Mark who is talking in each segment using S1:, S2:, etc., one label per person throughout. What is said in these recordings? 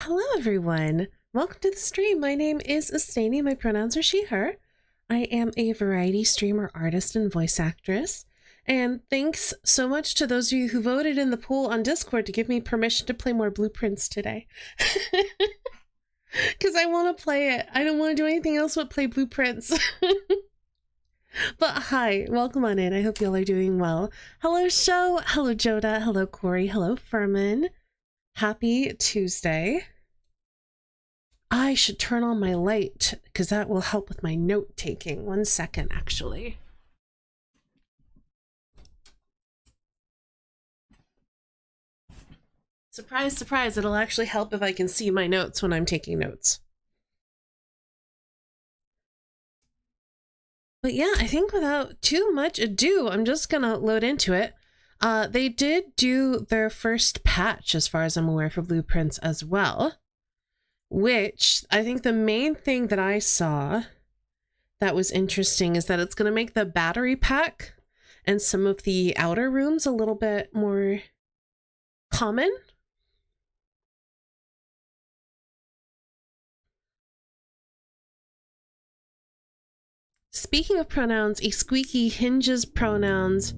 S1: Hello everyone! Welcome to the stream. My name is Astani. My pronouns are she, her. I am a variety streamer, artist, and voice actress. And thanks so much to those of you who voted in the poll on Discord to give me permission to play more Blueprints today. Because I want to play it. I don't want to do anything else but play Blueprints. But hi, welcome on in. I hope y'all are doing well. Hello Show, hello Joda, hello Corey, hello Furman. Happy Tuesday. I should turn on my light because that will help with my note taking. 1 second, actually. Surprise, surprise, it'll actually help if I can see my notes when I'm taking notes. But yeah, I think without too much ado, I'm just gonna load into it. They did do their first patch, as far as I'm aware, for Blueprints as well. Which, I think the main thing that I saw that was interesting is that it's going to make the battery pack and some of the outer rooms a little bit more common. Speaking of pronouns, a squeaky hinges pronouns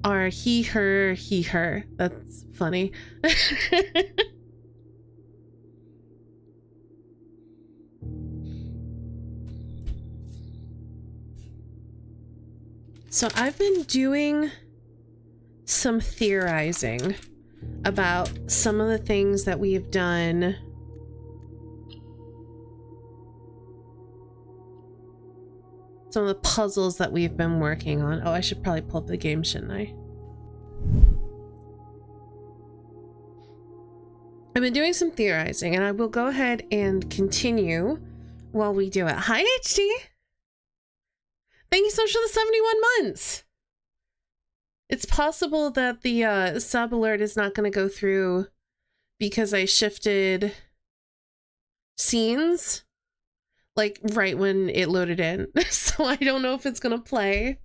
S1: are he, her, he, her. That's funny. So I've been doing some theorizing about some of the things that we've done. Some of the puzzles that we've been working on. Oh, I should probably pull up the game, shouldn't I? I've been doing some theorizing, and I will go ahead and continue while we do it. Hi, HD! Thank you so much for the 71 months! It's possible that the sub alert is not going to go through because I shifted scenes, like, right when it loaded in. So I don't know if it's going to play.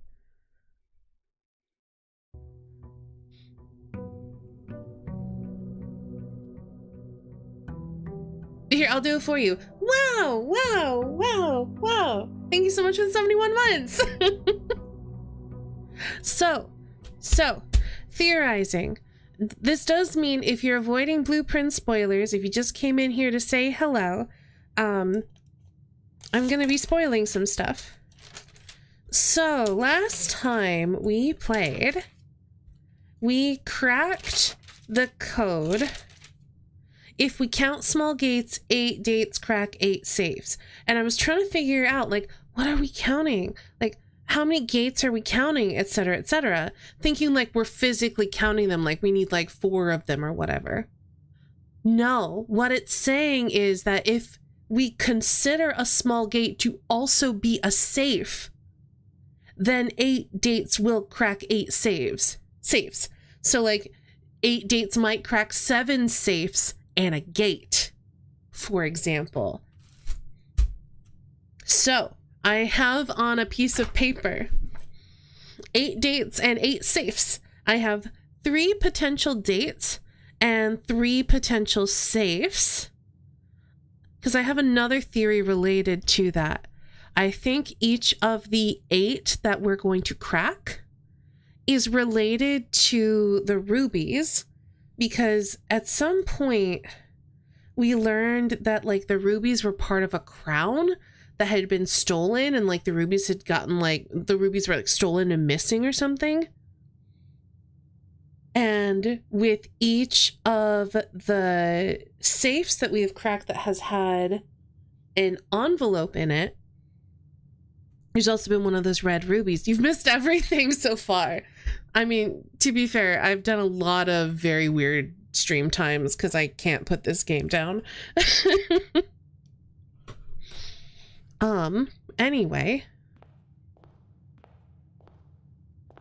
S1: Here, I'll do it for you. Wow, wow, wow, wow. Thank you so much for the 71 months. So, theorizing. This does mean if you're avoiding Blueprint spoilers, if you just came in here to say hello, I'm gonna be spoiling some stuff. So, last time we played, we cracked the code. If we count small gates, 8 gates crack 8 safes. And I was trying to figure out, like, what are we counting? Like, how many gates are we counting, etc., etc. Thinking like we're physically counting them, like we need like 4 of them or whatever. No, what it's saying is that if we consider a small gate to also be a safe, then 8 gates will crack 8 safes. So like 8 gates might crack 7 safes and a gate, for example. So I have on a piece of paper 8 dates and 8 safes. I have 3 potential dates and 3 potential safes, because I have another theory related to that. I think each of the 8 that we're going to crack is related to the rubies, because at some point we learned that like the rubies were part of a crown that had been stolen, and like the rubies had gotten like, the rubies were like stolen and missing or something. And with each of the safes that we have cracked that has had an envelope in it, there's also been one of those red rubies. You've missed everything so far. I mean, to be fair, I've done a lot of very weird stream times because I can't put this game down. Anyway.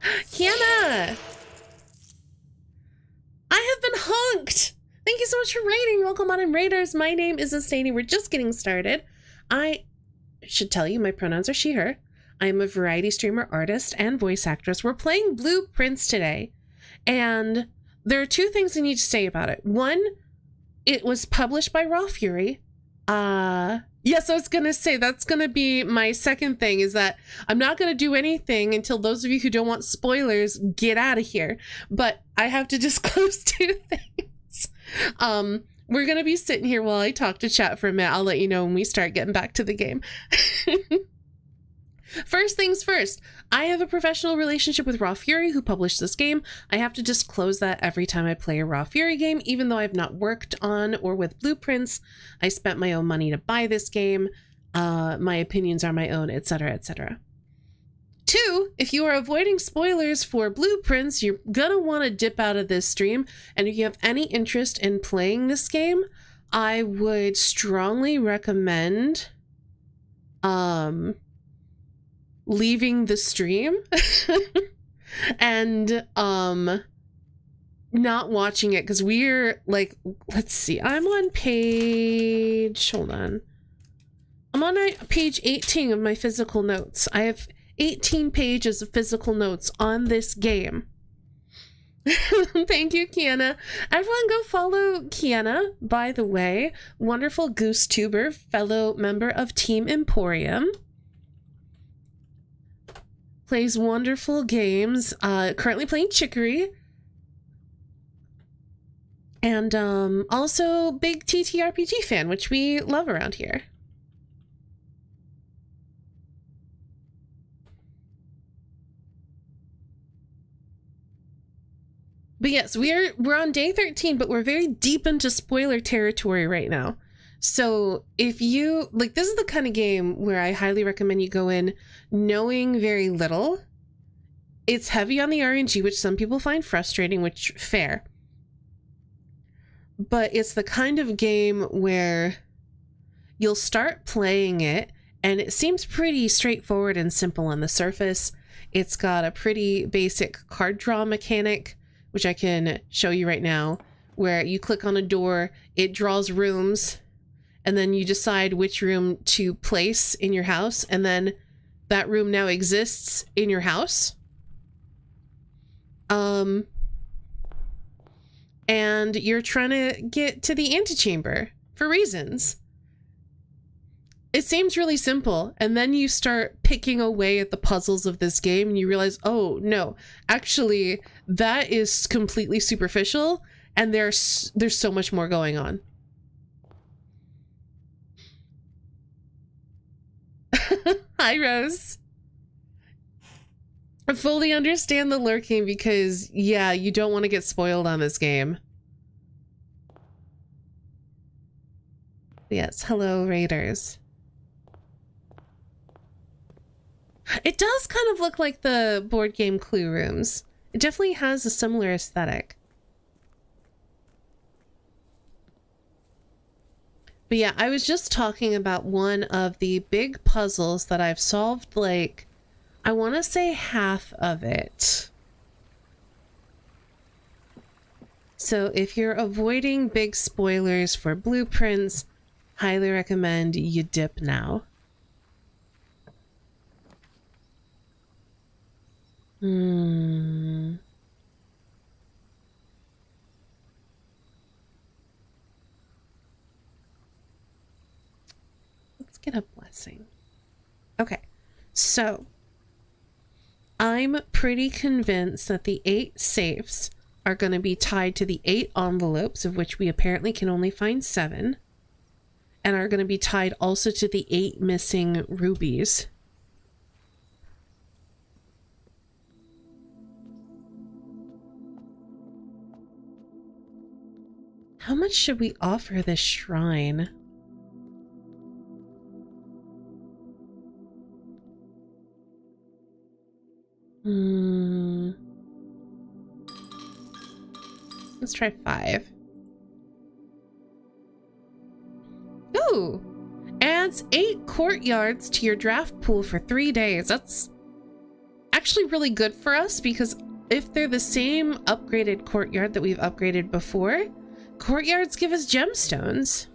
S1: Kiana! I have been honked! Thank you so much for raiding. Welcome on in, Raiders. My name is Astani. We're just getting started. I should tell you my pronouns are she, her. I am a variety streamer, artist, and voice actress. We're playing Blueprints today, and there are 2 things I need to say about it. One, It was published by Raw Fury. Yes, I was gonna say that's gonna be my second thing, is that I'm not gonna do anything until those of you who don't want spoilers get out of here. But I have to disclose two things. We're gonna be sitting here while I talk to chat for a minute. I'll let you know when we start getting back to the game. First things first, I have a professional relationship with Raw Fury, who published this game. I have to disclose that every time I play a Raw Fury game, even though I've not worked on or with Blueprints. I spent my own money to buy this game. My opinions are my own, etc., etc. Two, if you are avoiding spoilers for Blueprints, you're gonna want to dip out of this stream. And if you have any interest in playing this game, I would strongly recommend leaving the stream and not watching it, because we're like, let's see, I'm on page, hold on, I'm on page 18 of my physical notes. I have 18 pages of physical notes on this game. Thank you, Kiana. Everyone go follow Kiana, by the way. Wonderful goose tuber, fellow member of Team Emporium. Plays wonderful games. Currently playing Chicory. And also big TTRPG fan, which we love around here. But yes, we're on day 13, but we're very deep into spoiler territory right now. So if you, like, this is the kind of game where I highly recommend you go in knowing very little. It's heavy on the RNG, which some people find frustrating, which fair. But it's the kind of game where you'll start playing it and it seems pretty straightforward and simple on the surface. It's got a pretty basic card draw mechanic, which I can show you right now, where you click on a door, it draws rooms, and then you decide which room to place in your house, and then that room now exists in your house. And you're trying to get to the antechamber for reasons. It seems really simple, and then you start picking away at the puzzles of this game and you realize, oh no, actually that is completely superficial and there's so much more going on. Hi, Rose. I fully understand the lurking because, yeah, you don't want to get spoiled on this game. Yes, hello, Raiders. It does kind of look like the board game Clue rooms. It definitely has a similar aesthetic. But yeah, I was just talking about one of the big puzzles that I've solved, like, I want to say half of it. So if you're avoiding big spoilers for Blueprints, highly recommend you dip now. Let's get a blessing. Okay, so I'm pretty convinced that the 8 safes are going to be tied to the 8 envelopes, of which we apparently can only find 7, and are going to be tied also to the 8 missing rubies. How much should we offer this shrine? Let's try 5. Ooh! Adds 8 courtyards to your draft pool for 3 days. That's actually really good for us, because if they're the same upgraded courtyard that we've upgraded before, courtyards give us gemstones.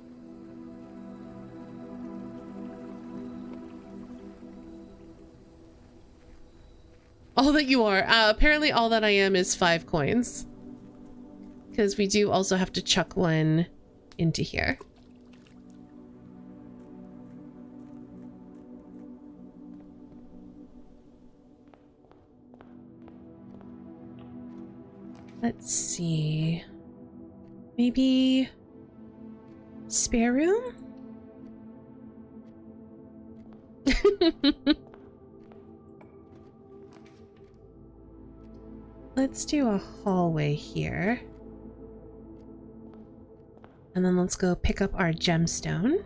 S1: All that you are. Apparently all that I am is 5 coins. Because we do also have to chuck one into here. Let's see. Maybe spare room? Let's do a hallway here. And then let's go pick up our gemstone.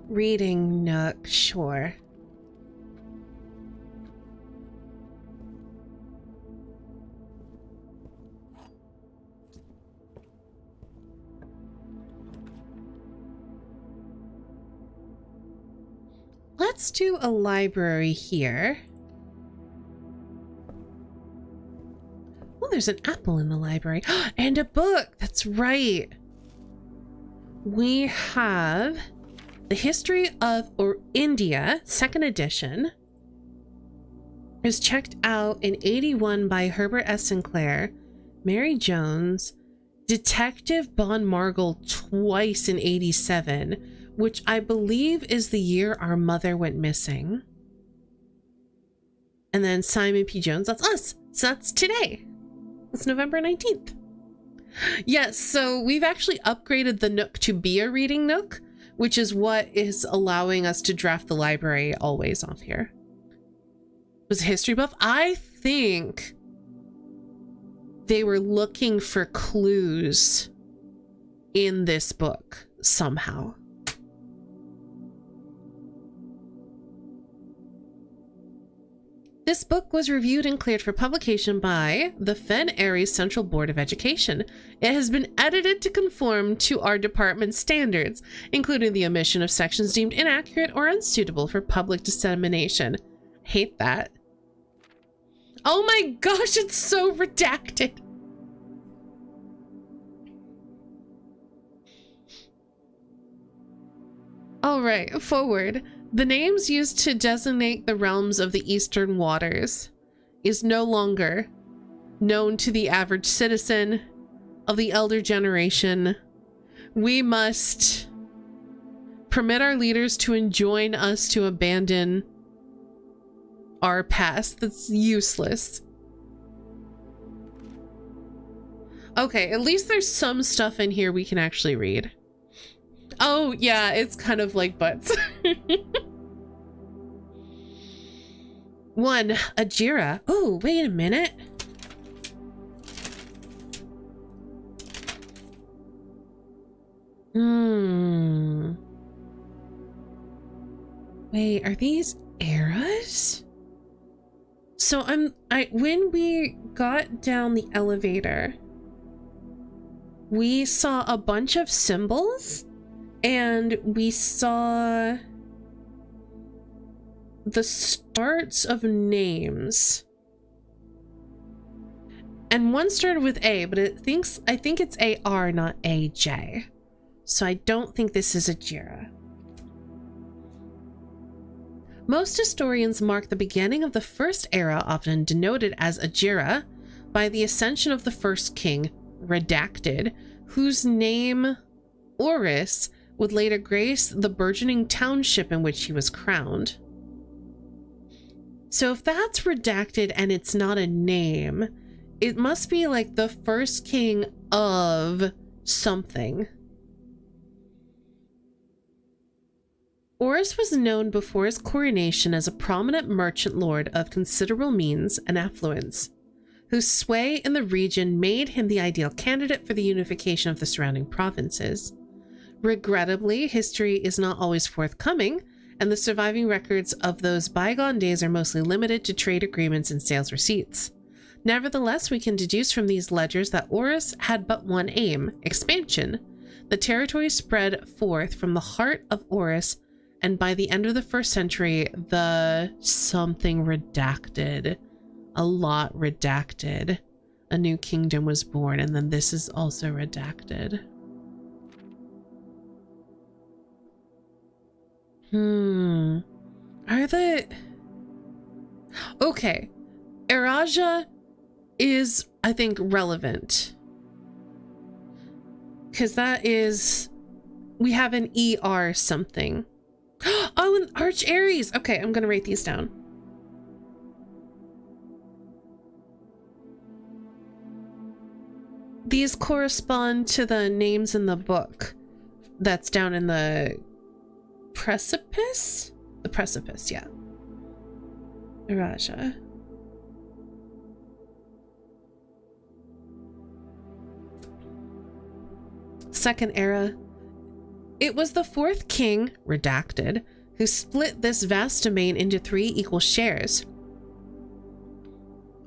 S1: Reading nook, sure. Let's do a library here. Oh, there's an apple in the library. And a book! That's right! We have The History of India, 2nd edition. It was checked out in 81 by Herbert S. Sinclair, Mary Jones, Detective Bon Margle twice in 87, which I believe is the year our mother went missing. And then Simon P. Jones, that's us. So that's today. It's November 19th. Yes, so we've actually upgraded the Nook to be a reading Nook, which is what is allowing us to draft the library always off here. Was a history buff? I think they were looking for clues in this book somehow. This book was reviewed and cleared for publication by the Fen Aries Central Board of Education. It has been edited to conform to our department's standards, including the omission of sections deemed inaccurate or unsuitable for public dissemination. Hate that. Oh my gosh, it's so redacted. All right, forward. The names used to designate the realms of the Eastern Waters is no longer known to the average citizen of the elder generation. We must permit our leaders to enjoin us to abandon our past. That's useless. Okay, at least there's some stuff in here we can actually read. Oh, yeah, it's kind of like butts. 1, Ajira. Oh, wait a minute. Wait, are these eras? So when we got down the elevator, we saw a bunch of symbols. And we saw the starts of names. And one started with A, but I think it's AR, not AJ. So I don't think this is a Jira. Most historians mark the beginning of the first era, often denoted as a Jira, by the ascension of the first king, redacted, whose name, Oris, would later grace the burgeoning township in which he was crowned. So if that's redacted and it's not a name, it must be like the first king of something. Oris was known before his coronation as a prominent merchant lord of considerable means and affluence, whose sway in the region made him the ideal candidate for the unification of the surrounding provinces. Regrettably, history is not always forthcoming, and the surviving records of those bygone days are mostly limited to trade agreements and sales receipts. Nevertheless, we can deduce from these ledgers that Oris had but one aim: expansion. The territory spread forth from the heart of Oris And by the end of the 1st century, the something redacted, a lot redacted, a new kingdom was born, and then this is also redacted. Are the... Okay. Eraja is, I think, relevant. Because that is... We have an ER something. Oh, an Arch Aries! Okay, I'm gonna write these down. These correspond to the names in the book that's down in the precipice? The precipice, yeah. Eraja. Second era. It was the 4th king, redacted, who split this vast domain into 3 equal shares.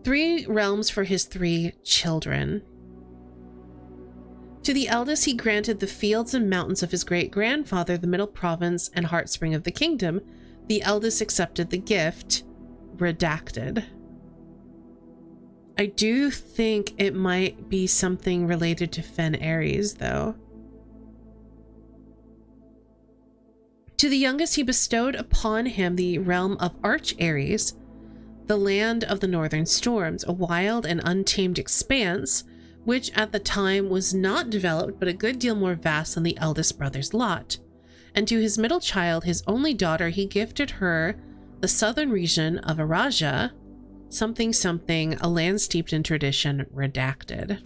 S1: 3 realms for his 3 children. To the eldest he granted the fields and mountains of his great-grandfather, the middle province and heartspring of the kingdom. The eldest accepted the gift, redacted. I do think it might be something related to Fen Aries, though. To the youngest he bestowed upon him the realm of Arch Aries, the land of the northern storms, a wild and untamed expanse, which at the time was not developed but a good deal more vast than the eldest brother's lot. And to his middle child, his only daughter, he gifted her the southern region of Eraja, something something, a land steeped in tradition, redacted.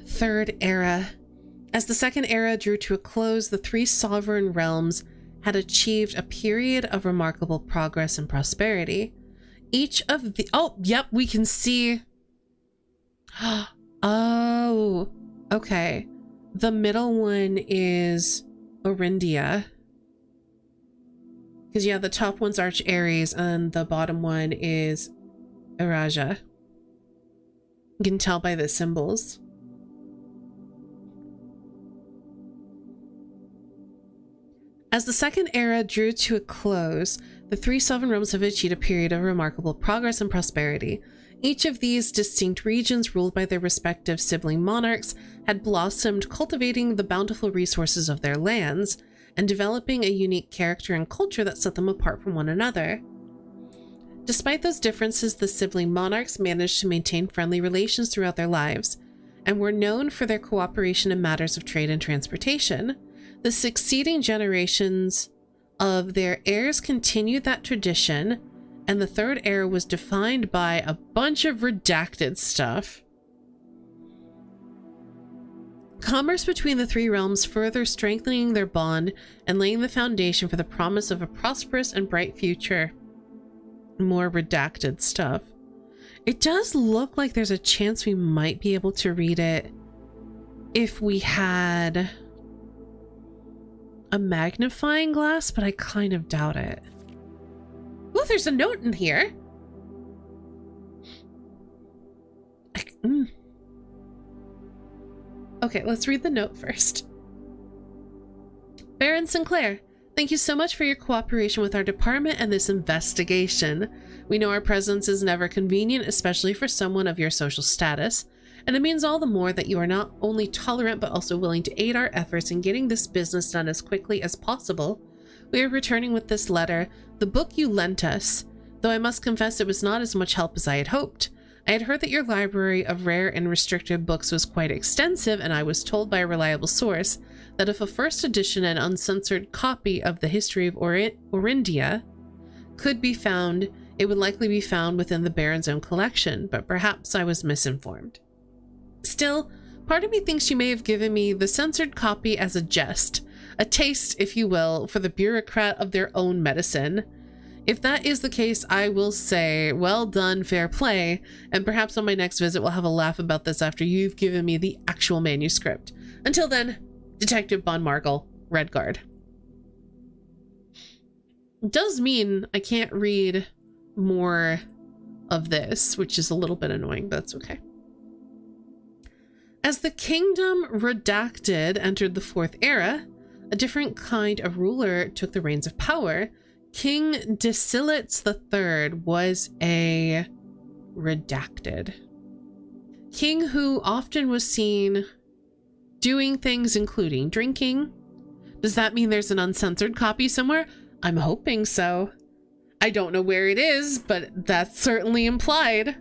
S1: Third era. As the 2nd era drew to a close, the 3 sovereign realms had achieved a period of remarkable progress and prosperity. Each of the... Oh, yep, we can see... Oh, okay. The middle one is Orindia. Because, yeah, the top one's Arch Aries and the bottom one is Eraja. You can tell by the symbols. As the 2nd era drew to a close, the 3 sovereign realms have achieved a period of remarkable progress and prosperity. Each of these distinct regions, ruled by their respective sibling monarchs, had blossomed, cultivating the bountiful resources of their lands, and developing a unique character and culture that set them apart from one another. Despite those differences, the sibling monarchs managed to maintain friendly relations throughout their lives, and were known for their cooperation in matters of trade and transportation. The succeeding generations of their heirs continued that tradition, and the 3rd era was defined by a bunch of redacted stuff. Commerce between the 3 realms further strengthening their bond and laying the foundation for the promise of a prosperous and bright future. More redacted stuff. It does look like there's a chance we might be able to read it if we had a magnifying glass, but I kind of doubt it. Oh, there's a note in here. Okay, let's read the note first. Baron Sinclair, thank you so much for your cooperation with our department and this investigation. We know our presence is never convenient, especially for someone of your social status, and it means all the more that you are not only tolerant but also willing to aid our efforts in getting this business done as quickly as possible. We are returning with this letter, the book you lent us, though I must confess it was not as much help as I had hoped. I had heard that your library of rare and restricted books was quite extensive, and I was told by a reliable source that if a first edition and uncensored copy of the history of Orindia could be found, it would likely be found within the Baron's own collection, but perhaps I was misinformed. Still, part of me thinks you may have given me the censored copy as a jest, a taste, if you will, for the bureaucrat of their own medicine. If that is the case, I will say, well done, fair play, and perhaps on my next visit we'll have a laugh about this after you've given me the actual manuscript. Until then, Detective Von Margle, Redguard. It does mean I can't read more of this, which is a little bit annoying, but that's okay. As the kingdom redacted entered the 4th era, a different kind of ruler took the reins of power. King Desilets III was a redacted king who often was seen doing things including drinking. Does that mean there's an uncensored copy somewhere? I'm hoping so. I don't know where it is, but that's certainly implied.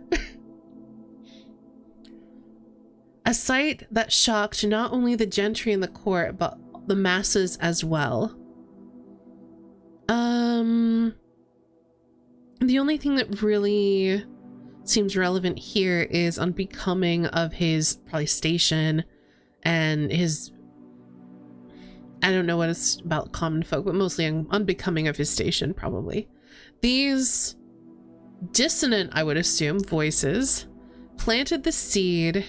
S1: A sight that shocked not only the gentry in the court, but the masses as well. The only thing that really seems relevant here is unbecoming of his probably station and his, I don't know what it's about common folk, but mostly unbecoming of his station probably. These dissonant, I would assume, voices planted the seed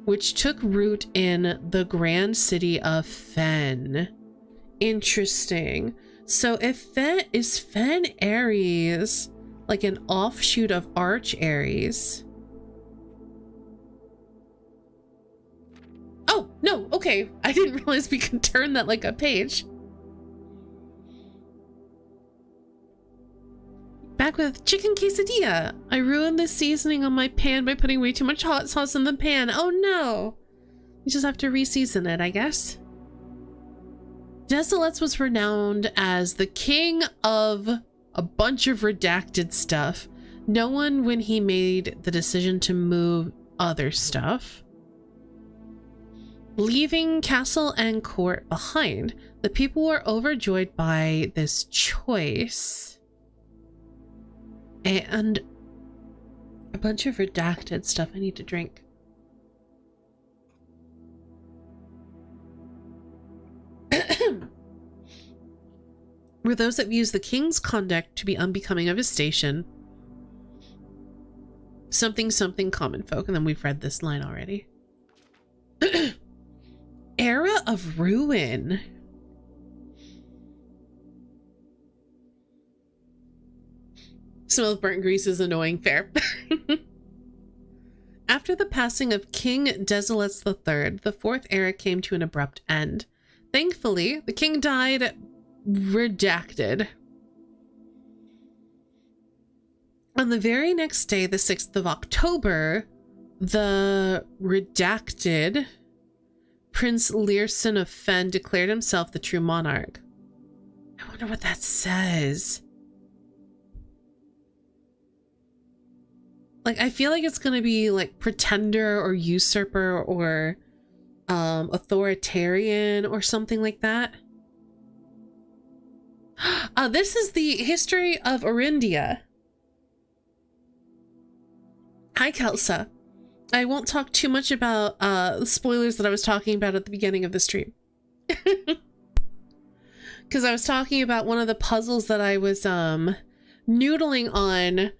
S1: which took root in the grand city of Fen. Interesting. So if Fen is Fen Aries, like an offshoot of Arch Aries. Oh, no, okay. I didn't realize we could turn that like a page. Back with chicken quesadilla. I ruined the seasoning on my pan by putting way too much hot sauce in the pan. Oh no. You just have to re-season it, I guess. Desilets was renowned as the king of a bunch of redacted stuff. No one when he made the decision to move other stuff. Leaving castle and court behind, the people were overjoyed by this choice. And a bunch of redacted stuff. I need to drink. Were those that views the king's conduct to be unbecoming of his station. Something common folk. And then we've read this line already. Era of ruin. Smell of burnt grease is annoying. Fair. After the passing of King Desilets III, the fourth era came to an abrupt end. Thankfully, the king died redacted. On the very next day, the 6th of October, the redacted Prince Learson of Fen declared himself the true monarch. I wonder what that says. Like, I feel like it's gonna be like pretender or usurper or authoritarian or something like that. This is the history of Orindia. Hi, Kelsa. I won't talk too much about the spoilers that I was talking about at the beginning of the stream. Because I was talking about one of the puzzles that I was noodling on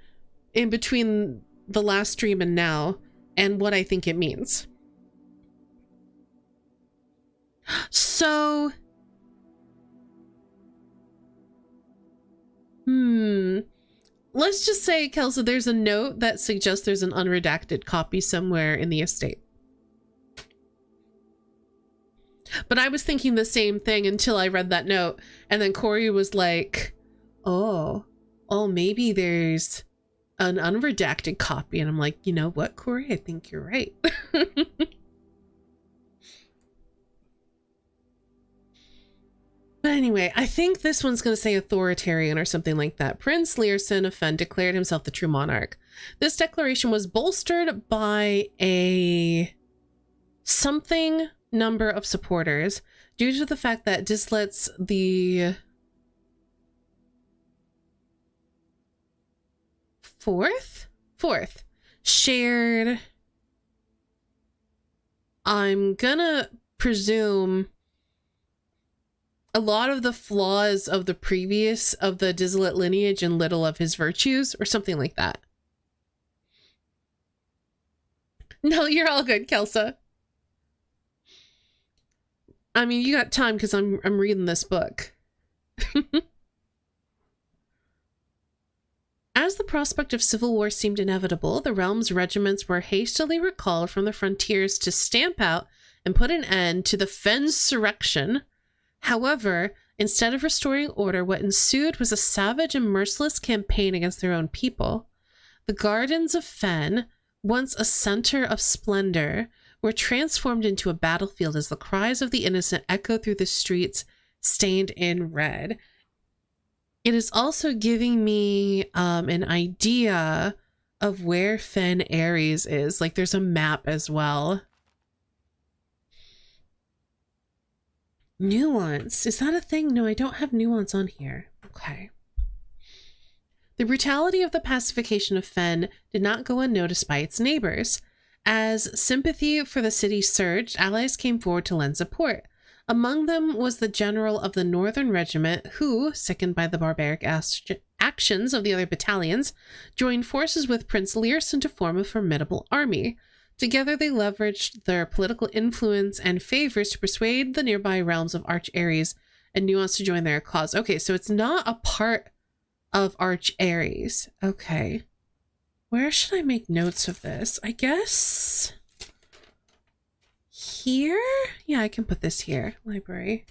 S1: in between the last stream and now, and what I think it means. So, let's just say, Kelsa, there's a note that suggests there's an unredacted copy somewhere in the estate. But I was thinking the same thing until I read that note, and then Corey was like, oh, maybe there's an unredacted copy. And I'm like, you know what, Corey? I think you're right. But anyway, I think this one's going to say authoritarian or something like that. Prince Learson of Fen declared himself the true monarch. This declaration was bolstered by a something number of supporters due to the fact that Desilets the fourth shared, I'm gonna presume, a lot of the flaws of the previous of the Desilets lineage and little of his virtues or something like that. No, you're all good, Kelsa. I mean, you got time because I'm reading this book. As the prospect of civil war seemed inevitable, the realm's regiments were hastily recalled from the frontiers to stamp out and put an end to the Fensurrection. However, instead of restoring order, what ensued was a savage and merciless campaign against their own people. The gardens of Fen, once a center of splendor, were transformed into a battlefield as the cries of the innocent echoed through the streets stained in red. It is also giving me an idea of where Fen Ares is. Like, there's a map as well. Nuance. Is that a thing? No, I don't have nuance on here. Okay. The brutality of the pacification of Fen did not go unnoticed by its neighbors. As sympathy for the city surged, allies came forward to lend support. Among them was the general of the Northern Regiment who, sickened by the barbaric actions of the other battalions, joined forces with Prince Learson to form a formidable army. Together they leveraged their political influence and favors to persuade the nearby realms of Arch Ares and Nuance to join their cause. Okay, so it's not a part of Arch Ares. Okay. Where should I make notes of this? I guess here? Yeah, I can put this here. Library.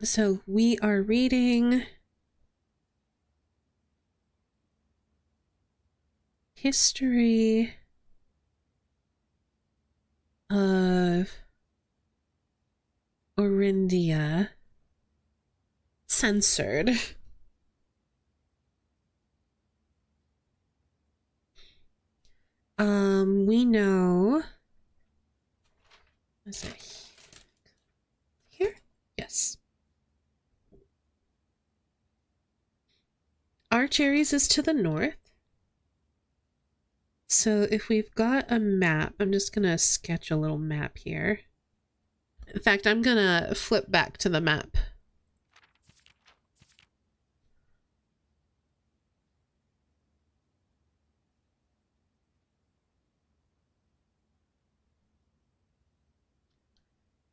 S1: So we are reading history of Orindia. Censored. We know. Is it here? Yes. Arch Ares is to the north. So if we've got a map, I'm just gonna sketch a little map here. In fact, I'm gonna flip back to the map.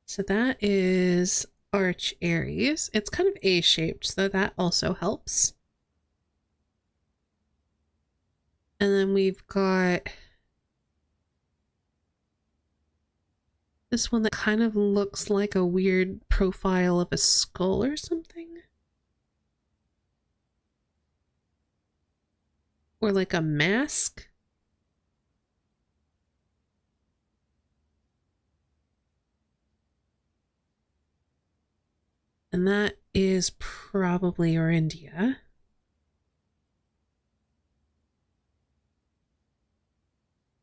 S1: So that is Arch Ares. It's kind of A-shaped, so that also helps. And then we've got this one that kind of looks like a weird profile of a skull or something. Or like a mask. And that is probably Orindia.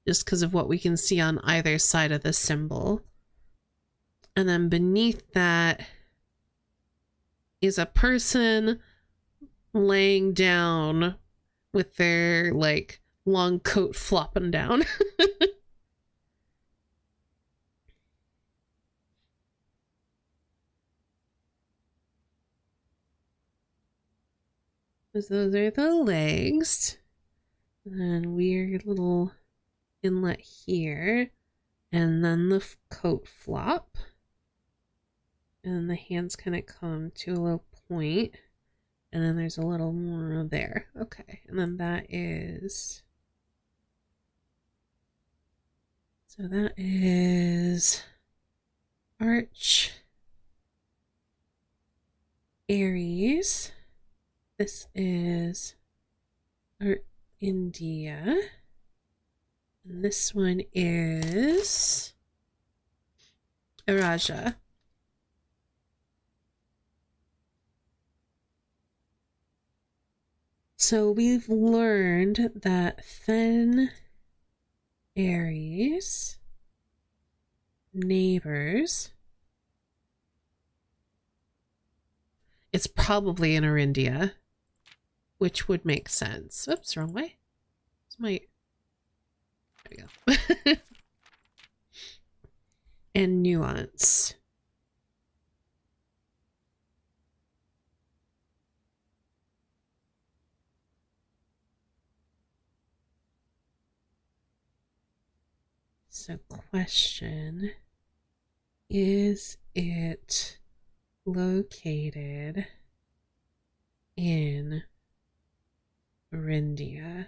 S1: Just because of what we can see on either side of the symbol. And then beneath that is a person laying down with their like long coat flopping down. Those are the legs. And then weird little inlet here. And then the coat flop. And then the hands kind of come to a little point. And then there's a little more there. Okay. And then that is... So that is... Arch Ares. This is Art India. And this one is Araja. So we've learned that Fen Ares neighbors. It's probably in Orindia, which would make sense. Oops, wrong way. It's my... There we go. And Nuance. So question, is it located in Orindia?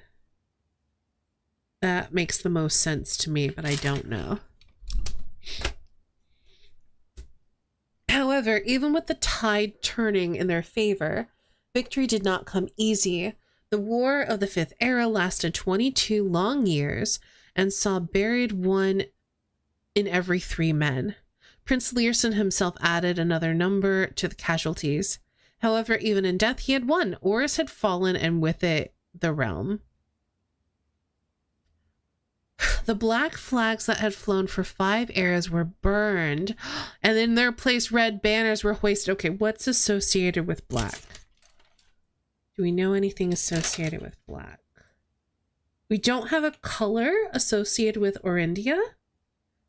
S1: That makes the most sense to me, but I don't know. However, even with the tide turning in their favor, victory did not come easy. The War of the Fifth Era lasted 22 long years and saw buried one in every 3 men. Prince Learson himself added another number to the casualties. However, even in death, he had won. Oris had fallen, and with it, the realm. The black flags that had flown for 5 eras were burned, and in their place, red banners were hoisted. Okay, what's associated with black? Do we know anything associated with black? We don't have a color associated with Orindia,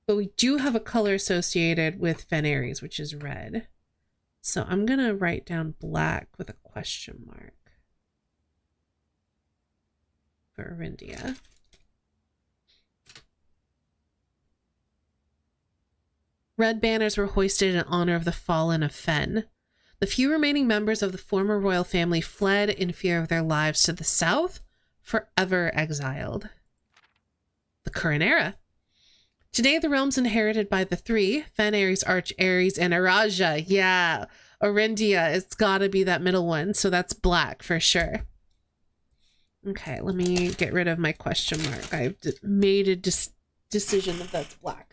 S1: but we do have a color associated with Fenares, which is red. So I'm going to write down black with a question mark for Orindia. Red banners were hoisted in honor of the fallen of Fen. The few remaining members of the former royal family fled in fear of their lives to the south, forever exiled. The current era. Today, the realm's inherited by the 3, Fenares, Arch Ares, and Araja. Yeah, Orindia, it's gotta be that middle one, so that's black for sure. Okay, let me get rid of my question mark. I've made a decision that that's black.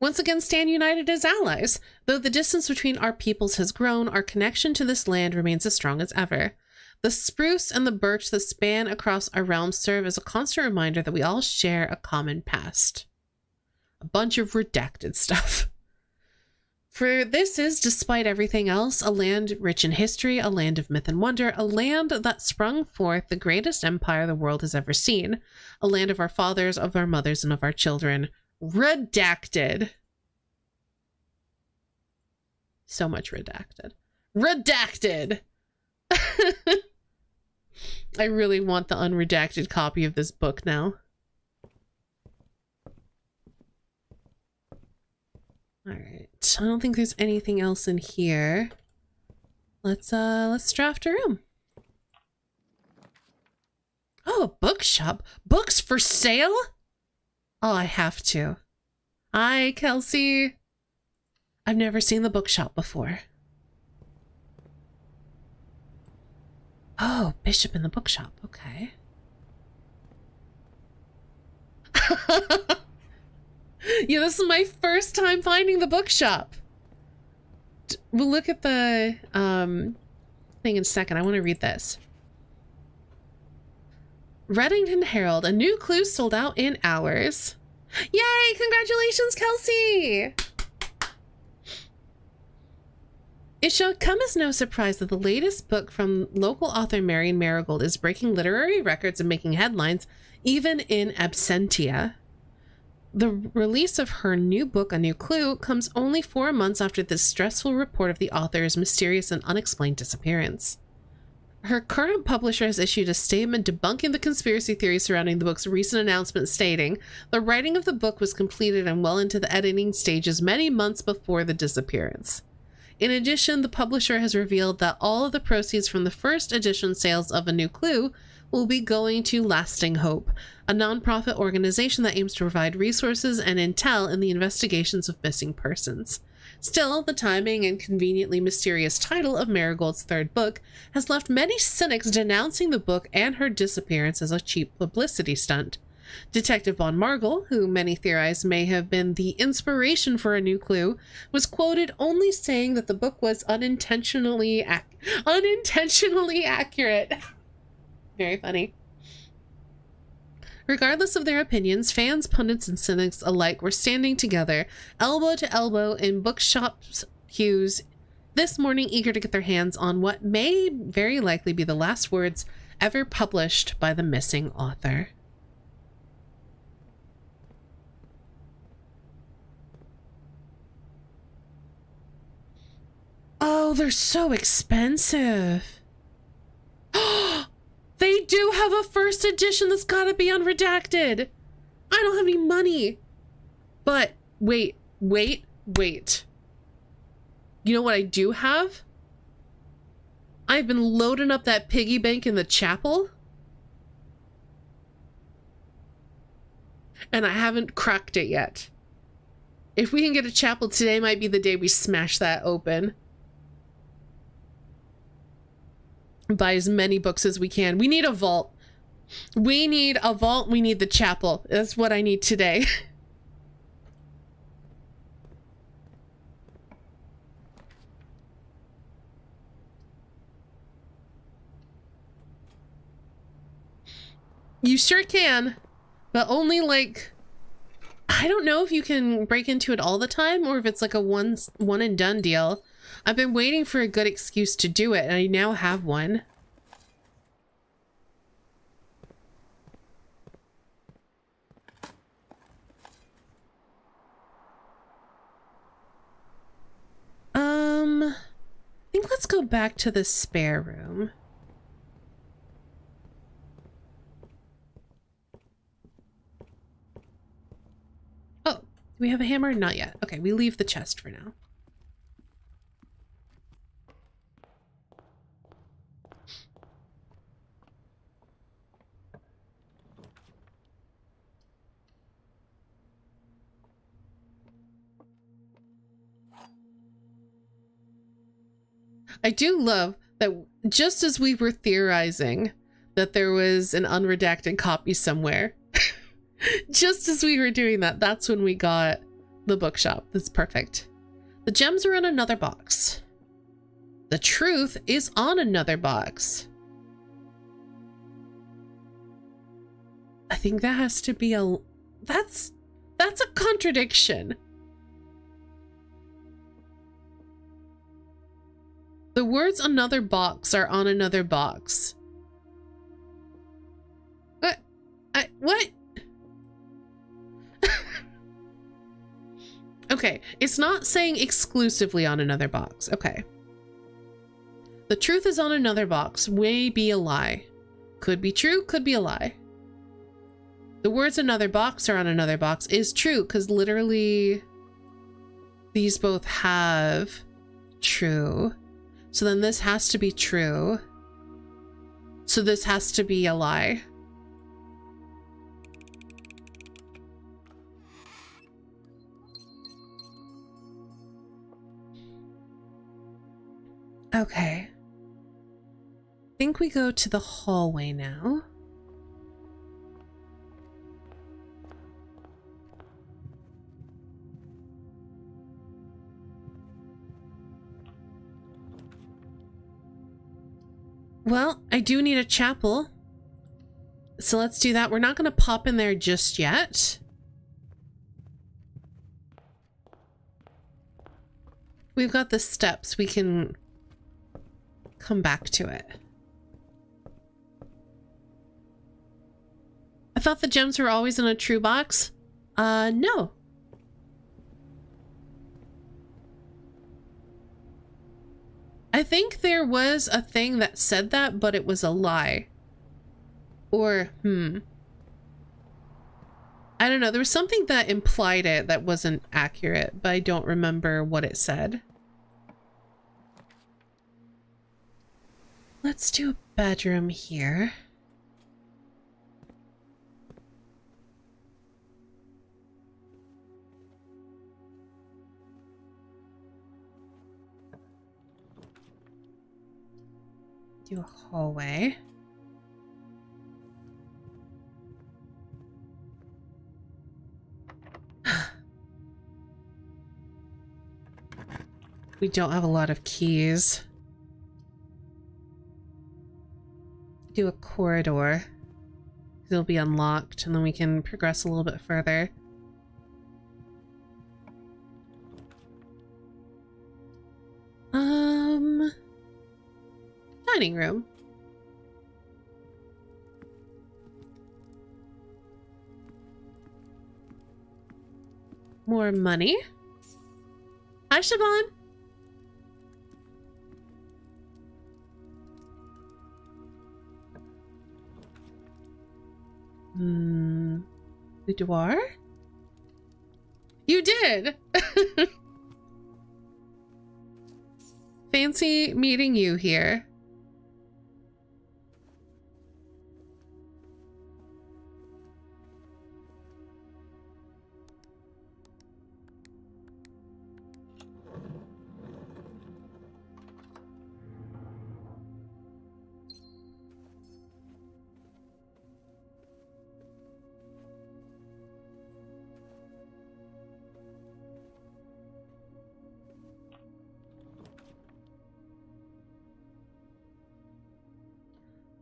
S1: Once again, stand united as allies. Though the distance between our peoples has grown, our connection to this land remains as strong as ever. The spruce and the birch that span across our realm serve as a constant reminder that we all share a common past. A bunch of redacted stuff. For this is, despite everything else, a land rich in history, a land of myth and wonder, a land that sprung forth the greatest empire the world has ever seen, a land of our fathers, of our mothers, and of our children. Redacted. So much redacted. Redacted! I really want the unredacted copy of this book now. Alright, I don't think there's anything else in here. Let's draft a room. Oh, a bookshop. Books for sale? Oh, I have to. Hi, Kelsey. I've never seen the bookshop before. Oh, Bishop in the bookshop. Okay. Yeah, this is my first time finding the bookshop. We'll look at the thing in a second. I want to read this. Reddington Herald, a new clue sold out in hours. Yay! Congratulations, Kelsey! It should come as no surprise that the latest book from local author Marion Marigold is breaking literary records and making headlines, even in absentia. The release of her new book, A New Clue, comes only 4 months after the stressful report of the author's mysterious and unexplained disappearance. Her current publisher has issued a statement debunking the conspiracy theory surrounding the book's recent announcement, stating, "The writing of the book was completed and well into the editing stages many months before the disappearance." In addition, the publisher has revealed that all of the proceeds from the first edition sales of A New Clue will be going to Lasting Hope, a nonprofit organization that aims to provide resources and intel in the investigations of missing persons. Still, the timing and conveniently mysterious title of Marigold's 3rd book has left many cynics denouncing the book and her disappearance as a cheap publicity stunt. Detective Von Margle, who many theorize may have been the inspiration for A New Clue, was quoted only saying that the book was unintentionally accurate. Very funny. Regardless of their opinions, fans, pundits, and cynics alike were standing together, elbow to elbow in bookshop queues this morning, eager to get their hands on what may very likely be the last words ever published by the missing author. Oh, they're so expensive. They do have a first edition that's gotta be unredacted. I don't have any money. But wait. You know what I do have? I've been loading up that piggy bank in the chapel. And I haven't cracked it yet. If we can get a chapel, today might be the day we smash that open. Buy as many books as we can. We need a vault. We need a vault. We need the chapel. That's what I need today. You sure can, but only like, I don't know if you can break into it all the time or if it's like a one and done deal. I've been waiting for a good excuse to do it, and I now have one. I think let's go back to the spare room. Oh, do we have a hammer? Not yet. Okay, we leave the chest for now. I do love that just as we were theorizing that there was an unredacted copy somewhere, just as we were doing that, that's when we got the bookshop. That's perfect. The gems are in another box. The truth is on another box. I think that has to be a... That's a contradiction. The words another box are on another box. What? What? Okay, it's not saying exclusively on another box. Okay. The truth is on another box. May be a lie. Could be true, could be a lie. The words another box are on another box is true, because literally these both have true. So then this has to be true. So this has to be a lie. Okay. I think we go to the hallway now. Well, I do need a chapel. So let's do that. We're not going to pop in there just yet. We've got the steps. We can come back to it. I thought the gems were always in a true box. No. I think there was a thing that said that, but it was a lie. Or, I don't know. There was something that implied it that wasn't accurate, but I don't remember what it said. Let's do a bedroom here. Do a hallway. We don't have a lot of keys. Do a corridor. It'll be unlocked, and then we can progress a little bit further. Dining room. More money. Hi, Siobhan. Boudoir? You did! Fancy meeting you here.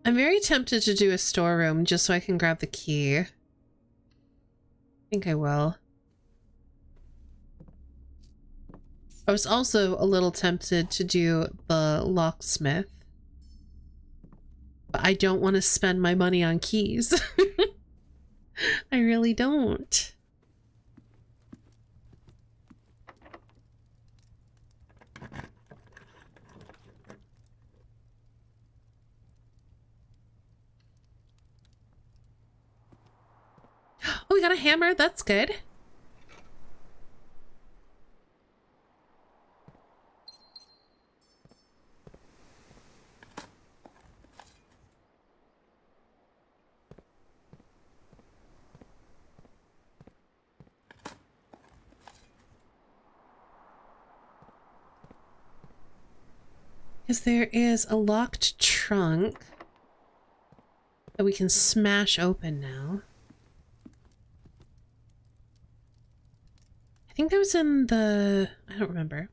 S1: I'm very tempted to do a storeroom just so I can grab the key. I think I will. I was also a little tempted to do the locksmith. But I don't want to spend my money on keys. I really don't. Oh, we got a hammer. That's good. Because there is a locked trunk that we can smash open now. I think that was in the... I don't remember.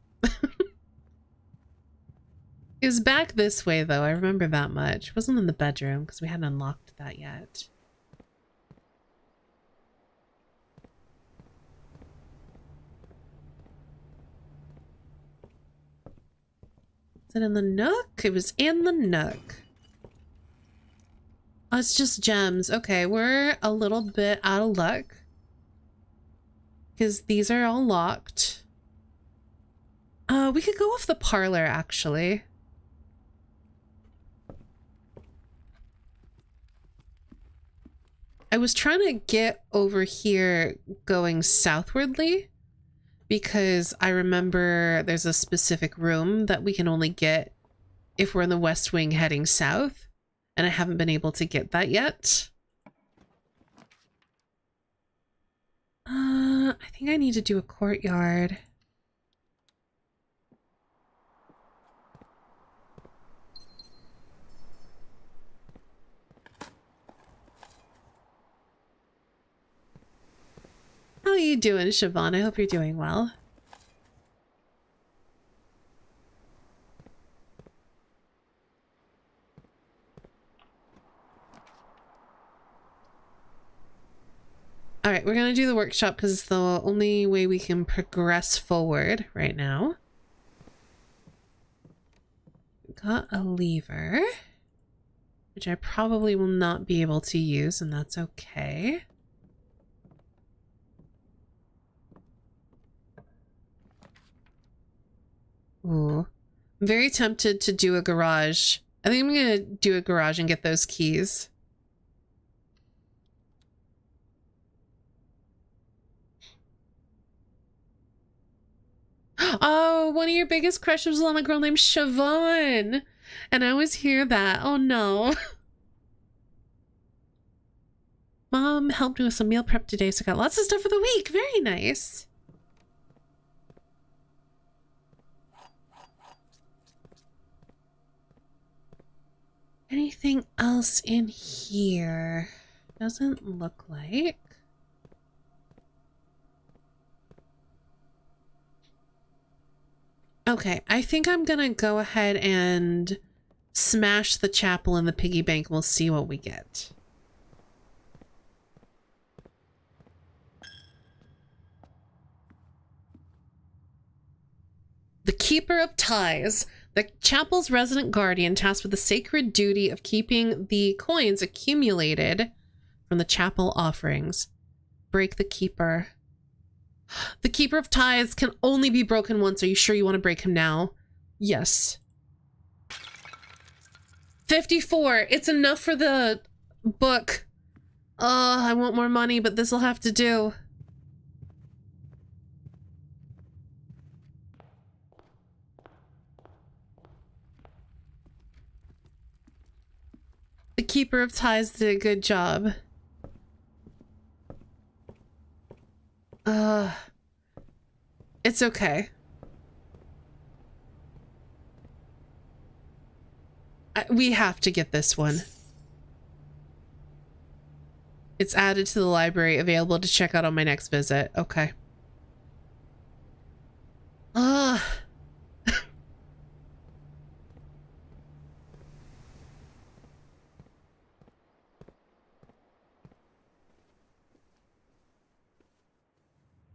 S1: It was back this way, though. I remember that much. It wasn't in the bedroom, because we hadn't unlocked that yet. Is it in the nook? It was in the nook. Oh, it's just gems. Okay, we're a little bit out of luck. Because these are all locked. We could go off the parlor, actually. I was trying to get over here going southwardly because I remember there's a specific room that we can only get if we're in the West Wing heading south, and I haven't been able to get that yet. I think I need to do a courtyard. How are you doing, Siobhan? I hope you're doing well. Alright, we're gonna do the workshop because it's the only way we can progress forward right now. Got a lever, which I probably will not be able to use, and that's okay. Ooh. I'm very tempted to do a garage. I think I'm gonna do a garage and get those keys. Oh, one of your biggest crushes was on a girl named Siobhan. And I always hear that. Oh no. Mom helped me with some meal prep today, so I got lots of stuff for the week. Very nice. Anything else in here? Doesn't look like. Okay, I think I'm gonna go ahead and smash the chapel in the piggy bank. We'll see what we get. The Keeper of Ties. The chapel's resident guardian tasked with the sacred duty of keeping the coins accumulated from the chapel offerings. Break the Keeper. The Keeper of Ties can only be broken once. Are you sure you want to break him now? Yes. 54. It's enough for the book. I want more money, but this'll have to do. The Keeper of Ties did a good job. It's okay. We have to get this one. It's added to the library, available to check out on my next visit. Okay.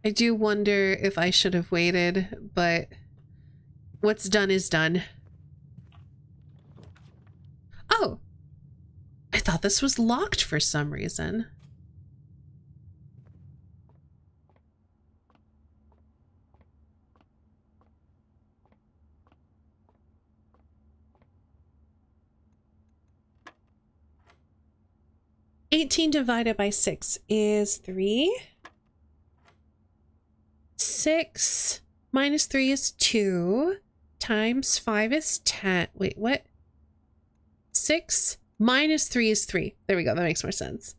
S1: I do wonder if I should have waited, but what's done is done. Oh! I thought this was locked for some reason. $18 divided by 6 is 3. 6 minus 3 is 2. Times 5 is 10. Wait, what? 6 minus 3 is 3. There we go. That makes more sense.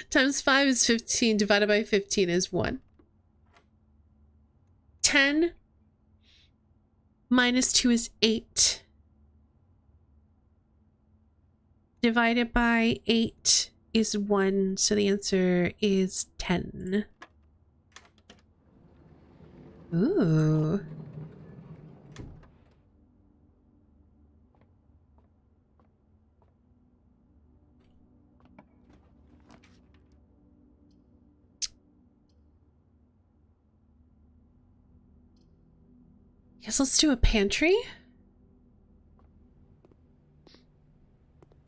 S1: Times 5 is 15. Divided by 15 is 1. 10 minus 2 is 8. Divided by 8 is 1. So the answer is 10. Ooh. Guess let's do a pantry.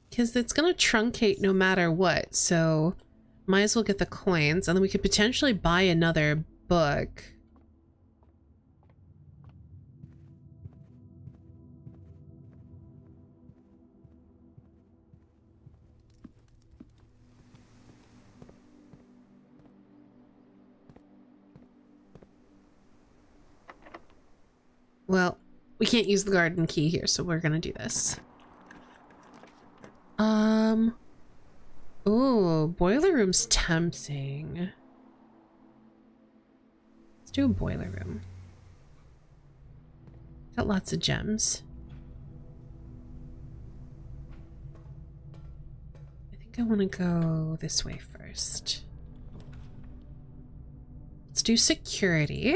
S1: Because it's going to truncate no matter what, so might as well get the coins, and then we could potentially buy another book. Well, we can't use the garden key here, so we're gonna do this. Oh, boiler room's tempting. Let's do a boiler room. Got lots of gems. I think I want to go this way first. Let's do security.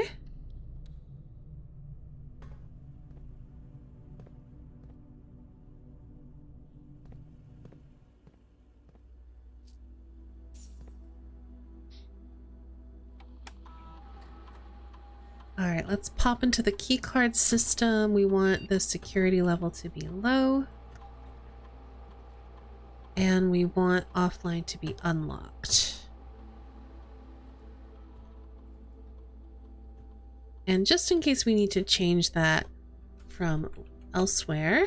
S1: All right, let's pop into the keycard system. We want the security level to be low. And we want offline to be unlocked. And just in case we need to change that from elsewhere,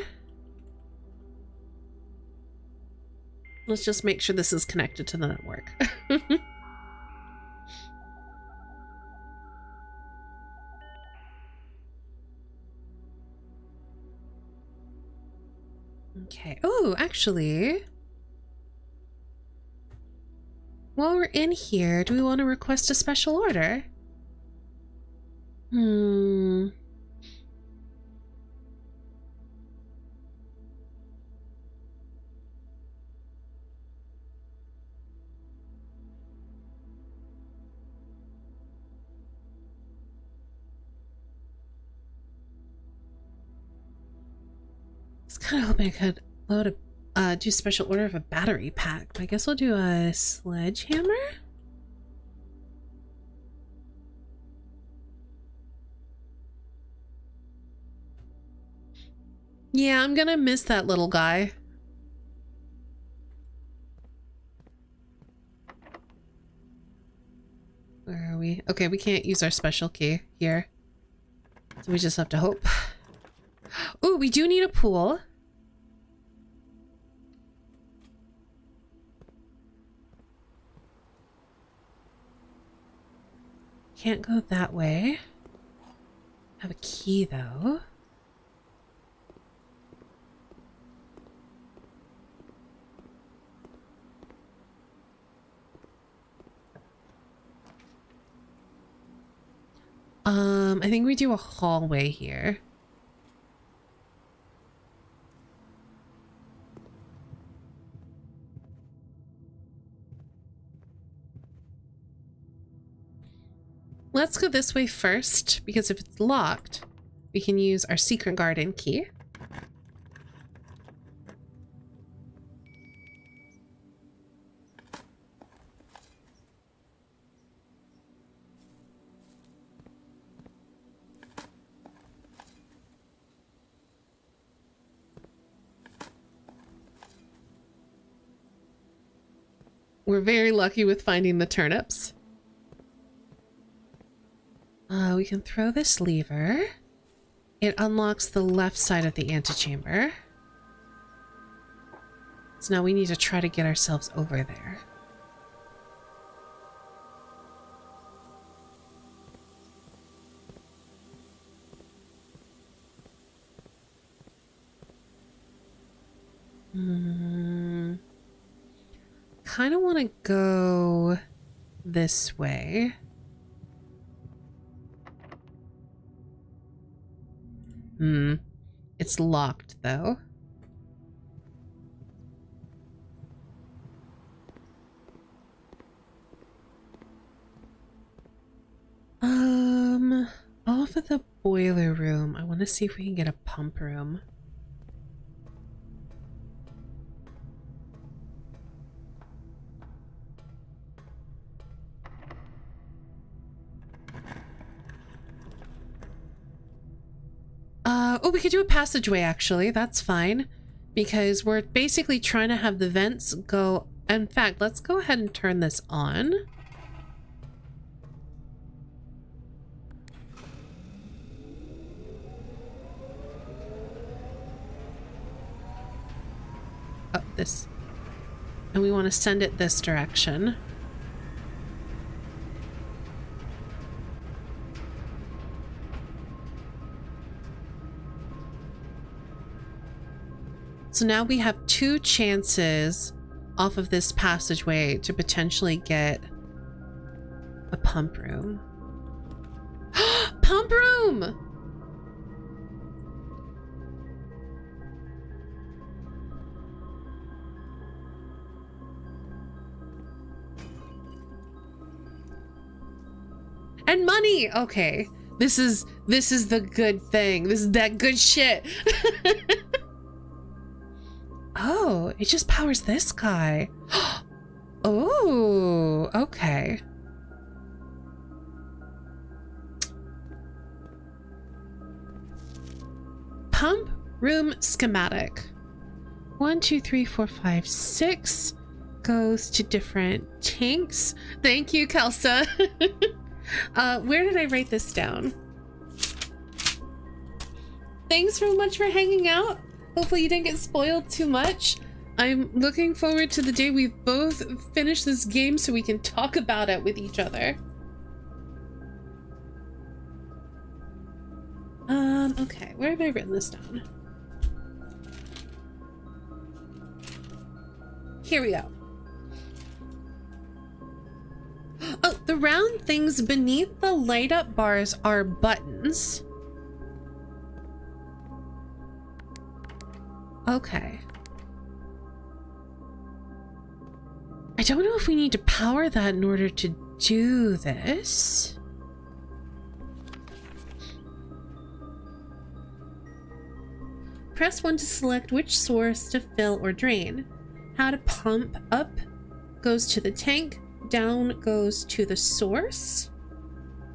S1: let's just make sure this is connected to the network. Okay. Oh, actually, while we're in here, do we want to request a special order? I was kind of hoping I could load a do special order of a battery pack, but I guess we'll do a sledgehammer. Yeah, I'm gonna miss that little guy. Where are we? Okay, we can't use our special key here, so we just have to hope. Ooh, we do need a pool. Can't go that way. Have a key though. I think we do a hallway here. Let's go this way first, because if it's locked, we can use our secret garden key. We're very lucky with finding the turnips. We can throw this lever. It unlocks the left side of the antechamber. So now we need to try to get ourselves over there. Kind of want to go this way. It's locked though. Off of the boiler room, I want to see if we can get a pump room. Oh, we could do a passageway actually. That's fine. Because we're basically trying to have the vents go. In fact, let's go ahead and turn this on. Oh, this. And we want to send it this direction. So now we have 2 chances off of this passageway to potentially get a pump room. Pump room! And money! Okay. This is the good thing. This is that good shit. Oh, it just powers this guy. Oh, okay. Pump room schematic. 1, 2, 3, 4, 5, 6 goes to different tanks. Thank you, Kelsa. Where did I write this down? Thanks so much for hanging out. Hopefully you didn't get spoiled too much. I'm looking forward to the day we've both finished this game so we can talk about it with each other. Okay, where have I written this down? Here we go. Oh, the round things beneath the light up bars are buttons. Okay. I don't know if we need to power that in order to do this. Press 1 to select which source to fill or drain. How to pump up goes to the tank, down goes to the source.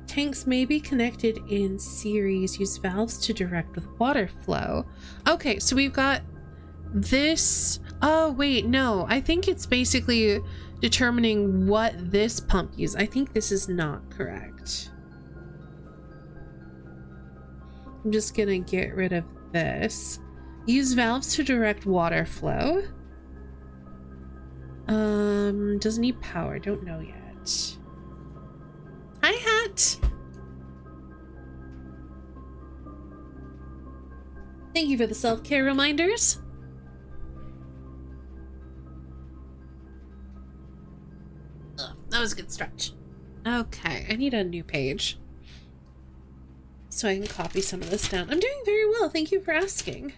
S1: Tanks may be connected in series. Use valves to direct with water flow. Okay, so we've got this. Oh, wait, no. I think it's basically determining what this pump uses. I think this is not correct. I'm just gonna get rid of this. Use valves to direct water flow. Doesn't need power. Don't know yet. Hi, Hat! Thank you for the self-care reminders. Ugh, that was a good stretch. Okay, I need a new page so I can copy some of this down. I'm doing very well, thank you for asking.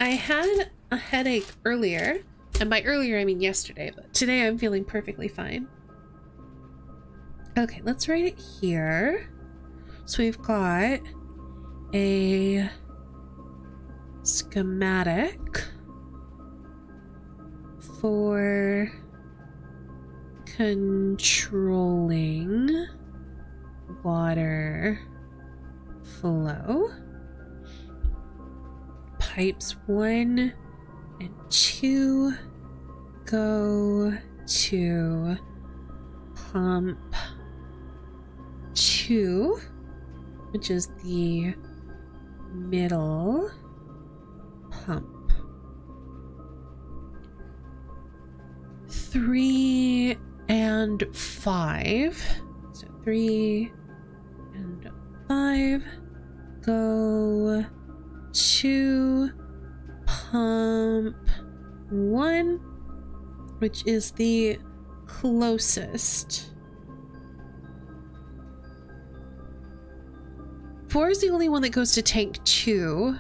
S1: I had a headache earlier, and by earlier I mean yesterday, but today I'm feeling perfectly fine. Okay, let's write it here. So we've got a schematic for controlling water flow. Pipes 1 and 2 go to pump 2, which is the middle pump. 3 and 5. So 3 and 5 go to pump 1, which is the closest. 4 is the only one that goes to tank 2.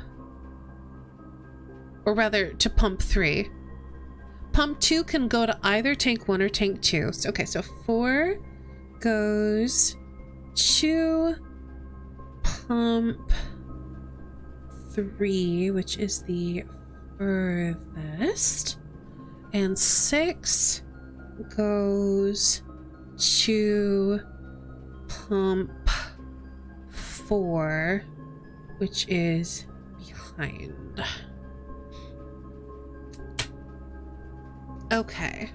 S1: Or rather, to pump 3. Pump 2 can go to either tank 1 or tank 2. So, okay, so 4 goes to pump 3, which is the furthest. And 6 goes to pump 4, which is behind. Okay.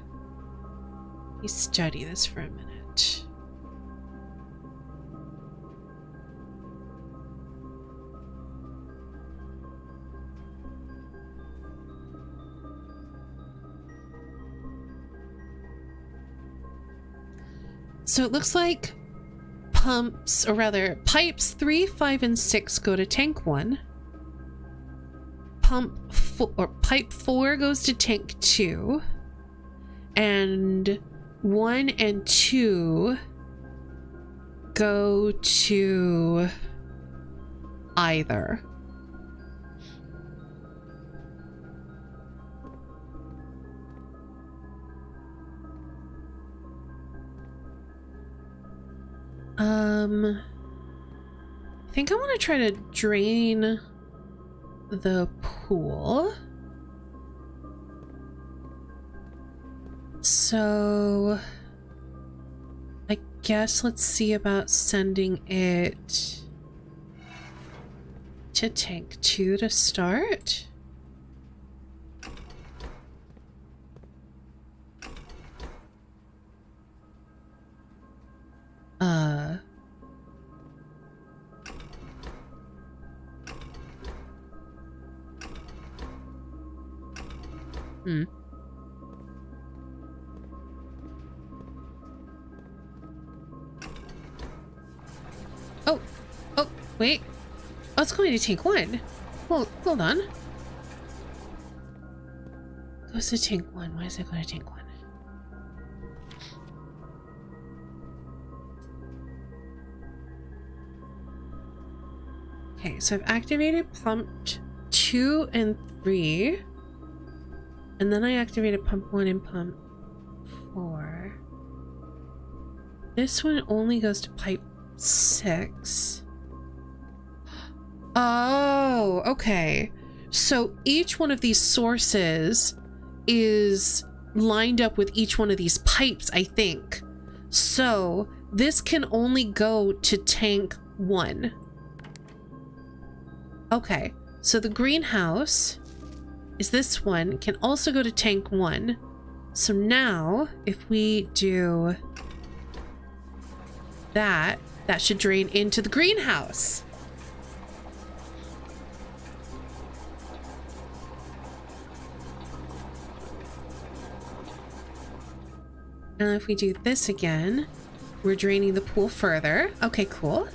S1: Let me study this for a minute. So it looks like pumps, or rather, pipes 3, 5, and 6 go to tank 1. Pipe 4 goes to tank 2. And 1 and 2 go to either. I think I want to try to drain the pool. So I guess let's see about sending it to tank 2 to start. Oh, wait. Oh, it's going to tank 1. Well, hold on. Goes to tank 1. Why is it going to tank 1? Okay, so I've activated pump 2 and 3. And then I activated pump 1 and pump 4. This one only goes to pipe 6. Oh, okay. So each one of these sources is lined up with each one of these pipes, I think. So this can only go to tank 1. Okay, so the greenhouse is this one, can also go to tank 1. So now, if we do that, that should drain into the greenhouse. And if we do this again, we're draining the pool further. Okay, cool.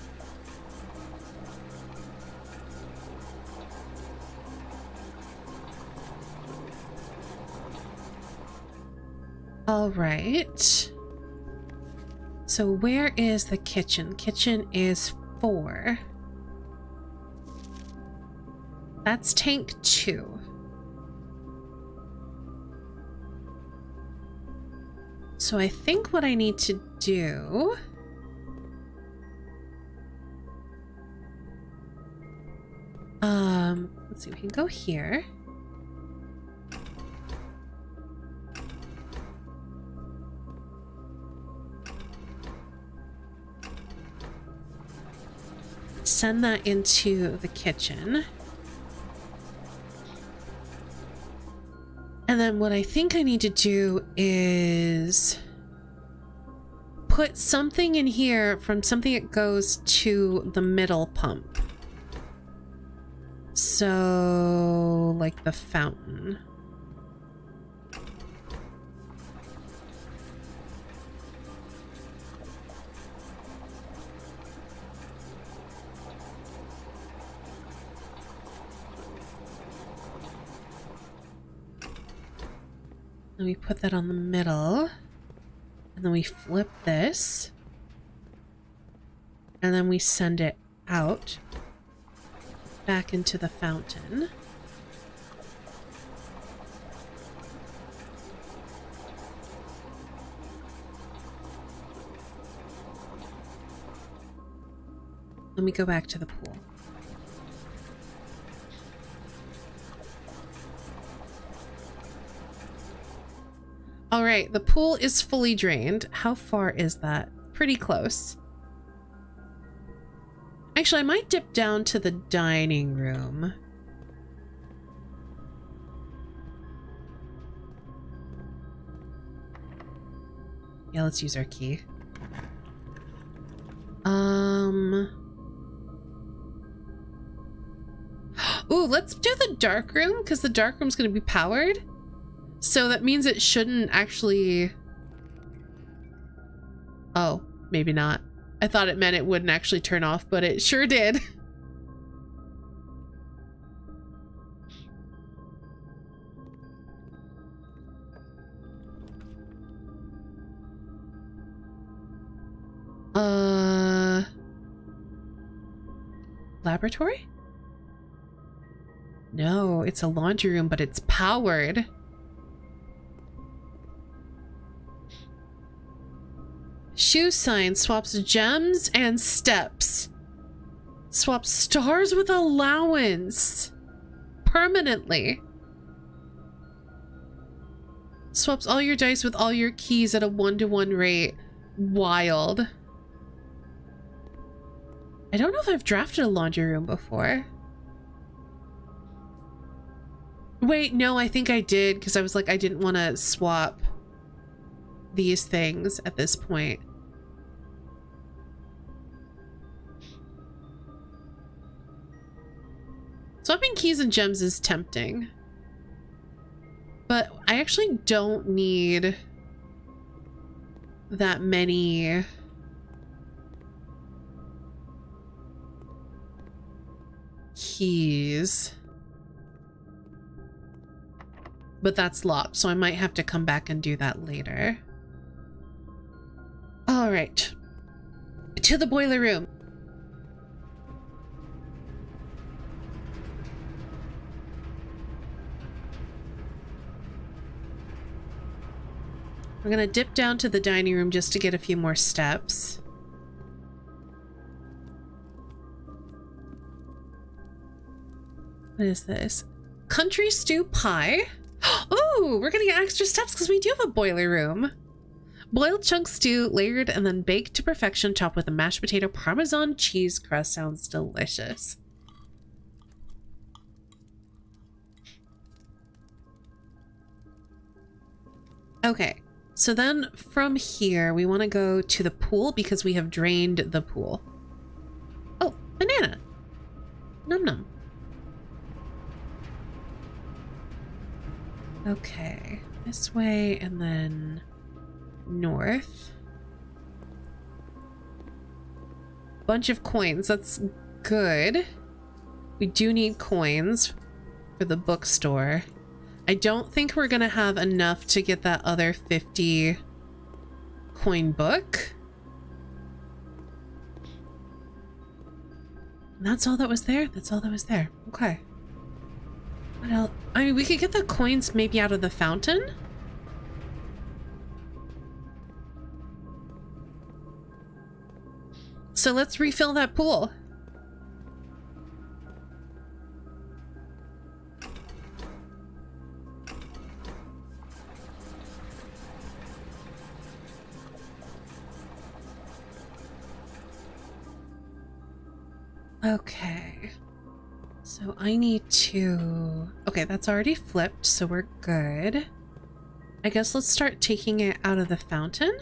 S1: All right. So where is the kitchen? Kitchen is 4. That's tank 2. So I think what I need to do let's see, we can go here. Send that into the kitchen. And then what I think I need to do is put something in here from something that goes to the middle pump. So, like the fountain. And we put that on the middle. And then we flip this. And then we send it out. Back into the fountain. Let me go back to the pool. All right, the pool is fully drained. How far is that? Pretty close. Actually, I might dip down to the dining room. Yeah, let's use our key. Ooh, let's do the dark room, because the dark room's going to be powered. So that means it shouldn't actually... Oh, maybe not. I thought it meant it wouldn't actually turn off, but it sure did. Laboratory? No, it's a laundry room, but it's powered. Shoe sign swaps gems and steps. Swaps stars with allowance. Permanently. Swaps all your dice with all your keys at a 1-to-1 rate. Wild. I don't know if I've drafted a laundry room before. Wait, no, I think I did, because I was like, I didn't want to swap these things at this point. Swapping keys and gems is tempting. But I actually don't need that many keys. But that's locked, so I might have to come back and do that later. All right. To the boiler room. We're gonna dip down to the dining room just to get a few more steps. What is this? Country stew pie? Ooh, we're gonna get extra steps because we do have a boiler room. Boiled chunk stew, layered and then baked to perfection, topped with a mashed potato Parmesan cheese crust. Sounds delicious. Okay, so then from here, we want to go to the pool because we have drained the pool. Oh, banana. Num num. Okay, this way and then north. Bunch of coins, that's good. We do need coins for the bookstore. I don't think we're gonna have enough to get that other 50 coin book. And that's all that was there? That's all that was there. Okay. What else? I mean, we could get the coins maybe out of the fountain? So let's refill that pool. Okay. So So I need to... Okay, that's already flipped, so we're good. I guess let's start taking it out of the fountain.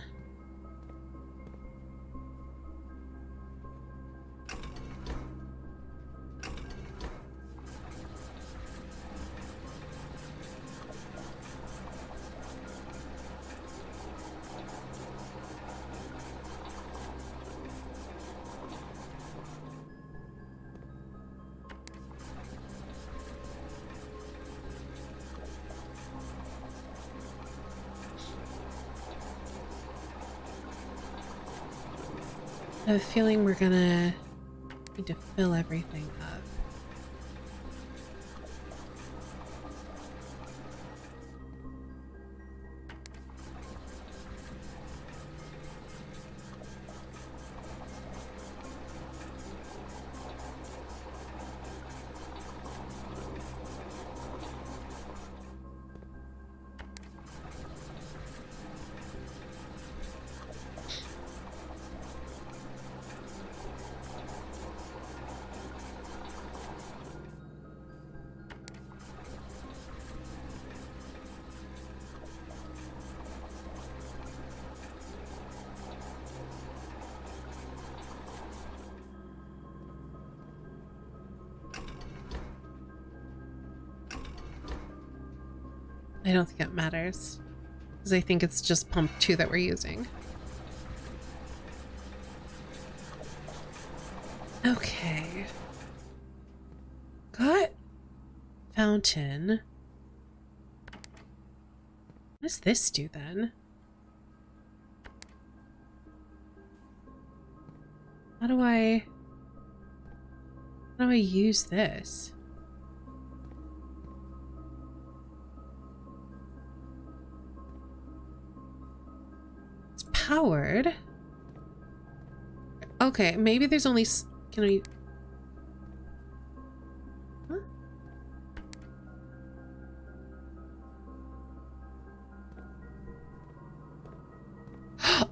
S1: I have a feeling we're gonna need to fill everything up. I don't think it matters, because I think it's just pump 2 that we're using. Okay. Got fountain. What does this do then? How do I use this? Powered. Okay, maybe there's only... Can I... Huh?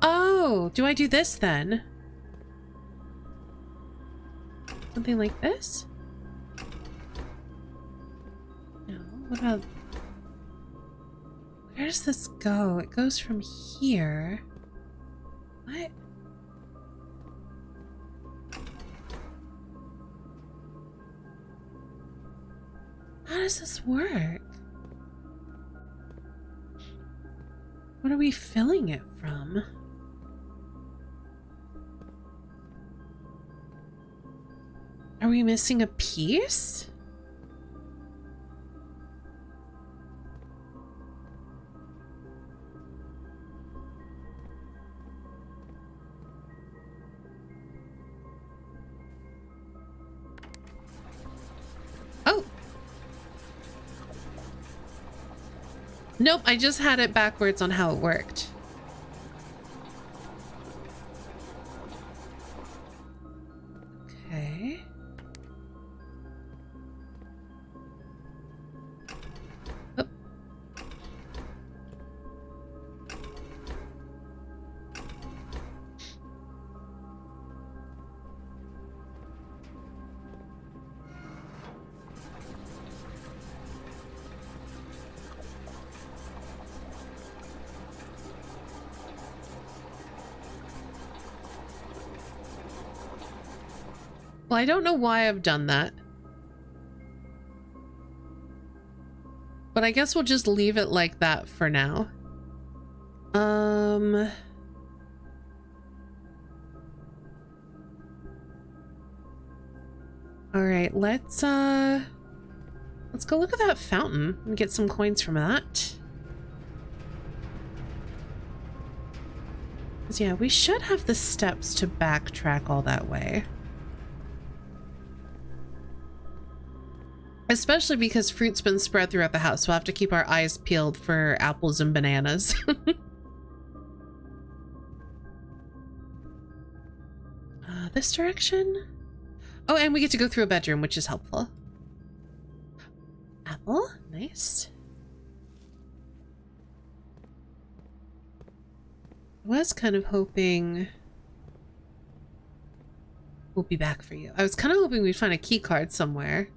S1: Oh! Do I do this then? Something like this? No. What about... Where does this go? It goes from here... What? How does this work? What are we filling it from? Are we missing a piece? Nope, I just had it backwards on how it worked. Okay. Oh. Well, I don't know why I've done that. But I guess we'll just leave it like that for now. All right, let's go look at that fountain and get some coins from that. 'Cause yeah, we should have the steps to backtrack all that way. Especially because fruit's been spread throughout the house, so we'll have to keep our eyes peeled for apples and bananas. This direction? Oh, and we get to go through a bedroom, which is helpful. Apple? Nice. I was kind of hoping... We'll be back for you. I was kind of hoping we'd find a key card somewhere.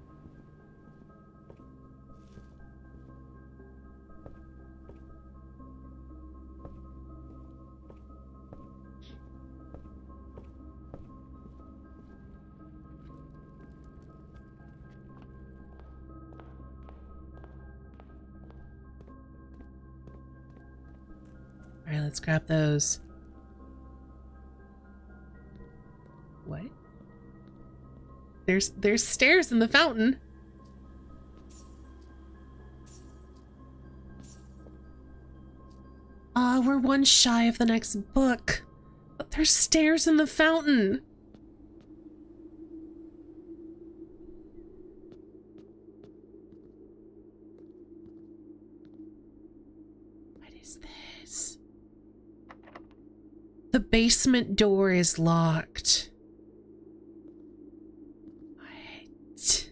S1: let's grab those. What? There's stairs in the fountain. Ah, we're one shy of the next book. But there's stairs in the fountain. What is this? The basement door is locked. What?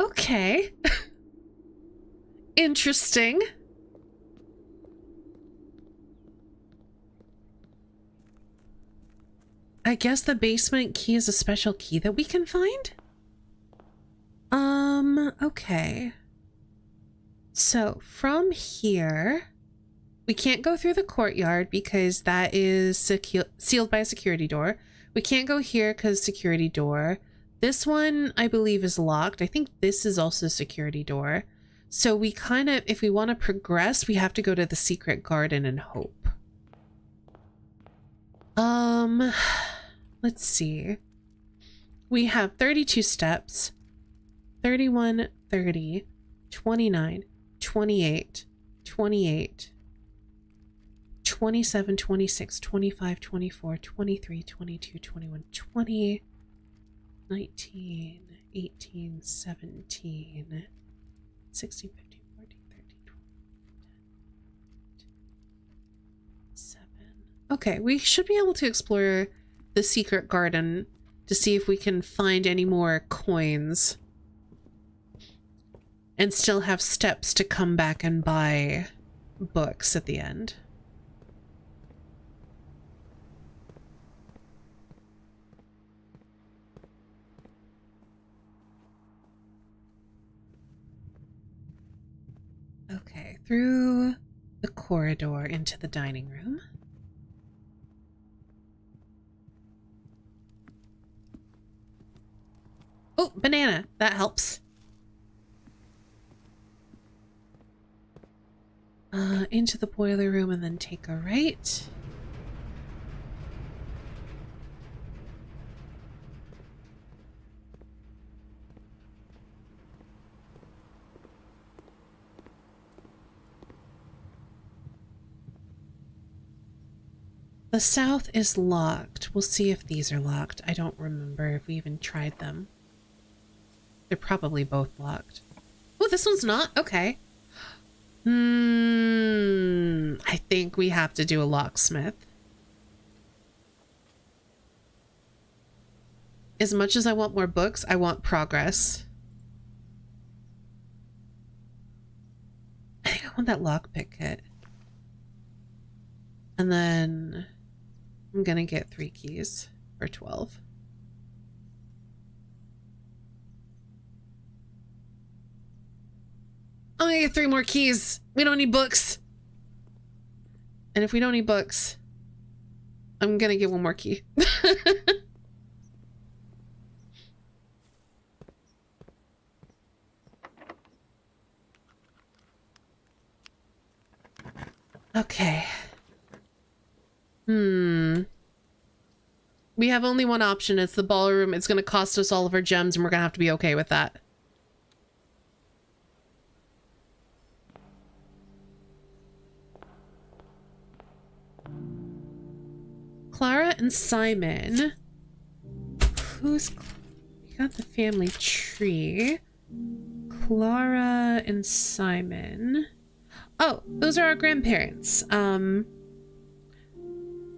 S1: Okay. Interesting. I guess the basement key is a special key that we can find? Okay. So from here, we can't go through the courtyard because that is sealed by a security door. We can't go here because security door. This one, I believe, is locked. I think this is also a security door. So we kind of, if we want to progress, we have to go to the secret garden and hope. Let's see. We have 32 steps. 31, 30, 29, 28, 28, 27, 26, 25, 24, 23, 22, 21, 20, 19, 18, 17, 16, 15, 14, 13, 12, 10, 7. Okay, we should be able to explore the secret garden to see if we can find any more coins and still have steps to come back and buy books at the end. Okay, through the corridor into the dining room. Oh, banana. That helps. Into the boiler room and then take a right. The south is locked. We'll see if these are locked. I don't remember if we even tried them. They're probably both locked. Oh, this one's not? Okay. I think we have to do a locksmith. As much as I want more books, I want progress. I think I want that lockpick kit. And then I'm gonna get 3 keys for 12. I'm gonna get 3 more keys. We don't need books. And if we don't need books, I'm gonna get 1 more key. Okay. We have only one option. It's the ballroom. It's gonna cost us all of our gems and we're gonna have to be okay with that. Clara and Simon. We got the family tree. Clara and Simon. Oh, those are our grandparents.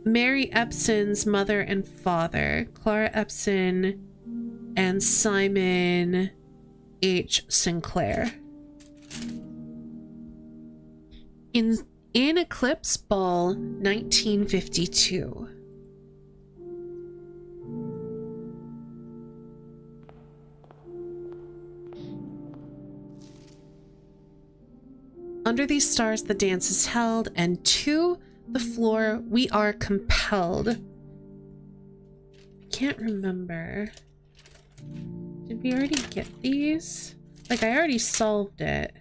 S1: Mary Epson's mother and father. Clara Epson and Simon H. Sinclair. In Eclipse Ball, 1952. Under these stars, the dance is held, and to the floor we are compelled. can't remember. Did we already get these? Like, I already solved it.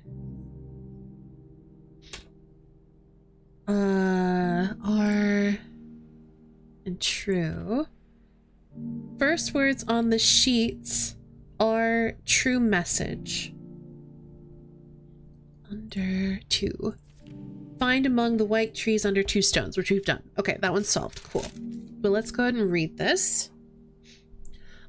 S1: Are and true. First words on the sheets are true message. Under 2. Find among the white trees under 2 stones, which we've done. Okay, that one's solved. Cool. But let's go ahead and read this.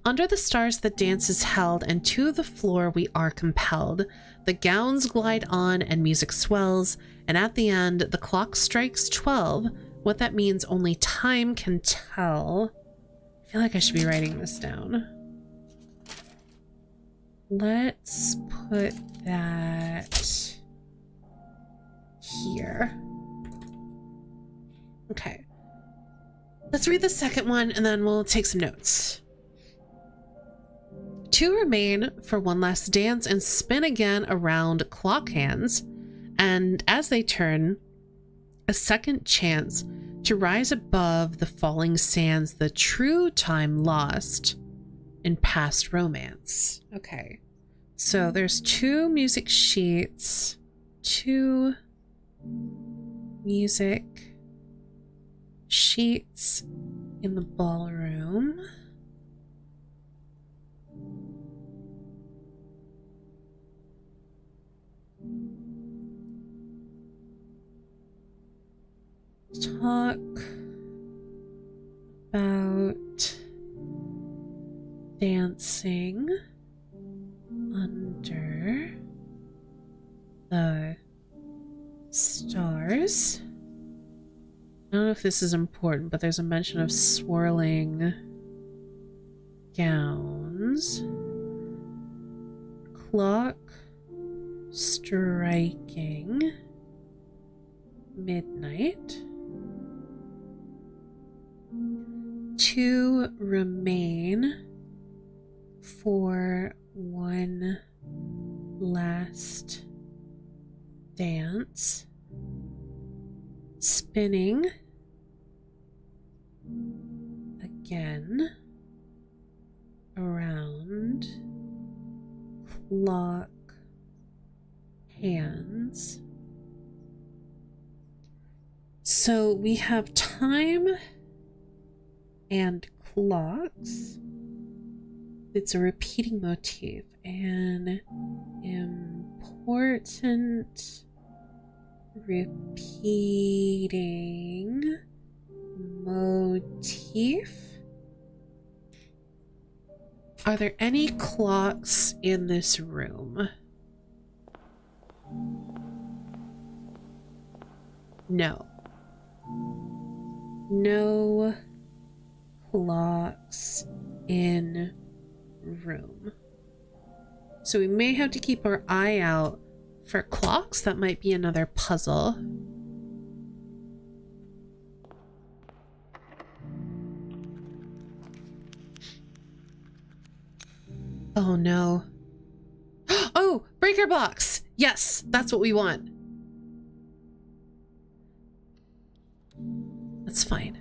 S1: Under the stars the dance is held, and to the floor we are compelled. The gowns glide on and music swells, and at the end the clock strikes 12. What that means only time can tell. I feel like I should be writing this down. Let's put that here. Okay. Let's read the second one and then we'll take some notes. 2 remain for one last dance and spin again around clock hands, and as they turn, a second chance to rise above the falling sands, the true time lost in past romance. Okay, so there's 2 music sheets, 2 music sheets in the ballroom. Talk about dancing under the stars. I don't know if this is important, but there's a mention of swirling gowns. Clock striking midnight. 2 remain for one last dance. Spinning again around clock hands. So we have time and clocks. It's a repeating motif. An important repeating motif. Are there any clocks in this room? No. No clocks in room. So we may have to keep our eye out for clocks. That might be another puzzle. Oh no. Oh, breaker box! Yes, that's what we want. That's fine.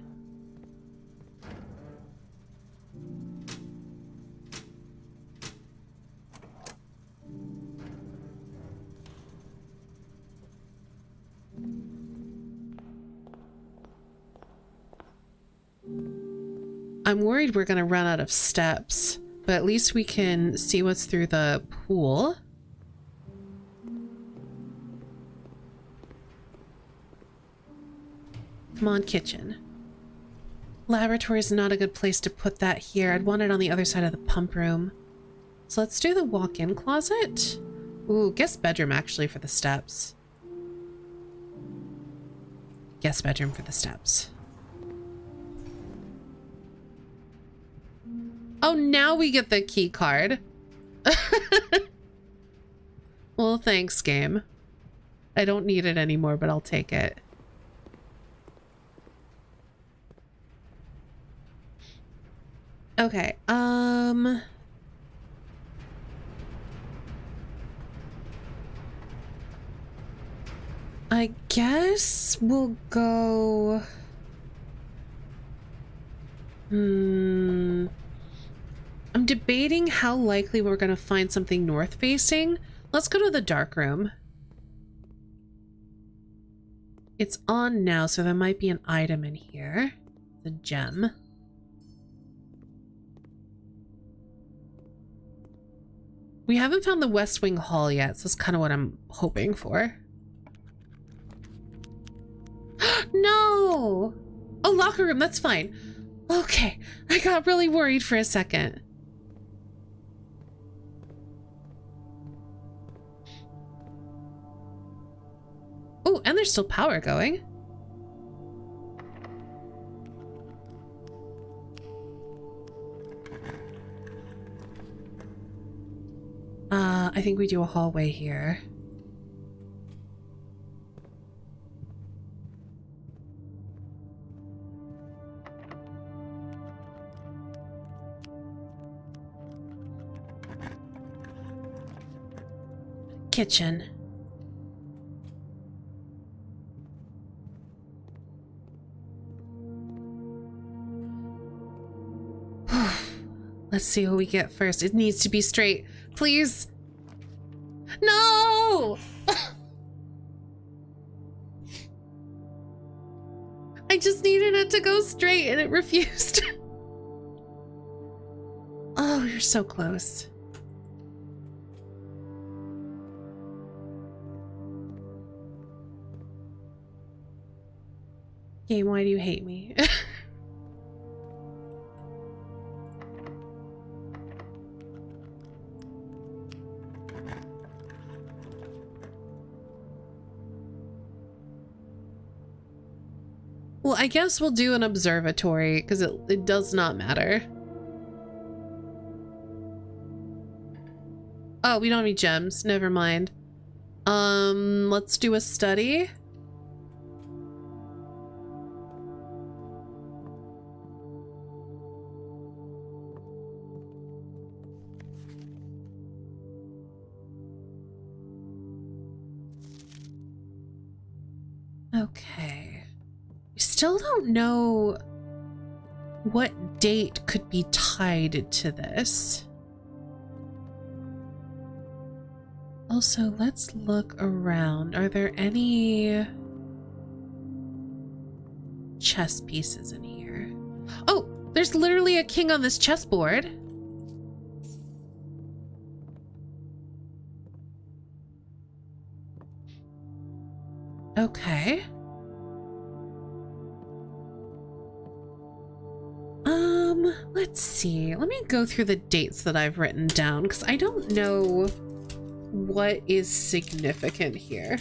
S1: I'm worried we're gonna run out of steps, but at least we can see what's through the pool. Come on, kitchen. Laboratory is not a good place to put that here. I'd want it on the other side of the pump room. So let's do the walk-in closet. Ooh, guest bedroom actually for the steps. Guest bedroom for the steps. Oh, now we get the key card. Well, thanks, game. I don't need it anymore, but I'll take it. Okay, I guess we'll go... I'm debating how likely we're going to find something north facing. Let's go to the dark room. It's on now, so there might be an item in here. The gem. We haven't found the West Wing Hall yet, so that's kind of what I'm hoping for. No! Oh, locker room, that's fine. Okay, I got really worried for a second. Oh, and there's still power going. I think we do a hallway here. Kitchen. Let's see what we get first. It needs to be straight. Please. No! I just needed it to go straight and it refused. Oh, you're so close. Game, why do you hate me? Well, I guess we'll do an observatory because it does not matter. Oh, we don't have any gems. Never mind. Let's do a study. Okay. We still don't know what date could be tied to this. Also, let's look around. Are there any chess pieces in here? Oh, there's literally a king on this chessboard. Okay. Let's see. Let me go through the dates that I've written down because I don't know what is significant here.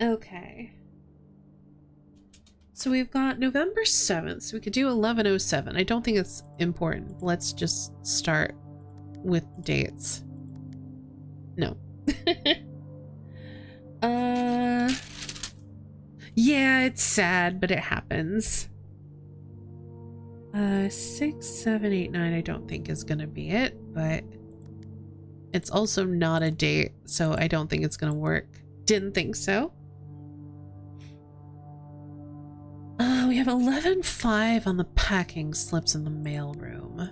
S1: Okay. So we've got November 7th, so we could do 1107. I don't think it's important. Let's just start with dates. No. Yeah, it's sad, but it happens. 6, 7, 8, 9, I don't think is gonna be it, but it's also not a date, so I don't think it's gonna work. Didn't think so. We have 11-5 on the packing slips in the mailroom.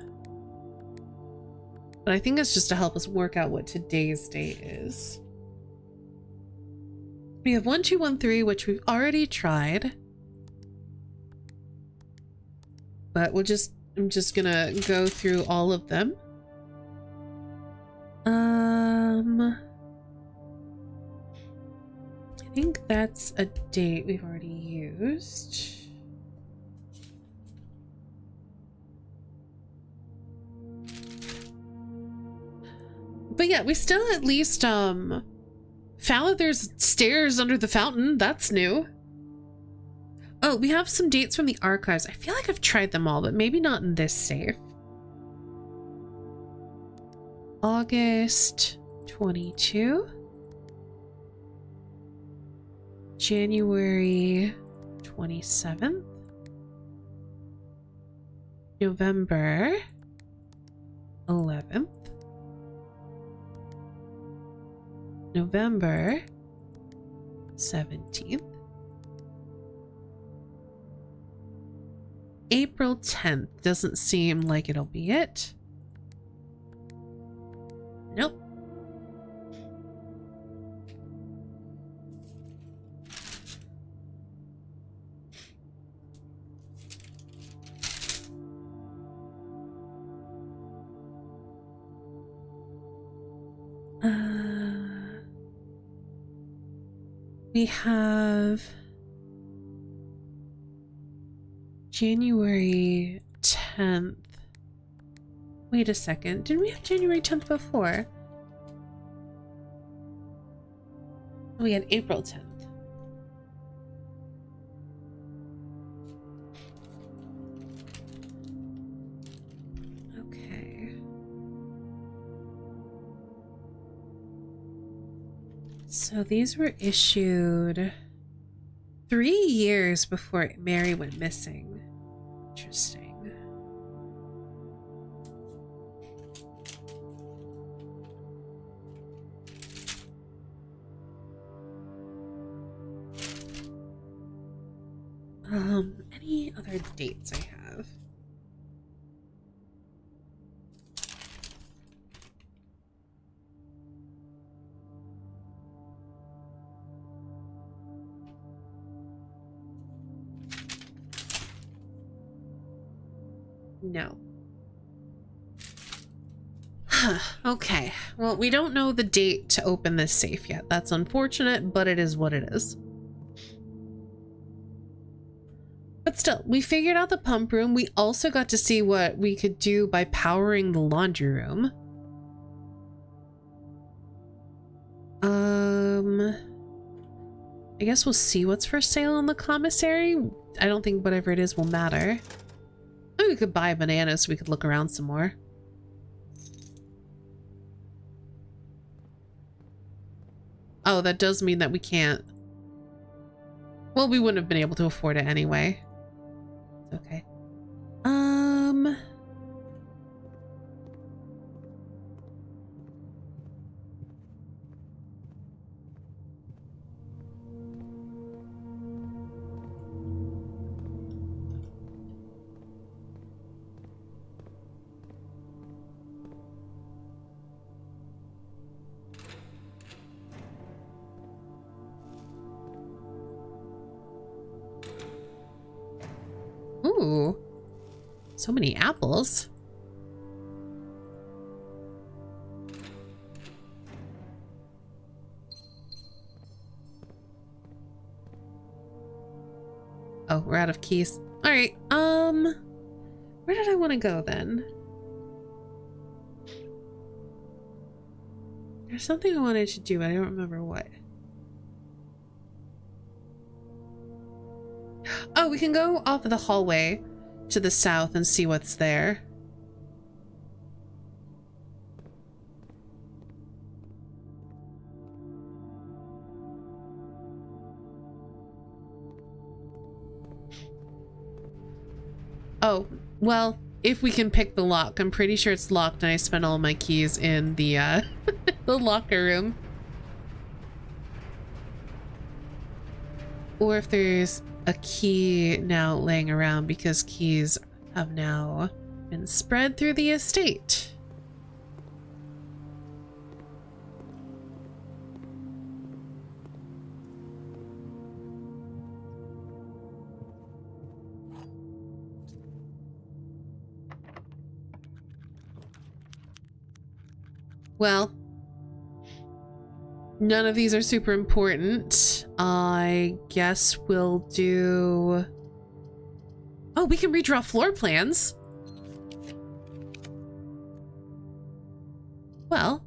S1: But I think it's just to help us work out what today's date is. We have 1213, which we've already tried. But I'm just gonna go through all of them. I think that's a date we've already used. But yeah, we still at least found that there's stairs under the fountain. That's new. Oh, we have some dates from the archives. I feel like I've tried them all, but maybe not in this safe. August 22. January 27th. November 11th. November 17th. April 10th. Doesn't seem like it'll be it. Nope. We have January 10th. Wait a second. Didn't we have January 10th before? We had April 10th. Okay. So these were issued 3 years before Mary went missing. Interesting. Any other dates I have? No. Okay. Well, we don't know the date to open this safe yet. That's unfortunate, but it is what it is. But still, we figured out the pump room. We also got to see what we could do by powering the laundry room. I guess we'll see what's for sale in the commissary. I don't think whatever it is will matter. Maybe we could buy bananas so we could look around some more. Oh, that does mean that we can't. Well, we wouldn't have been able to afford it anyway. It's okay. Ooh, so many apples. Oh, we're out of keys. All right. Where did I want to go then? There's something I wanted to do, but I don't remember what. Oh, we can go off of the hallway to the south and see what's there. Oh, well, if we can pick the lock. I'm pretty sure it's locked and I spent all my keys in the the locker room. Or if there's a key now laying around, because keys have now been spread through the estate. Well, none of these are super important. I guess we'll do... Oh, we can redraw floor plans. Well,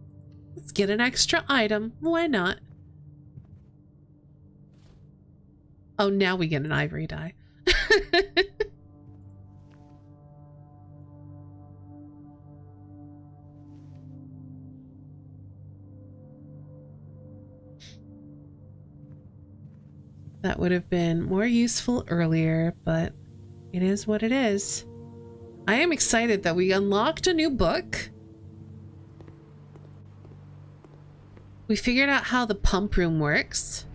S1: let's get an extra item. Why not? Oh, now we get an ivory die. That would have been more useful earlier, but it is what it is. I am excited that we unlocked a new book. We figured out how the pump room works.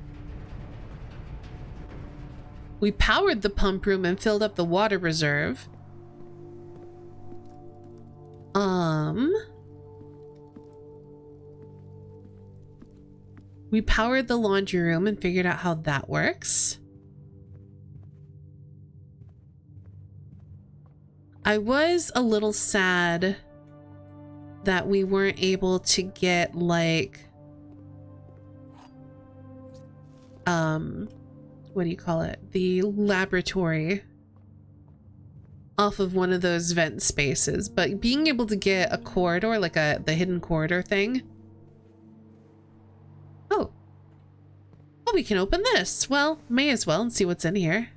S1: We powered the pump room and filled up the water reserve. We powered the laundry room and figured out how that works. I was a little sad that we weren't able to get like what do you call it? The laboratory off of one of those vent spaces, but being able to get a corridor, like the hidden corridor thing. Oh, we can open this. Well, may as well and see what's in here.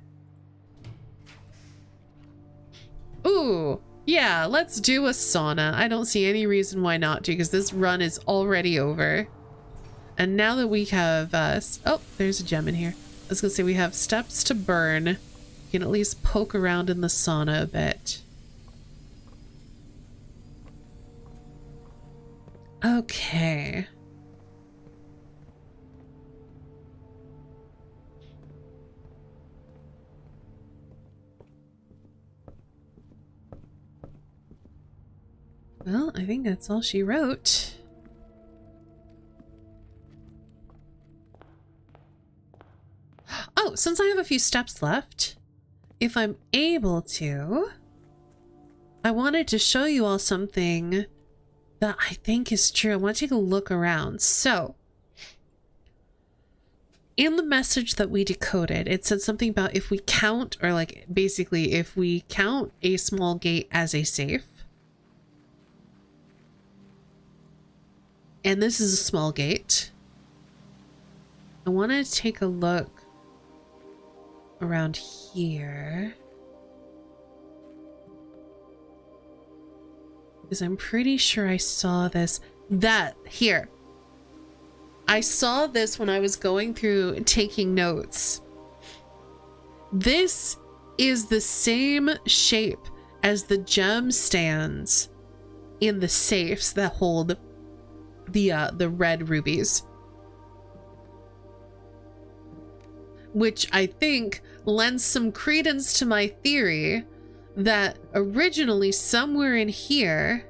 S1: Ooh, yeah, let's do a sauna. I don't see any reason why not to, because this run is already over. And now that we have, oh, there's a gem in here. I was gonna say we have steps to burn. You can at least poke around in the sauna a bit. Okay. Well, I think that's all she wrote. Oh, since I have a few steps left, if I'm able to, I wanted to show you all something that I think is true. I want to take a look around. So, in the message that we decoded, it said something about if we count, or like basically if we count a small gate as a safe, and this is a small gate, I want to take a look around here, because I'm pretty sure I saw this. Here. I saw this when I was going through taking notes. This is the same shape as the gem stands in the safes that hold the red rubies, which I think lends some credence to my theory that originally somewhere in here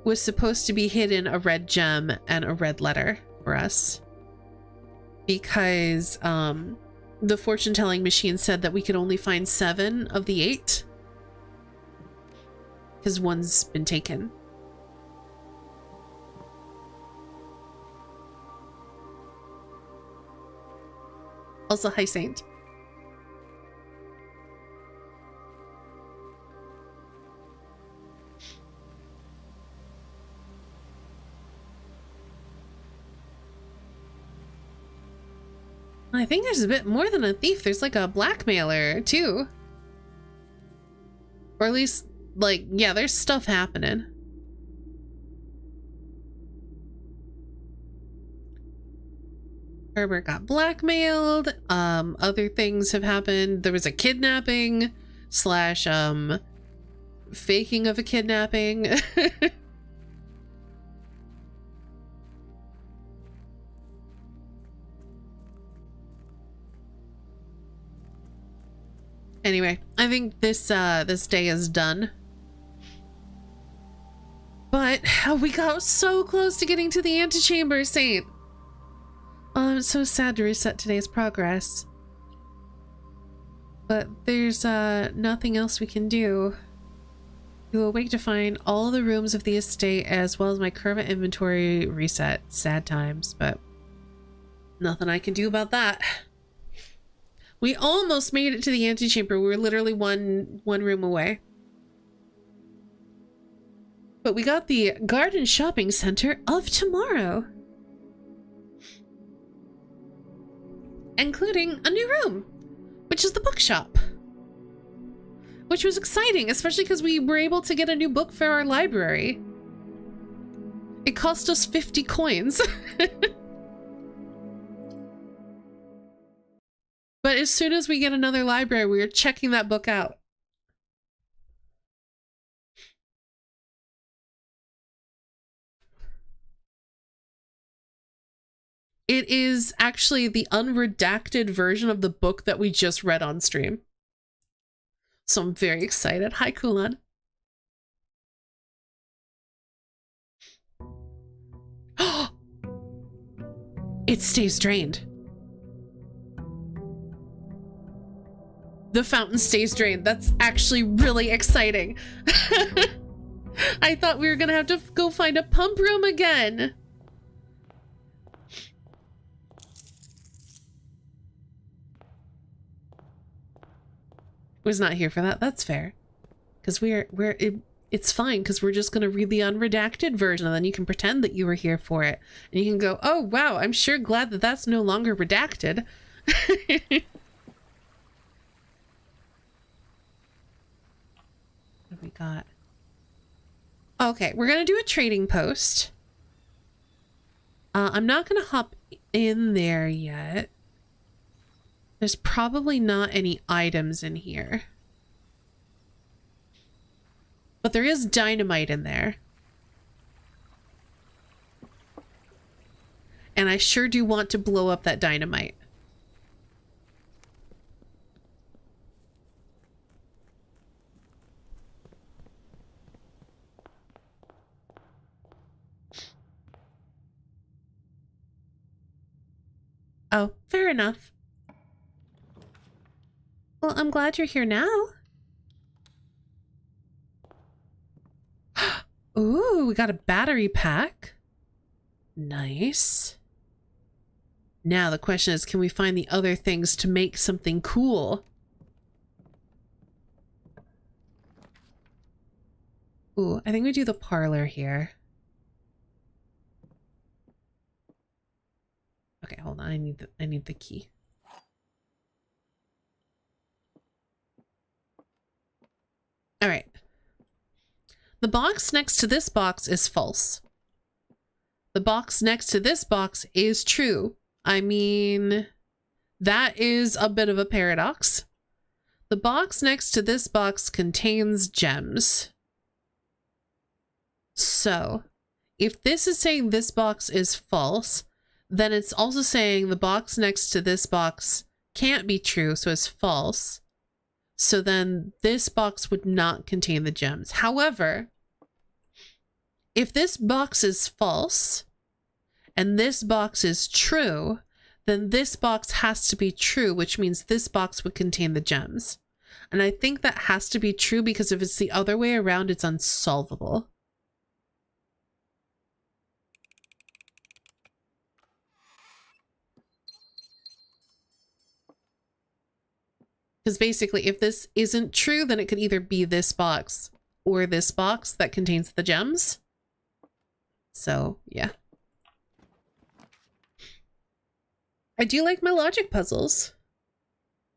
S1: was supposed to be hidden a red gem and a red letter for us, because the fortune telling machine said that we could only find 7 of the 8 because one's been taken. Also, hi Saint. I think there's a bit more than a thief. There's like a blackmailer too. Or at least, like, yeah, there's stuff happening. Herbert got blackmailed. Other things have happened. There was a kidnapping slash faking of a kidnapping. Anyway, I think this this day is done. But we got so close to getting to the antechamber, Saint. Oh, I'm so sad to reset today's progress. But there's nothing else we can do. You will wake to find all the rooms of the estate as well as my current inventory reset. Sad times, but nothing I can do about that. We almost made it to the antechamber. We were literally one room away. But we got the Garden Shopping Center of tomorrow, including a new room, which is the bookshop, which was exciting, especially because we were able to get a new book for our library. It cost us 50 coins. But as soon as we get another library, we are checking that book out. It is actually the unredacted version of the book that we just read on stream. So I'm very excited. Hi, Kulan. It stays drained. The fountain stays drained. That's actually really exciting. I thought we were gonna have to go find a pump room again. Was not here for that. That's fair. Because it's fine because we're just gonna read the unredacted version and then you can pretend that you were here for it. And you can go, oh wow, I'm sure glad that that's no longer redacted. What have we got? Okay, we're gonna do a trading post. I'm not gonna hop in there yet. There's probably not any items in here. But there is dynamite in there. And I sure do want to blow up that dynamite. Oh, fair enough. Well, I'm glad you're here now. Ooh, we got a battery pack. Nice. Now the question is, can we find the other things to make something cool? Ooh, I think we do the parlor here. Okay, hold on. I need the key. All right. The box next to this box is false. The box next to this box is true. I mean, that is a bit of a paradox. The box next to this box contains gems. So, if this is saying this box is false, then it's also saying the box next to this box can't be true, so it's false. So then this box would not contain the gems. However, if this box is false and this box is true, then this box has to be true, which means this box would contain the gems. And I think that has to be true because if it's the other way around, it's unsolvable. Because basically, if this isn't true, then it could either be this box or this box that contains the gems. So, yeah. I do like my logic puzzles.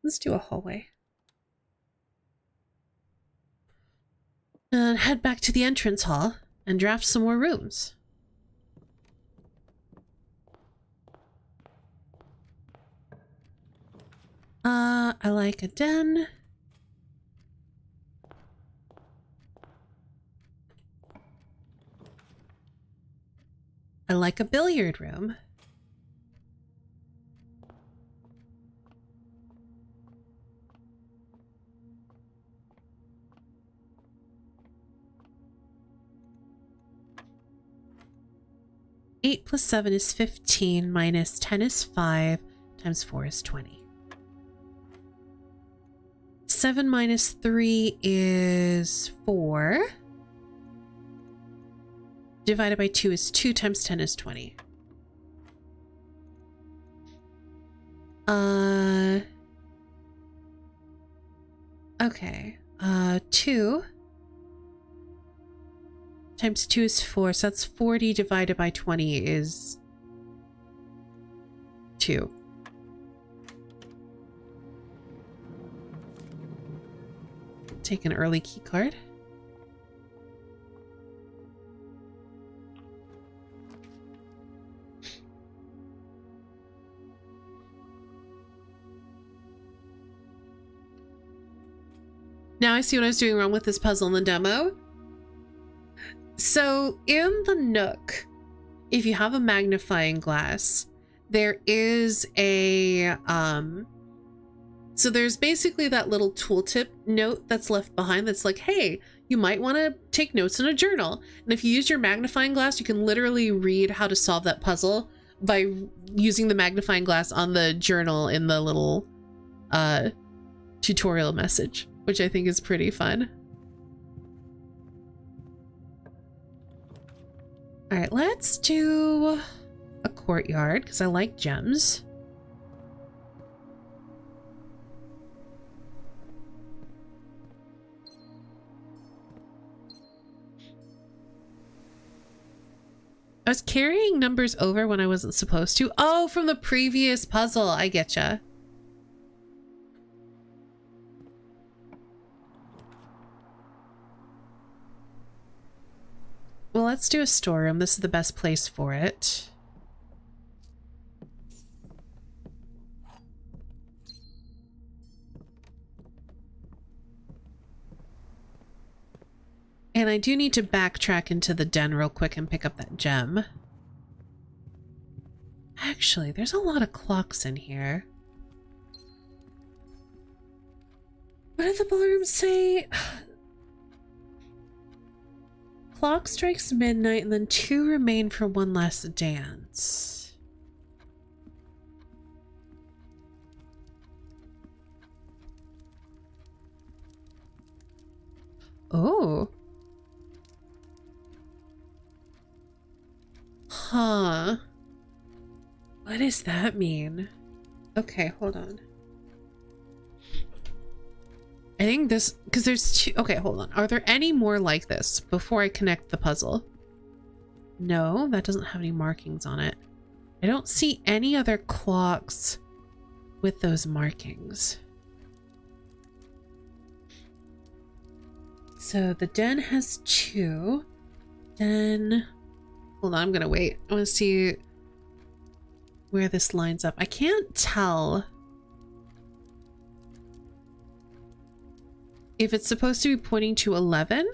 S1: Let's do a hallway. And head back to the entrance hall and draft some more rooms. I like a den. I like a billiard room. Eight plus 7 is 15, minus 10 is 5, times 4 is 20. 7 minus 3 is 4. Divided by 2 is 2, times 10 is 20. Okay. 2 times 2 is 4, so that's 40 divided by 20 is 2. Take an early key card. Now I see what I was doing wrong with this puzzle in the demo. So in the Nook, if you have a magnifying glass there is a, so there's basically that little tooltip note that's left behind that's like, hey, you might want to take notes in a journal. And if you use your magnifying glass, you can literally read how to solve that puzzle by using the magnifying glass on the journal in the little tutorial message, which I think is pretty fun. All right, let's do a courtyard because I like gems. I was carrying numbers over when I wasn't supposed to. Oh, from the previous puzzle. I getcha. Well, let's do a storeroom. This is the best place for it. And I do need to backtrack into the den real quick and pick up that gem. Actually, there's a lot of clocks in here. What did the ballroom say? Clock strikes midnight and then 2 remain for one last dance. Oh. Huh. What does that mean? Okay, hold on. I think this, because there's 2. Okay, hold on. Are there any more like this before I connect the puzzle? No, that doesn't have any markings on it. I don't see any other clocks with those markings. So the den has 2. Den. Hold on, I'm gonna wait. I want to see where this lines up. I can't tell if it's supposed to be pointing to 11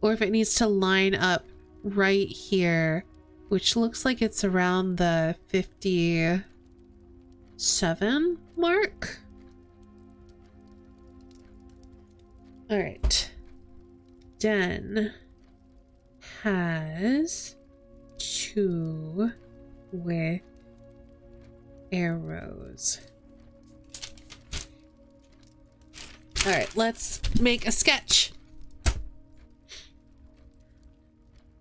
S1: or if it needs to line up right here, which looks like it's around the 57 mark. All right. Den has 2 with arrows. All right, let's make a sketch.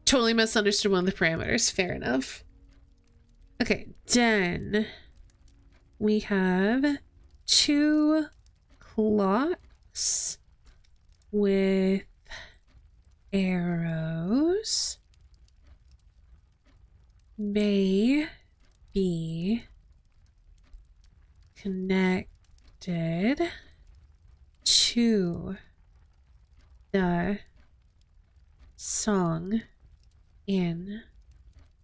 S1: Totally misunderstood one of the parameters. Fair enough. Okay, den. We have 2 clocks with arrows. May be connected to the song in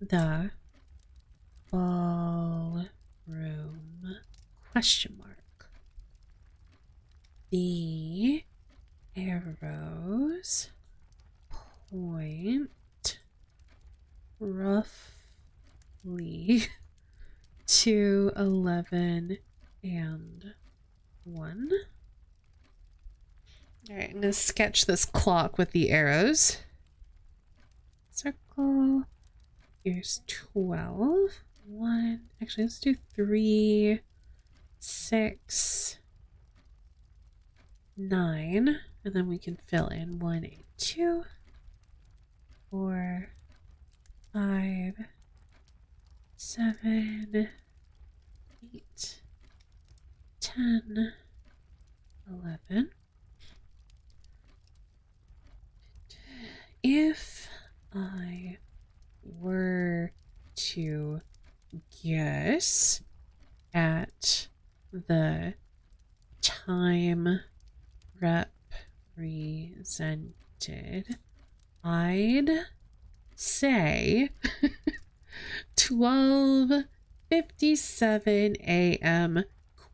S1: the ballroom, question mark. The arrows point roughly to 11 and 1. All right, I'm gonna sketch this clock with the arrows. Circle. Here's 12. 1. Actually, let's do 3, 6, 9, and then we can fill in 1, 8, 2, 4, 5, 7, 8, 10, 11. If I were to guess at the time represented, I'd say 12:57 a.m.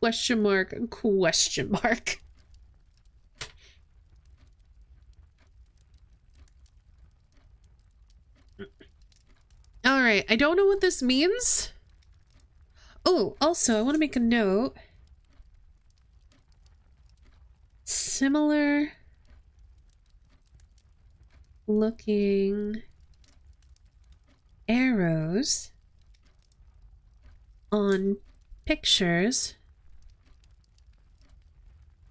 S1: question mark, question mark. All right, I don't know what this means. Oh, also, I want to make a note. Similar looking arrows on pictures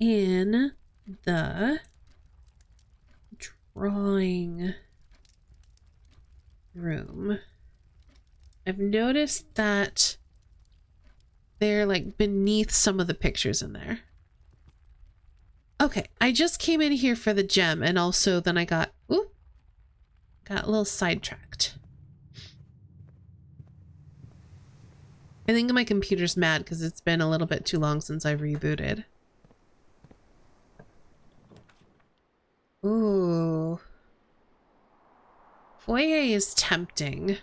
S1: in the drawing room. I've noticed that they're like beneath some of the pictures in there. Okay, I just came in here for the gem and also then I got a little sidetracked. I think my computer's mad because it's been a little bit too long since I've rebooted. Ooh. Foyer is tempting.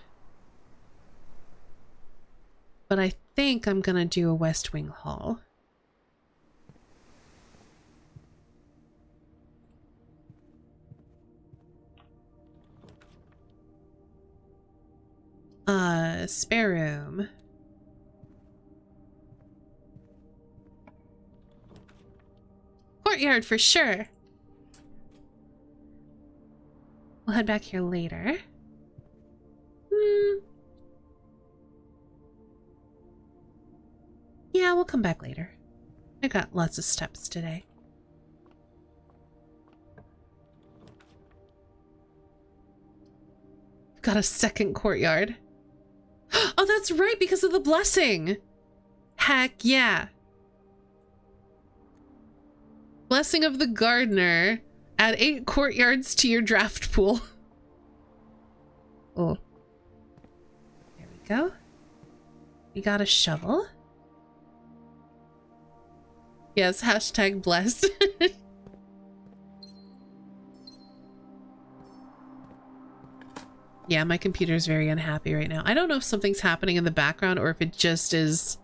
S1: But I think I'm gonna do a West Wing Hall. Spare room. Courtyard for sure. We'll head back here later. Yeah, we'll come back later. I got lots of steps today. Got a second courtyard. Oh, that's right, because of the blessing. Heck yeah. Blessing of the gardener. Add 8 courtyards to your draft pool. Oh. There we go. We got a shovel. Yes, hashtag blessed. Yeah, my computer's very unhappy right now. I don't know if something's happening in the background or if it just is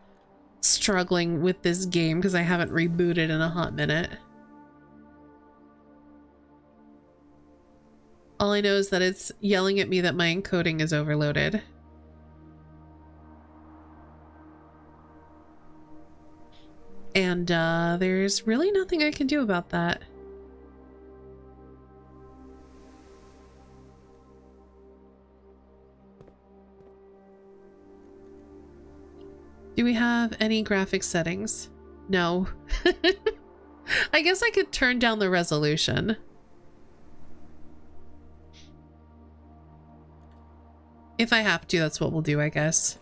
S1: struggling with this game because I haven't rebooted in a hot minute. All I know is that it's yelling at me that my encoding is overloaded. And there's really nothing I can do about that. Do we have any graphic settings? No. I guess I could turn down the resolution. If I have to, that's what we'll do, I guess.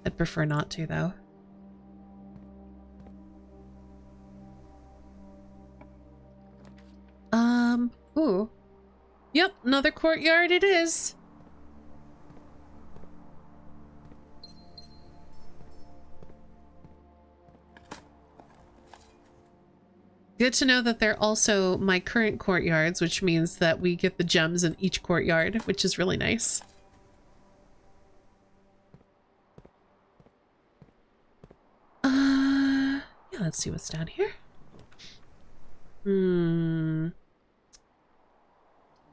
S1: I'd prefer not to, though. Ooh. Yep, another courtyard it is. Good to know that they're also my current courtyards, which means that we get the gems in each courtyard, which is really nice. Yeah, let's see what's down here.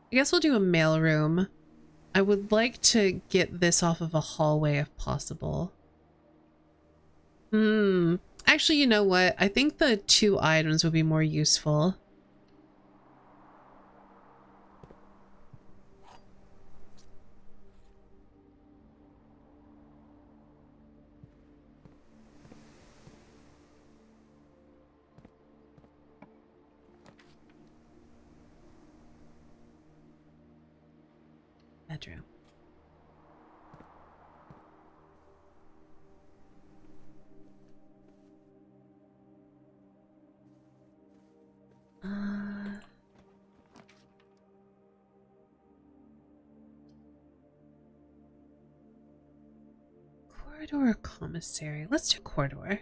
S1: I guess we'll do a mailroom. I would like to get this off of a hallway if possible. Actually, you know what? I think the 2 items would be more useful. Bedroom. Corridor or commissary? Let's do corridor.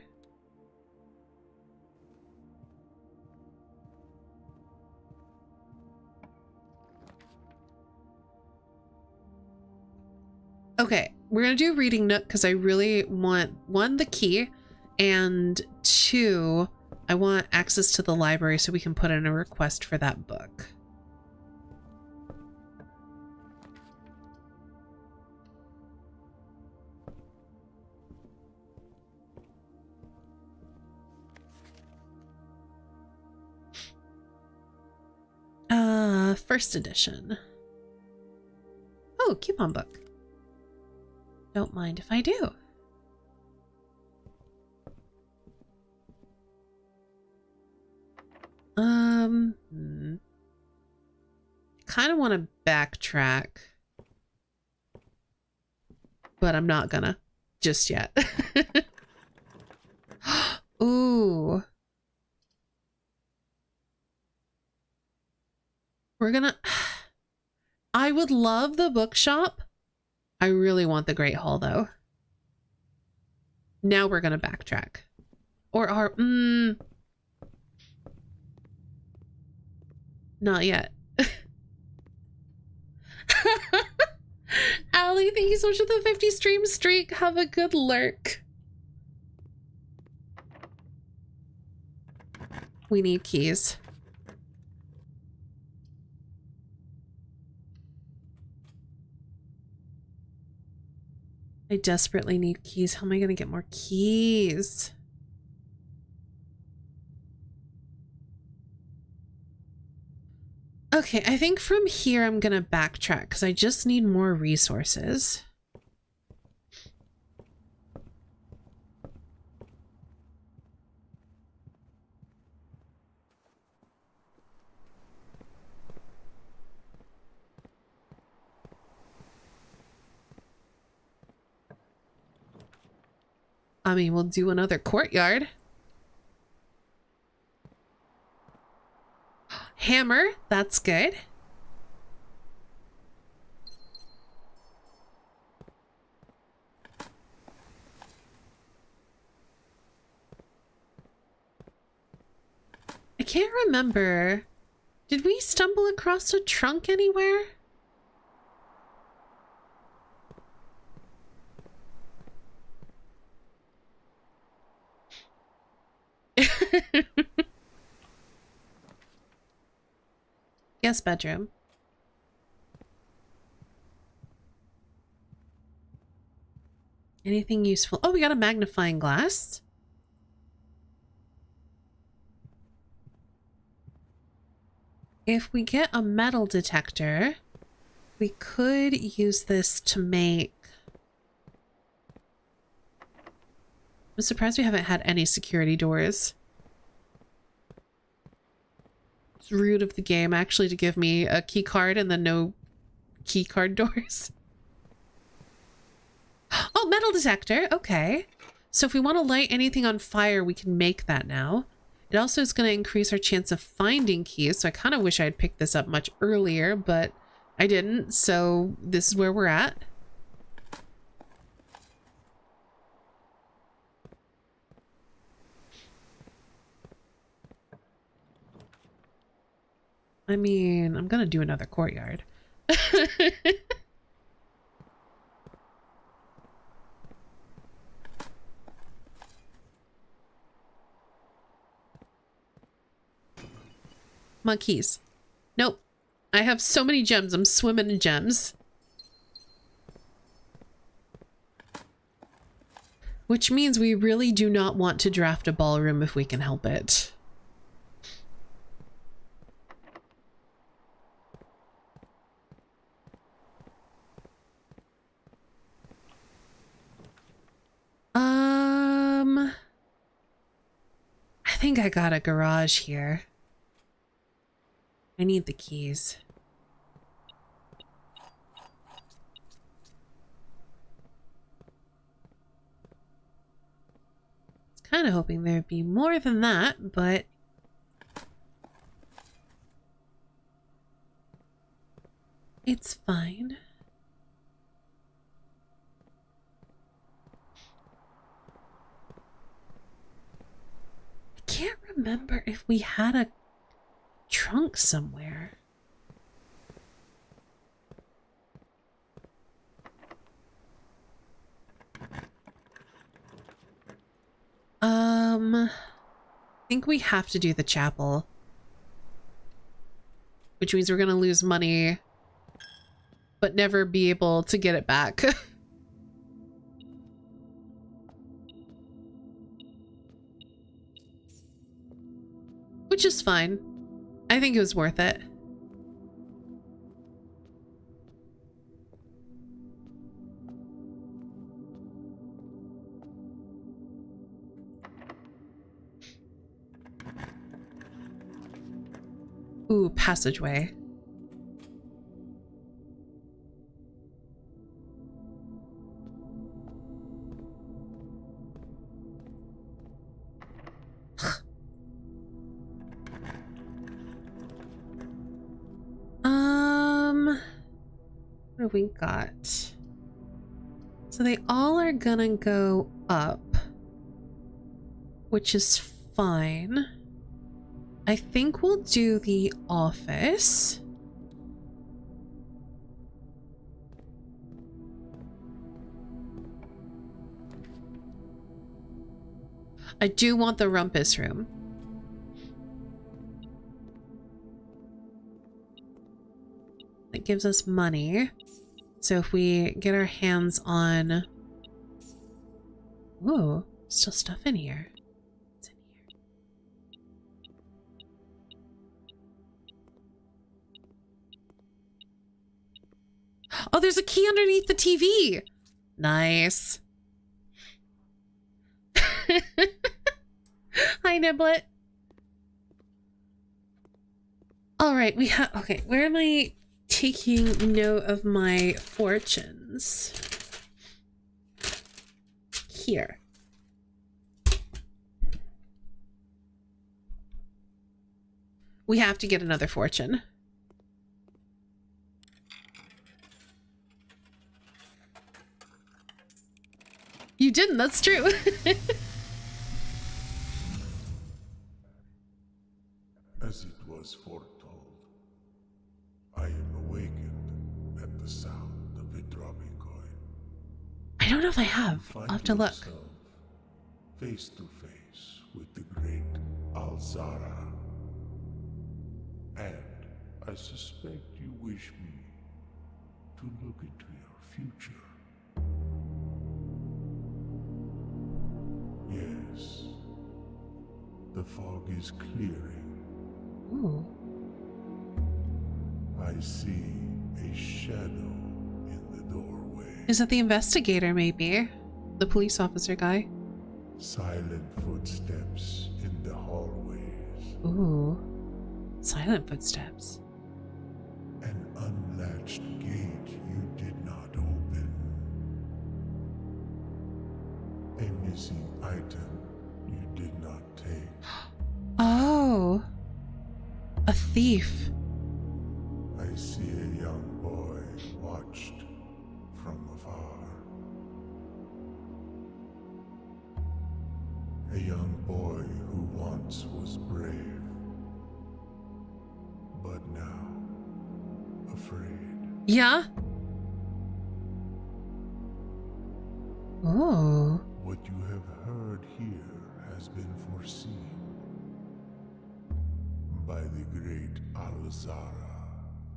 S1: Okay, we're gonna do reading nook because I really want 1, the key, and 2, I want access to the library so we can put in a request for that book. First edition. Oh, coupon book. Don't mind if I do. Kind of want to backtrack, but I'm not gonna just yet. Ooh. We're gonna... I would love the bookshop. I really want the Great Hall, though. Now we're gonna backtrack. Or are... Not yet. Allie, thank you so much for the 50 stream streak. Have a good lurk. We need keys. I desperately need keys. How am I going to get more keys? Okay, I think from here I'm going to backtrack because I just need more resources. I mean, we'll do another courtyard. Hammer, that's good. I can't remember. Did we stumble across a trunk anywhere? Yes, bedroom. Anything useful? Oh, we got a magnifying glass. If we get a metal detector, we could use this to make... I'm surprised we haven't had any security doors. It's rude of the game, actually, to give me a key card and then no key card doors. Oh, metal detector. Okay. So if we want to light anything on fire, we can make that now. It also is going to increase our chance of finding keys. So I kind of wish I had picked this up much earlier, but I didn't. So this is where we're at. I mean, I'm going to do another courtyard. Come on, keys. Nope. I have so many gems. I'm swimming in gems. Which means we really do not want to draft a ballroom if we can help it. I think I got a garage here. I need the keys. I was kind of hoping there'd be more than that, but it's fine. I can't remember if we had a trunk somewhere. I think we have to do the chapel. Which means we're gonna lose money, but never be able to get it back. Which is fine. I think it was worth it. Ooh, passageway. What have we got? So they all are gonna go up, which is fine. I think we'll do the office. I do want the rumpus room. It gives us money. So if we get our hands on... Whoa, still stuff in here. What's in here? Oh, there's a key underneath the TV. Nice. Hi, Niblet. All right, we have... Okay, where am I taking note of my fortunes? Here. We have to get another fortune. You didn't, that's true.
S2: As it was foretold, I am awakened at the sound of a dropping coin.
S1: I don't know if I have. I'll have to look.
S2: Face to face with the great Alzara. And I suspect you wish me to look into your future. Yes. The fog is clearing.
S1: Ooh.
S2: I see a shadow in the doorway.
S1: Is it the investigator, maybe? The police officer guy?
S2: Silent footsteps in the hallways.
S1: Ooh. Silent footsteps.
S2: An unlatched gate you did not open. A missing item you did not take.
S1: Oh. A thief.
S2: I see a young boy watched from afar. A young boy who once was brave, but now afraid.
S1: Yeah? Oh.
S2: What you have heard here has been foreseen by the great Alzara.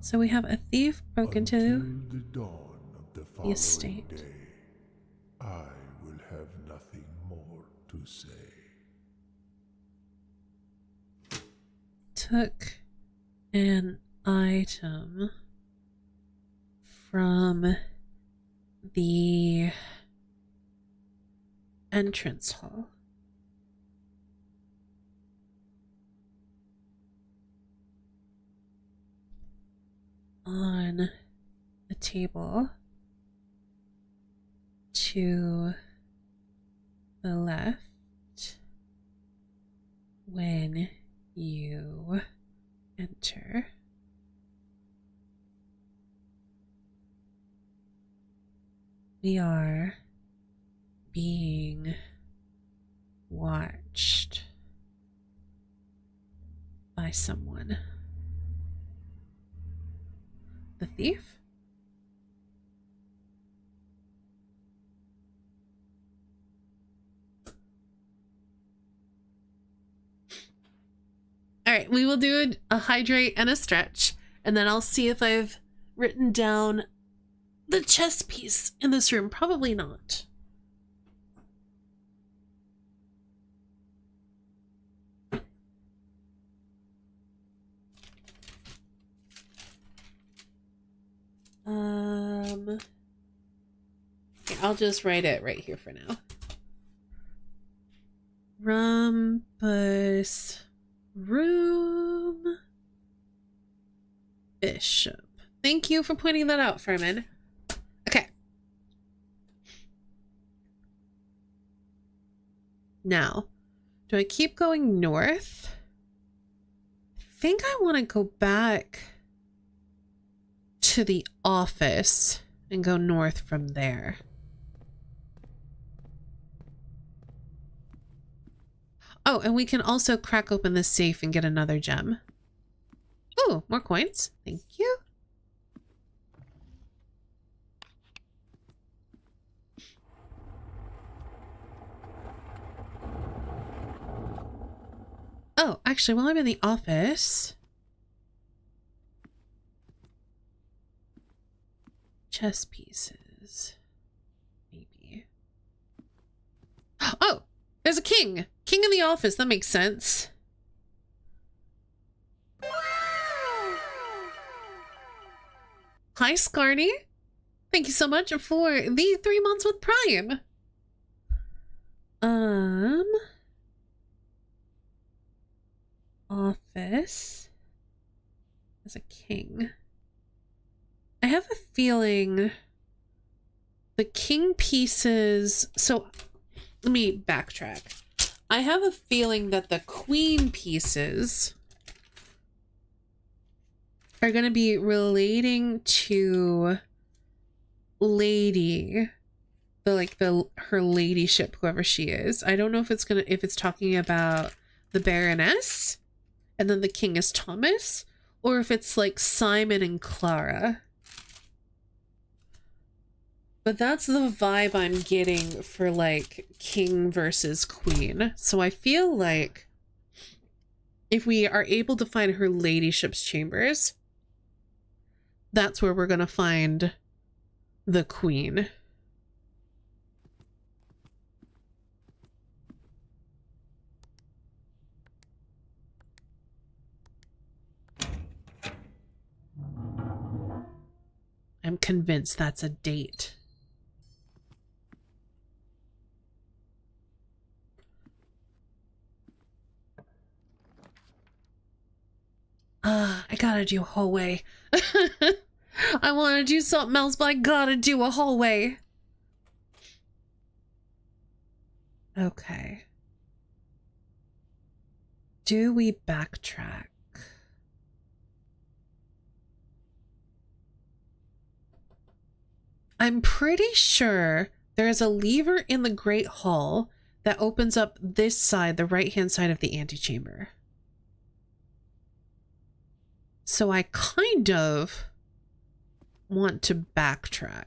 S1: So we have a thief broke into
S2: Until the dawn of the following
S1: estate.
S2: day, I will have nothing more to say.
S1: Took an item from the entrance hall. On the table to the left when you enter. We are being watched by someone. The thief? All right, we will do a hydrate and a stretch, and then I'll see if I've written down the chess piece in this room. Probably not. Okay, I'll just write it right here for now. Rumpus room. bishop. Thank you for pointing that out, Furman. Okay. Now, do I keep going north? I think I want to go back to the office and go north from there. Oh, and we can also crack open this safe and get another gem. Ooh, more coins. Thank you. Oh, actually, while I'm in the office... Chess pieces. Maybe. Oh! There's a king! King in the office, that makes sense. Hi, Scarny. Thank you so much for the 3 months with Prime. Office. As a king. I have a feeling the king pieces... So, let me backtrack. I have a feeling that the queen pieces are going to be relating to Lady, her ladyship, whoever she is. I don't know if it's talking about the Baroness and then the king is Thomas, or if it's like Simon and Clara. But that's the vibe I'm getting for like king versus queen. So I feel like if we are able to find her ladyship's chambers, that's where we're going to find the queen. I'm convinced that's a date. I gotta do a hallway. I want to do something else, but I gotta do a hallway. Okay. Do we backtrack? I'm pretty sure there is a lever in the Great Hall that opens up this side, the right-hand side of the antechamber. So I kind of want to backtrack.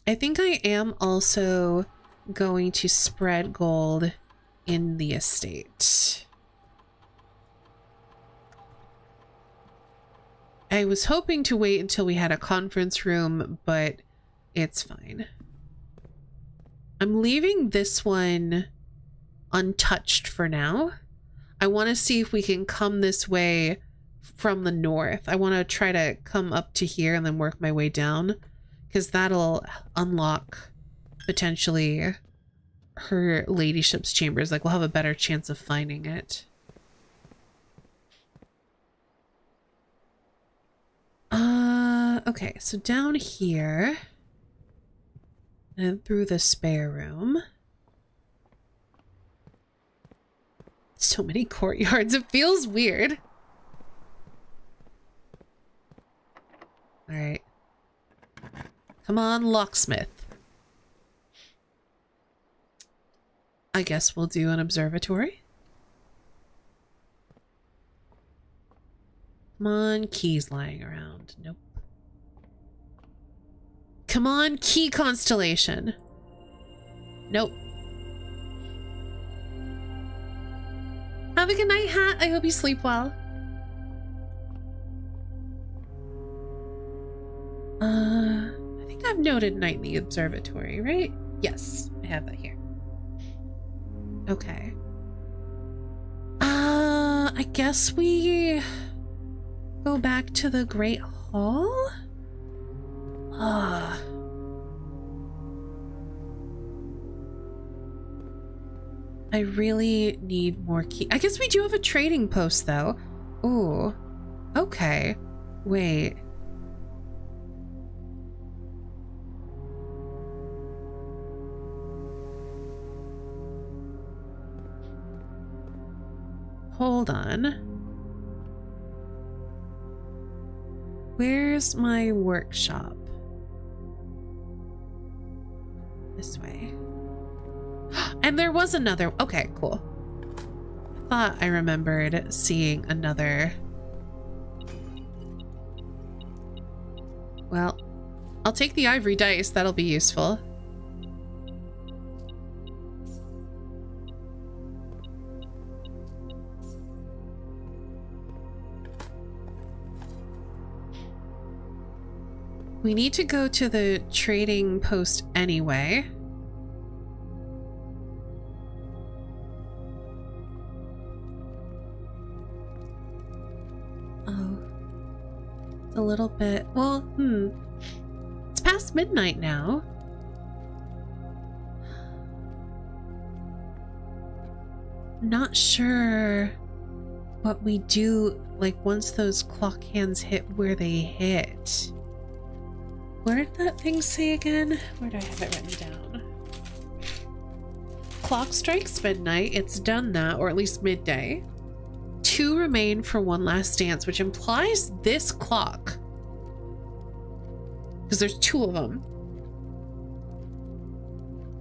S1: I think I am also going to spread gold in the estate. I was hoping to wait until we had a conference room, but it's fine. I'm leaving this one untouched for now. I want to see if we can come this way from the north. I want to try to come up to here and then work my way down, because that'll unlock potentially her ladyship's chambers. Like, we'll have a better chance of finding it. Okay, so down here and through the spare room. So many courtyards, it feels weird. All right. Come on, locksmith. I guess we'll do an observatory. Come on, keys lying around. Nope. Come on, key constellation. Nope. Have a good night, Hat. I hope you sleep well. I think I've noted night in the observatory, right? Yes, I have that here. Okay. I guess we go back to the Great Hall? I really need more key. I guess we do have a trading post, though. Ooh. Okay. Wait. Hold on. Where's my workshop? This way. And there was another. Okay, cool. I thought I remembered seeing another. Well, I'll take the ivory dice. That'll be useful. We need to go to the trading post anyway. Oh. It's a little bit... Well, it's past midnight now. Not sure what we do, like, once those clock hands hit where they hit. What did that thing say again? Where do I have it written down? Clock strikes midnight. It's done that, or at least midday. 2 remain for one last dance, which implies this clock. Because there's 2 of them.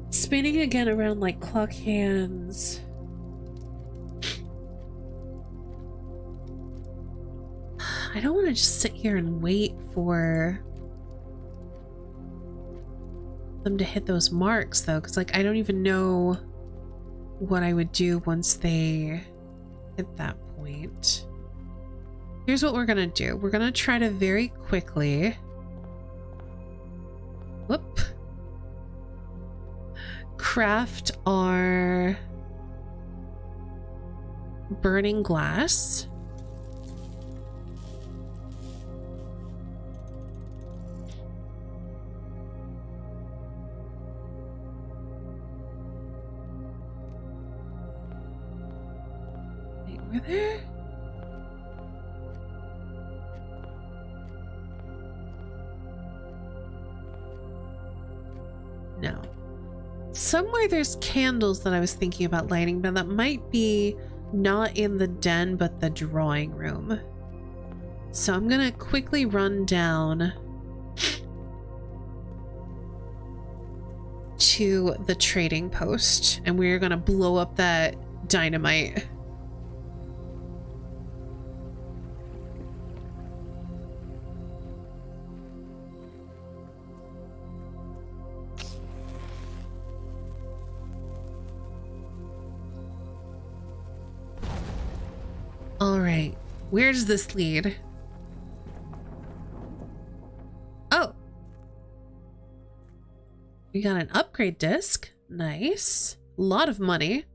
S1: Spinning again around like clock hands. I don't want to just sit here and wait for them to hit those marks though, because like I don't even know what I would do once they hit that point. Here's what we're gonna do. We're gonna try to very quickly craft our burning glass. Were there? No. Somewhere there's candles that I was thinking about lighting, but that might be not in the den, but the drawing room. So I'm gonna quickly run down to the trading post, and we're gonna blow up that dynamite. All right, where does this lead? Oh, we got an upgrade disc. Nice. A lot of money.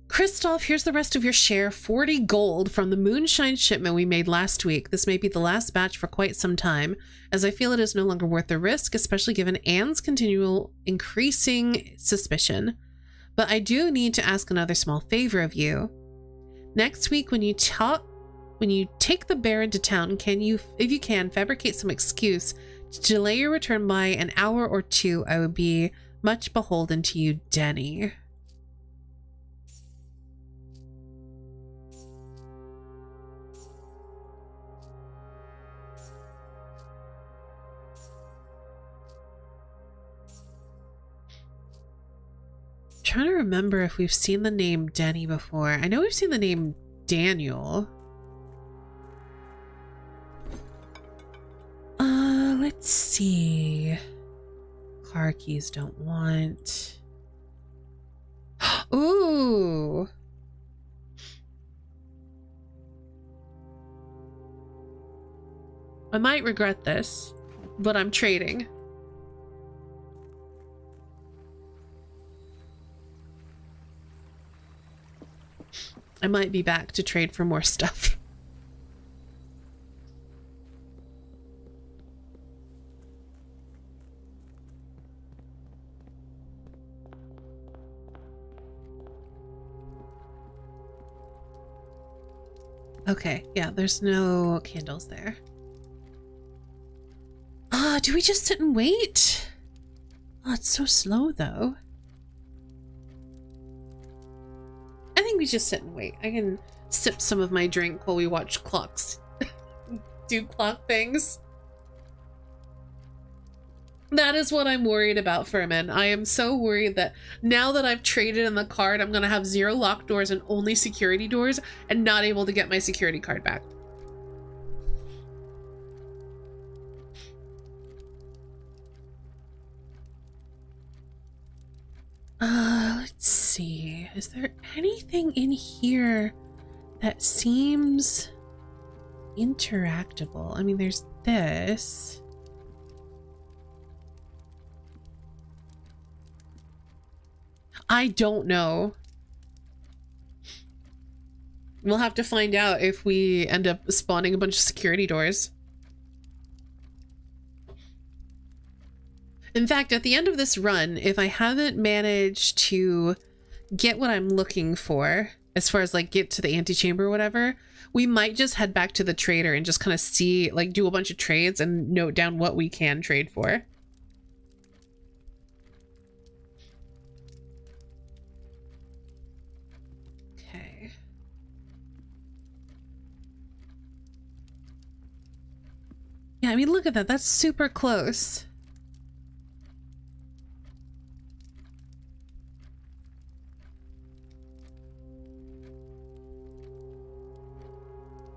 S1: Kristoff, here's the rest of your share. 40 gold from the moonshine shipment we made last week. This may be the last batch for quite some time, as I feel it is no longer worth the risk, especially given Anne's continual increasing suspicion. But I do need to ask another small favor of you. Next week, when you take the Baron to town, can you, if you can, fabricate some excuse to delay your return by an hour or 2? I would be much beholden to you, Denny. Trying to remember if we've seen the name Denny before. I know we've seen the name Daniel. Let's see. Car keys don't want. Ooh. I might regret this, but I'm trading. I might be back to trade for more stuff. Okay, yeah, there's no candles there. Do we just sit and wait? Oh, it's so slow though. I think we just sit and wait. I can sip some of my drink while we watch clocks do clock things. That is what I'm worried about, Furman. I am so worried that now that I've traded in the card, I'm gonna have 0 locked doors and only security doors and not able to get my security card back. Let's see. Is there anything in here that seems interactable? I mean, there's this. I don't know. We'll have to find out if we end up spawning a bunch of security doors. In fact, at the end of this run, if I haven't managed to get what I'm looking for, as far as like get to the antechamber or whatever, we might just head back to the trader and just kind of see, like do a bunch of trades and note down what we can trade for. Okay. Yeah, I mean, look at that. That's super close.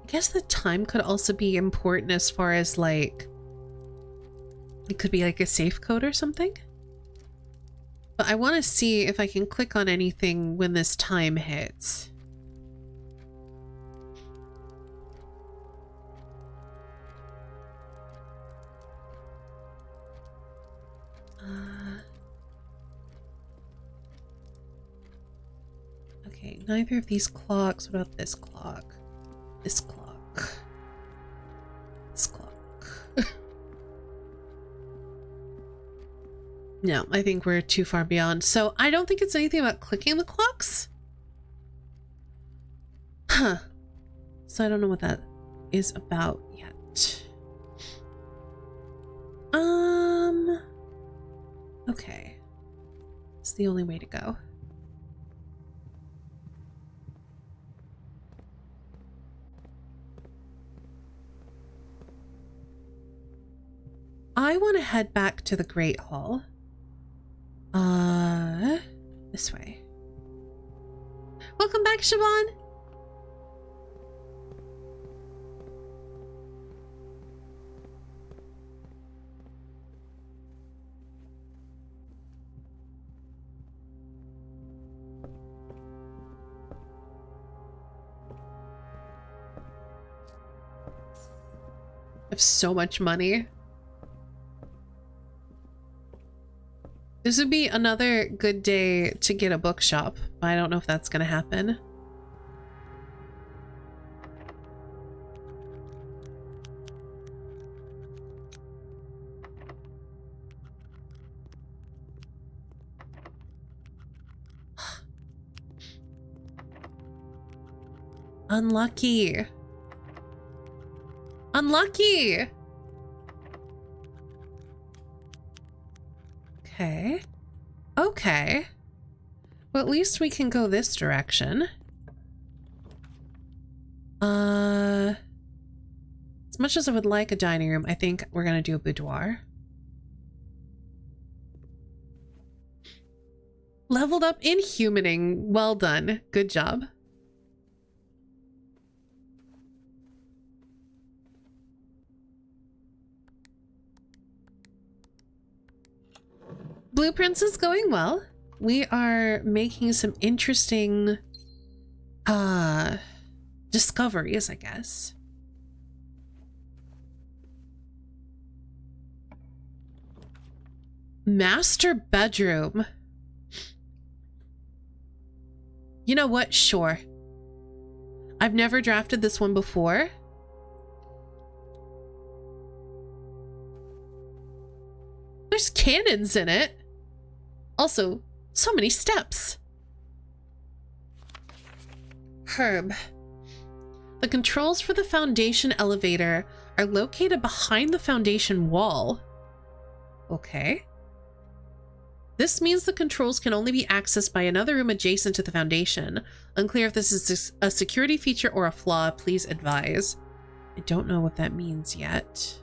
S1: I guess the time could also be important as far as like it could be like a safe code or something. But I want to see if I can click on anything when this time hits. Okay, neither of these clocks. What about this clock? This clock. This clock. No, I think we're too far beyond. So I don't think it's anything about clicking the clocks. Huh. So I don't know what that is about yet. Okay. It's the only way to go. I want to head back to the Great Hall. This way. Welcome back, Siobhan. I have so much money. This would be another good day to get a bookshop, but I don't know if that's gonna happen. Unlucky. Unlucky! Okay. Okay. Well, at least we can go this direction. As much as I would like a dining room, I think we're gonna do a boudoir. Leveled up inhumaning. Well done. Good job. Blueprints is going well. We are making some interesting discoveries, I guess. Master bedroom. You know what? Sure. I've never drafted this one before. There's cannons in it. Also, so many steps. Herb. The controls for the Foundation elevator are located behind the Foundation wall. Okay. This means the controls can only be accessed by another room adjacent to the Foundation. Unclear if this is a security feature or a flaw. Please advise. I don't know what that means yet.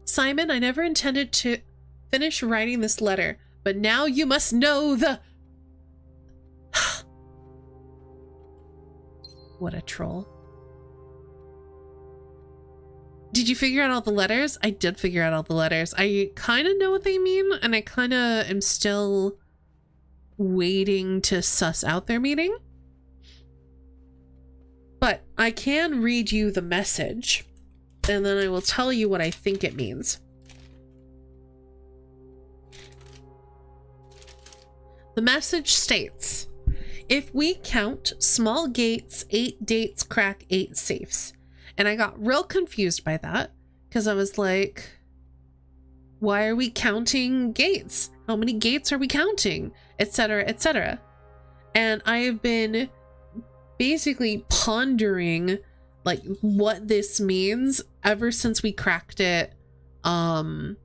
S1: Simon, I never intended to finish writing this letter, but now you must know the... What a troll. Did you figure out all the letters? I did figure out all the letters. I kind of know what they mean, and I kind of am still waiting to suss out their meaning. But I can read you the message, and then I will tell you what I think it means. The message states, if we count small gates, 8 dates crack 8 safes. And I got real confused by that because I was like, why are we counting gates? How many gates are we counting? Etc., etc. And I have been basically pondering like what this means ever since we cracked it on,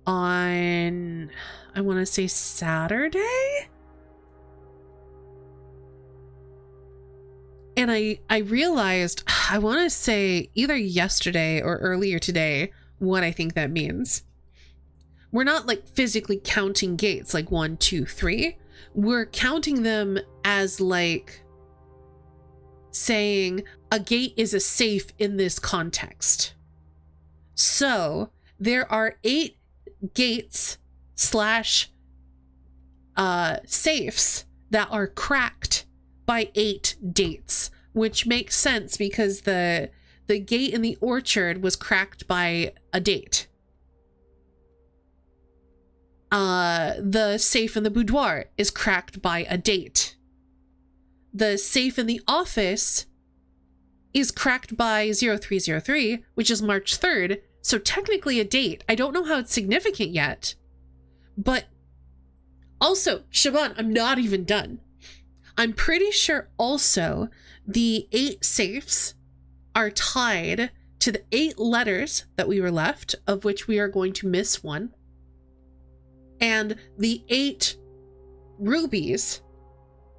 S1: I want to say Saturday? And I realized, I want to say either yesterday or earlier today, what I think that means. We're not like physically counting gates like 1, 2, 3. We're counting them as like saying a gate is a safe in this context. So there are 8 gates slash safes that are cracked by 8 dates, which makes sense because the gate in the orchard was cracked by a date. The safe in the boudoir is cracked by a date. The safe in the office is cracked by 0303, which is March 3rd, so technically a date. I don't know how it's significant yet, but also, Siobhan, I'm not even done. I'm pretty sure also the 8 safes are tied to the 8 letters that we were left, of which we are going to miss one, and the 8 rubies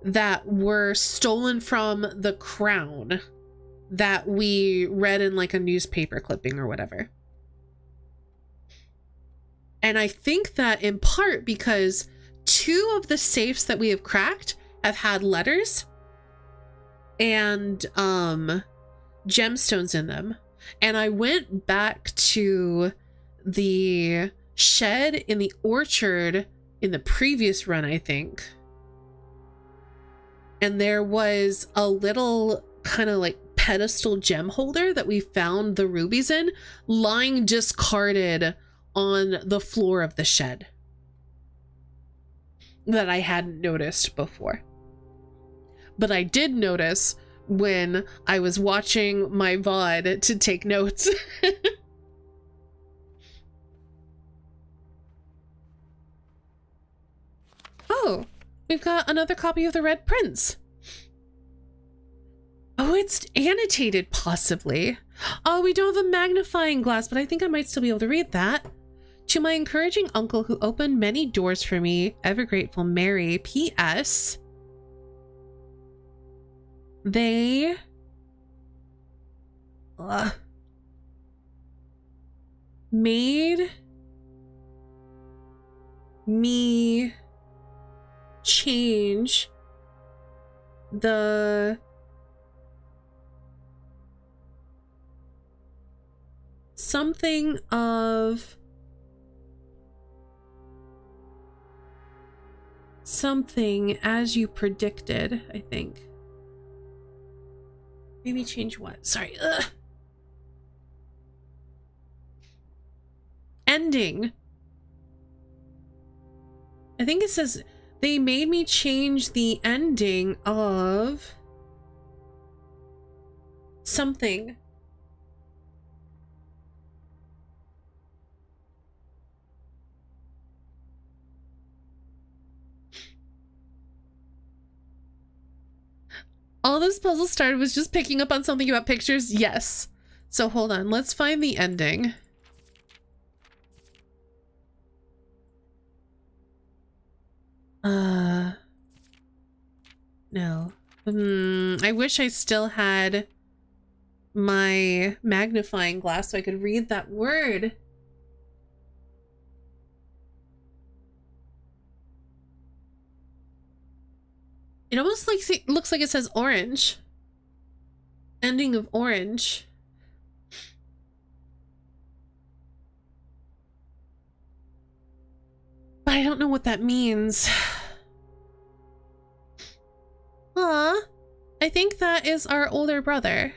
S1: that were stolen from the crown that we read in like a newspaper clipping or whatever. And I think that in part because 2 of the safes that we have cracked have had letters and gemstones in them. And I went back to the shed in the orchard in the previous run, I think. And there was a little kind of like pedestal gem holder that we found the rubies in, lying discarded on the floor of the shed that I hadn't noticed before. But I did notice when I was watching my VOD to take notes. Oh, we've got another copy of the Red Prince. Oh, it's annotated, possibly. Oh, we don't have a magnifying glass, but I think I might still be able to read that. To my encouraging uncle who opened many doors for me, ever grateful, Mary. P.S. They made me change the something of something as you predicted, I think. Maybe change what? Sorry. Ugh. Ending. I think it says they made me change the ending of something. All this puzzle started was just picking up on something about pictures. Yes. So hold on. Let's find the ending. No. I wish I still had my magnifying glass so I could read that word. It almost looks like it says orange. Ending of orange. But I don't know what that means. Aw, I think that is our older brother.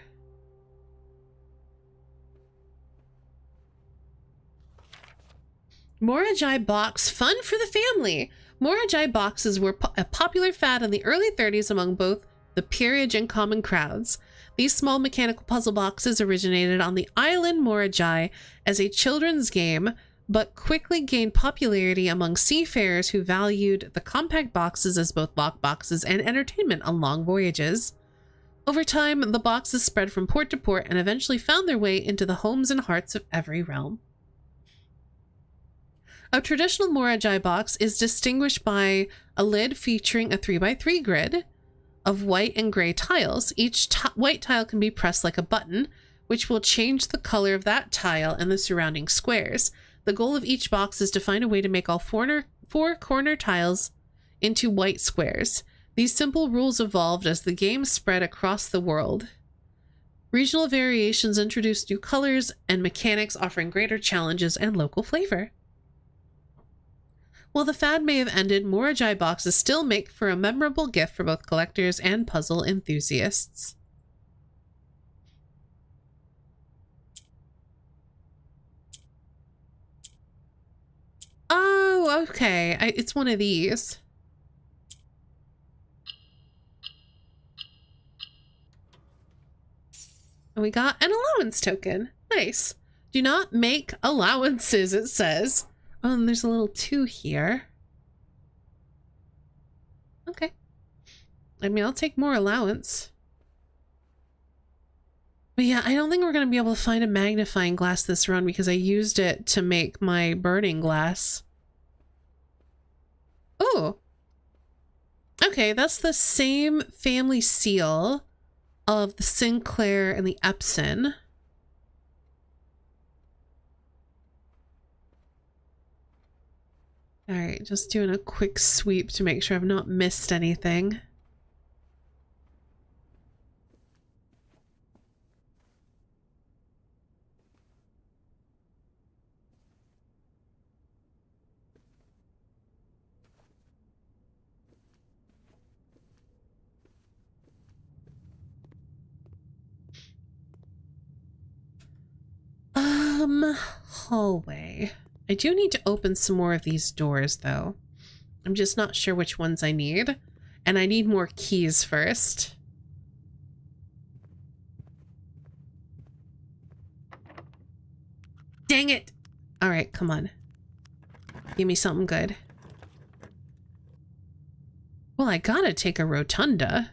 S1: Morajai box, fun for the family. Morajai boxes were a popular fad in the early 30s among both the peerage and common crowds. These small mechanical puzzle boxes originated on the island Morajai as a children's game, but quickly gained popularity among seafarers who valued the compact boxes as both lockboxes and entertainment on long voyages. Over time, the boxes spread from port to port and eventually found their way into the homes and hearts of every realm. A traditional Morajai box is distinguished by a lid featuring a 3x3 grid of white and gray tiles. Each white tile can be pressed like a button, which will change the color of that tile and the surrounding squares. The goal of each box is to find a way to make all four corner tiles into white squares. These simple rules evolved as the game spread across the world. Regional variations introduced new colors and mechanics, offering greater challenges and local flavor. While the fad may have ended, Morajai boxes still make for a memorable gift for both collectors and puzzle enthusiasts. Oh, okay. It's one of these. And we got an allowance token. Nice. Do not make allowances, it says. Oh, and there's a little 2 here. Okay. I mean, I'll take more allowance. But yeah, I don't think we're going to be able to find a magnifying glass this run because I used it to make my burning glass. Oh. Okay, that's the same family seal of the Sinclair and the Epson. All right, just doing a quick sweep to make sure I've not missed anything. Hallway. I do need to open some more of these doors, though. I'm just not sure which ones I need. And I need more keys first. Dang it! Alright, come on. Give me something good. Well, I gotta take a rotunda.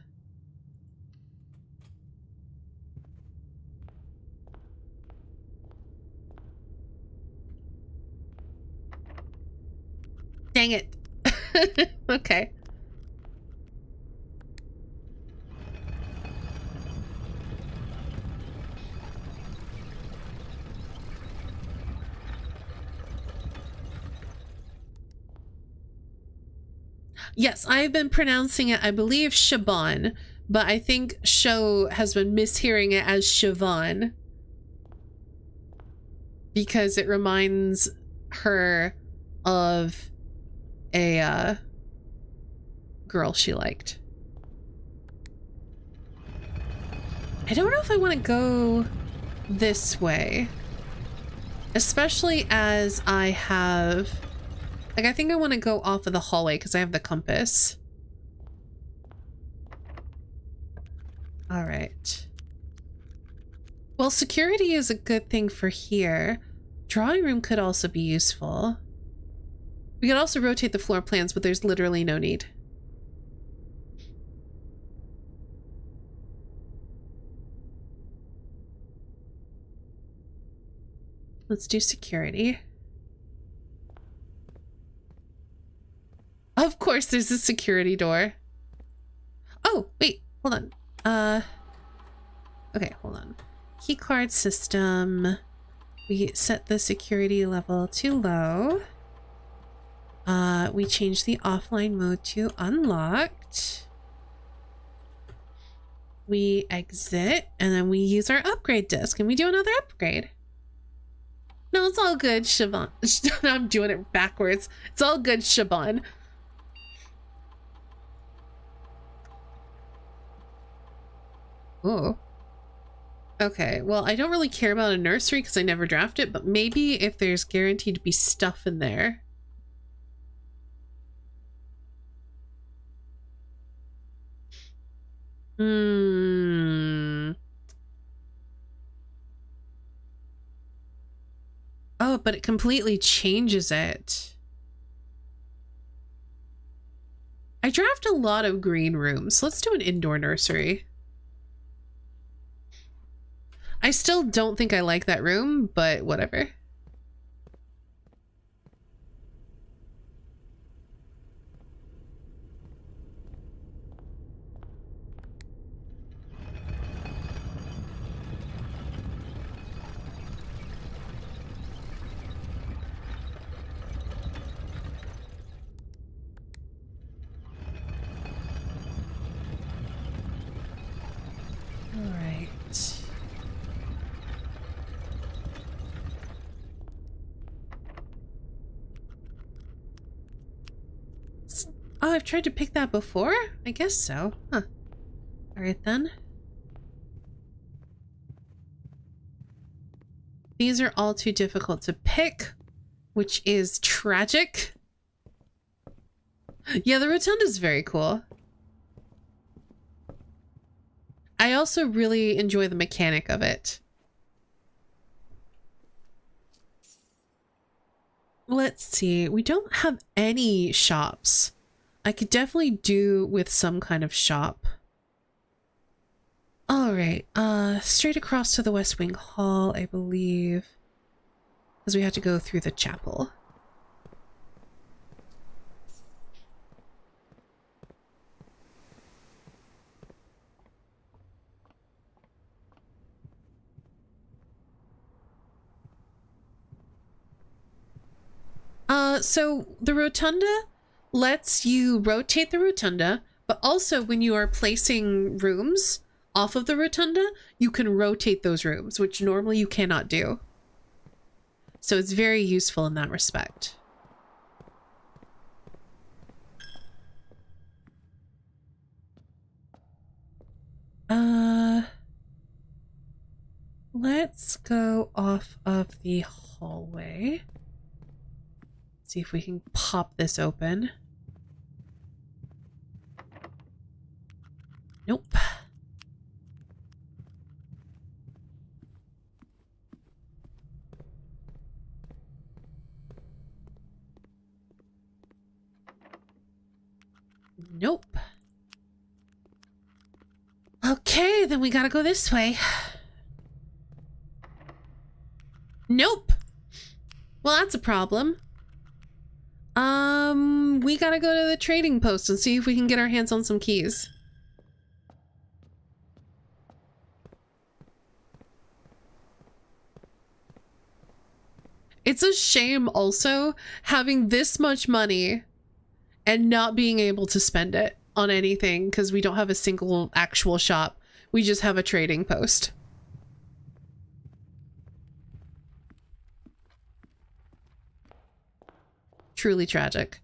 S1: Dang it. Okay. Yes, I've been pronouncing it, I believe, Siobhan, but I think Sho has been mishearing it as Siobhan because it reminds her of a girl she liked. I don't know if I want to go this way, especially as I have, like, I think I want to go off of the hallway because I have the compass. All right. Well, security is a good thing for here. Drawing room could also be useful. We could also rotate the floor plans, but there's literally no need. Let's do security. Of course there's a security door. Oh, wait, hold on. Okay, hold on. Keycard system. We set the security level to low. We change the offline mode to unlocked. We exit, and then we use our upgrade disc, and we do another upgrade. No, it's all good, Siobhan. I'm doing it backwards. It's all good, Siobhan. Oh. Okay, well, I don't really care about a nursery because I never draft it, but maybe if there's guaranteed to be stuff in there. Oh, but it completely changes it. I draft a lot of green rooms. Let's do an indoor nursery. I still don't think I like that room, but whatever. Oh, I've tried to pick that before? I guess so. Huh. Alright then. These are all too difficult to pick, which is tragic. Yeah, the rotunda is very cool. I also really enjoy the mechanic of it. Let's see. We don't have any shops. I could definitely do with some kind of shop. All right. Straight across to the West Wing Hall, I believe. Because we have to go through the chapel. So the rotunda lets you rotate the rotunda, but also when you are placing rooms off of the rotunda, you can rotate those rooms, which normally you cannot do. So it's very useful in that respect. Let's go off of the hallway. See if we can pop this open. Nope. Nope. Okay, then we gotta go this way. Nope. Well, that's a problem. We gotta go to the trading post and see if we can get our hands on some keys. It's a shame also having this much money and not being able to spend it on anything because we don't have a single actual shop. We just have a trading post. Truly tragic.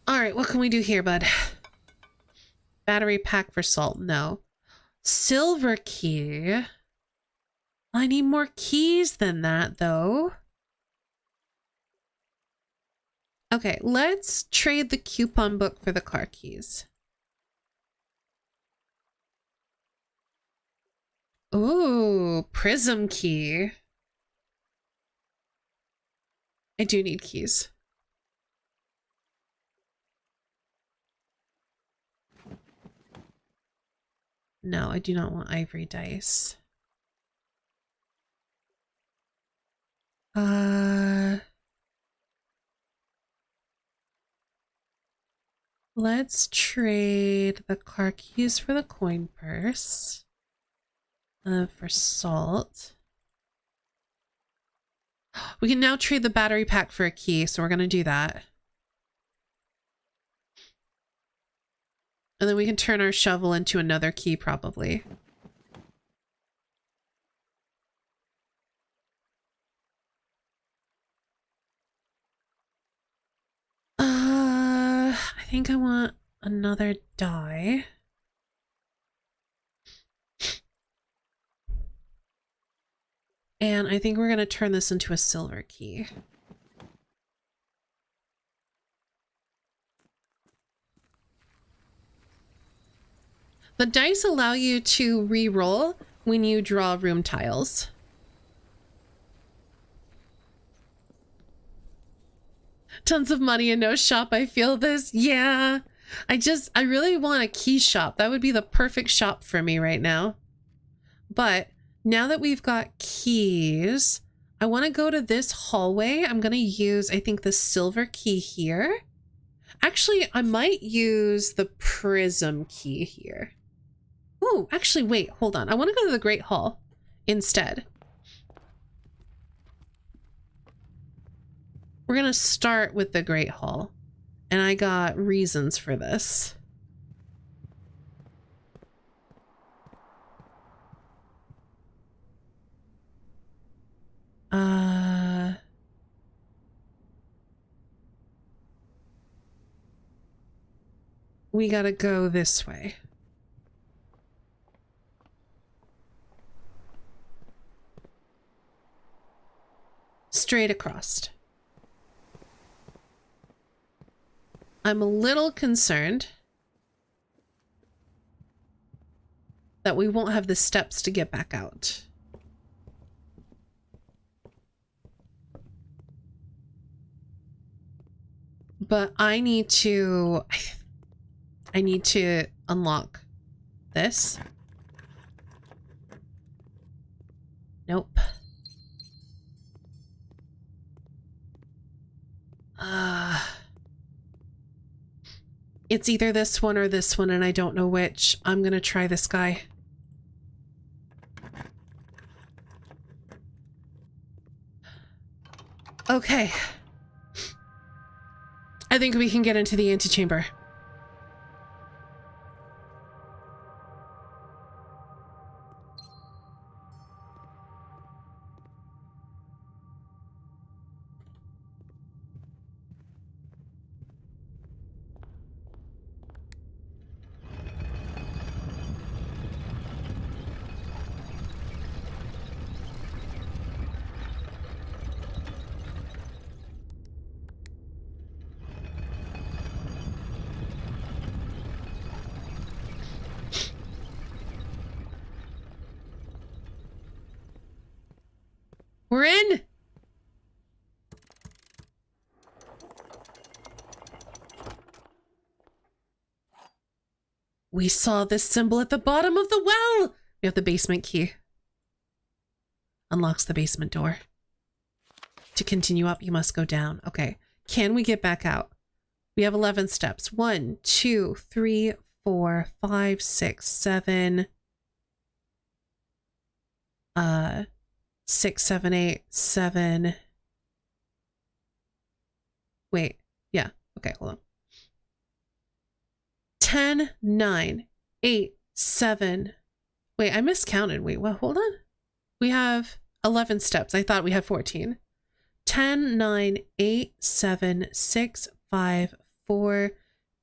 S1: All right, what can we do here, bud? Battery pack for salt, no. Silver key. I need more keys than that, though. Okay, let's trade the coupon book for the car keys. Ooh, prism key. I do need keys. No, I do not want ivory dice. Let's trade the car keys for the coin purse. For salt. We can now trade the battery pack for a key, so we're going to do that. And then we can turn our shovel into another key, probably. I think I want another die. And I think we're going to turn this into a silver key. The dice allow you to re-roll when you draw room tiles. Tons of money and no shop. I feel this. Yeah. I really want a key shop. That would be the perfect shop for me right now. But now that we've got keys, I want to go to this hallway. I'm going to use, I think, the silver key here. Actually, I might use the prism key here. Oh, actually, wait, hold on. I want to go to the Great Hall instead. We're going to start with the Great Hall. And I got reasons for this. We gotta go this way. Straight across. I'm a little concerned that we won't have the steps to get back out. But I need to unlock this. Nope. It's either this one or this one, and I don't know which. I'm gonna try this guy. Okay. I think we can get into the antechamber. We're in! We saw this symbol at the bottom of the well! We have the basement key. Unlocks the basement door. To continue up, you must go down. Okay. Can we get back out? We have 11 steps. 1, 2, 3, 4, 5, 6, 7. 6, 7, 8, 7. Wait. Yeah. Okay, hold on. 10, 9, 8, 7. Wait, I miscounted. Wait, well, hold on. We have 11 steps. I thought we had 14. 10, 9, 8, 7, 6, 5, 4,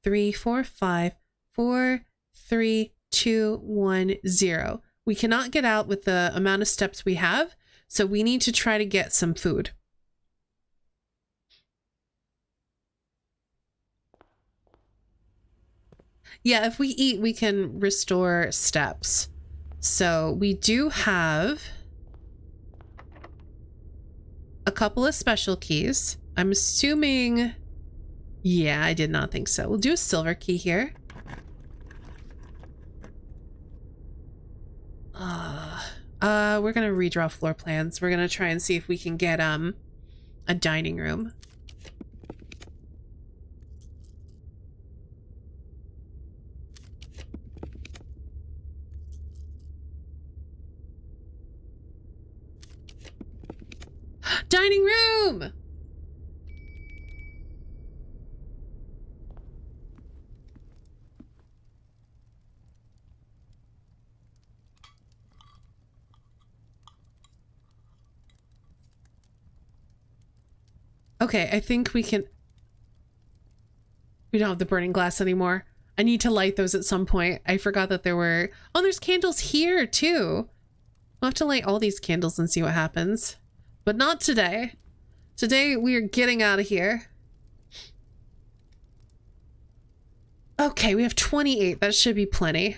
S1: 3, 4, 5, 4, 3, 2, 1, 0. We cannot get out with the amount of steps we have, so we need to try to get some food. Yeah, if we eat, we can restore steps. So we do have a couple of special keys. I'm assuming... Yeah, I did not think so. We'll do a silver key here. We're gonna redraw floor plans. We're gonna try and see if we can get, a dining room. Dining room! Okay, I think we can... We don't have the burning glass anymore. I need to light those at some point. I forgot that there were... Oh, there's candles here, too. We'll have to light all these candles and see what happens. But not today. Today, we are getting out of here. Okay, we have 28. That should be plenty.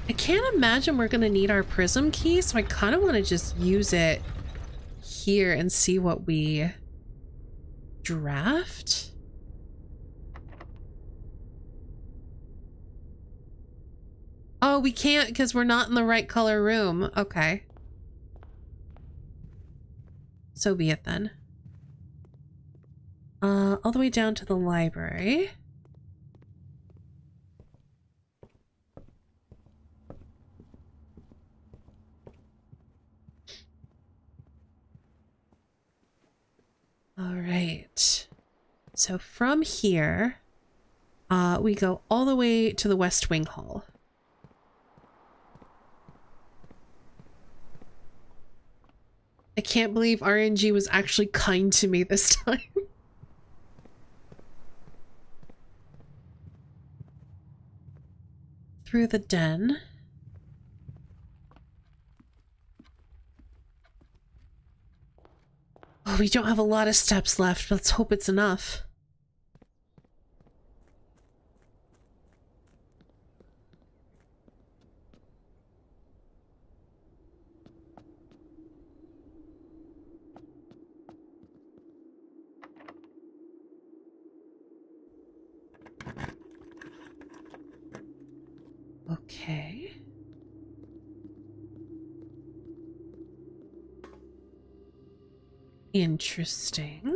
S1: I can't imagine we're gonna need our prism key, so I kind of want to just use it here and see what we draft. Oh, we can't because we're not in the right color room. Okay. So be it then. All the way down to the library. All right. So from here, we go all the way to the West Wing Hall. I can't believe RNG was actually kind to me this time. Through the den. Oh, we don't have a lot of steps left. Let's hope it's enough. Okay. Interesting.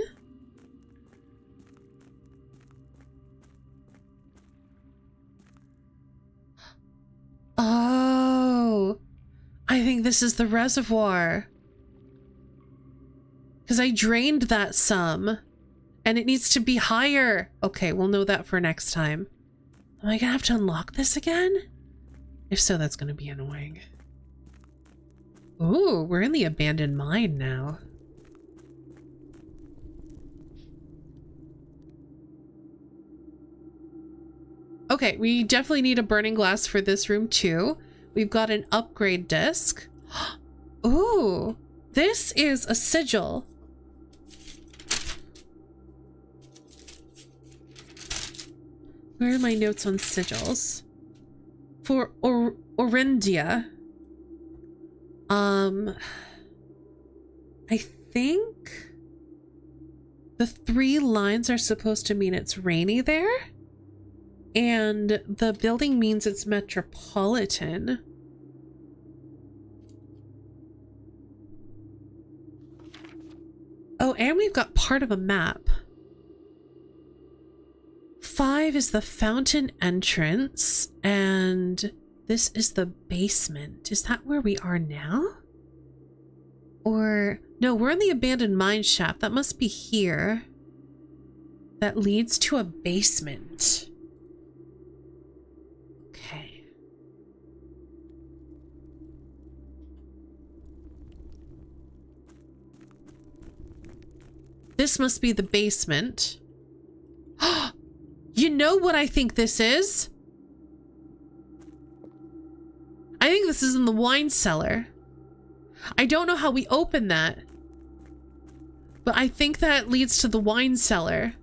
S1: Oh, I think this is the reservoir. Because I drained that some, and it needs to be higher. Okay, we'll know that for next time. Am I gonna have to unlock this again? If so, that's gonna be annoying. Ooh, we're in the abandoned mine now. Okay, we definitely need a burning glass for this room too. We've got an upgrade disc. Ooh, this is a sigil. Where are my notes on sigils? For Orindia. I think the 3 lines are supposed to mean it's rainy there. And the building means it's metropolitan. Oh, and we've got part of a map. 5 is the fountain entrance, and this is the basement. Is that where we are now? Or, no, we're in the abandoned mine shaft. That must be here. That leads to a basement. Okay. This must be the basement. You know what I think this is? I think this is in the wine cellar. I don't know how we open that, but I think that leads to the wine cellar.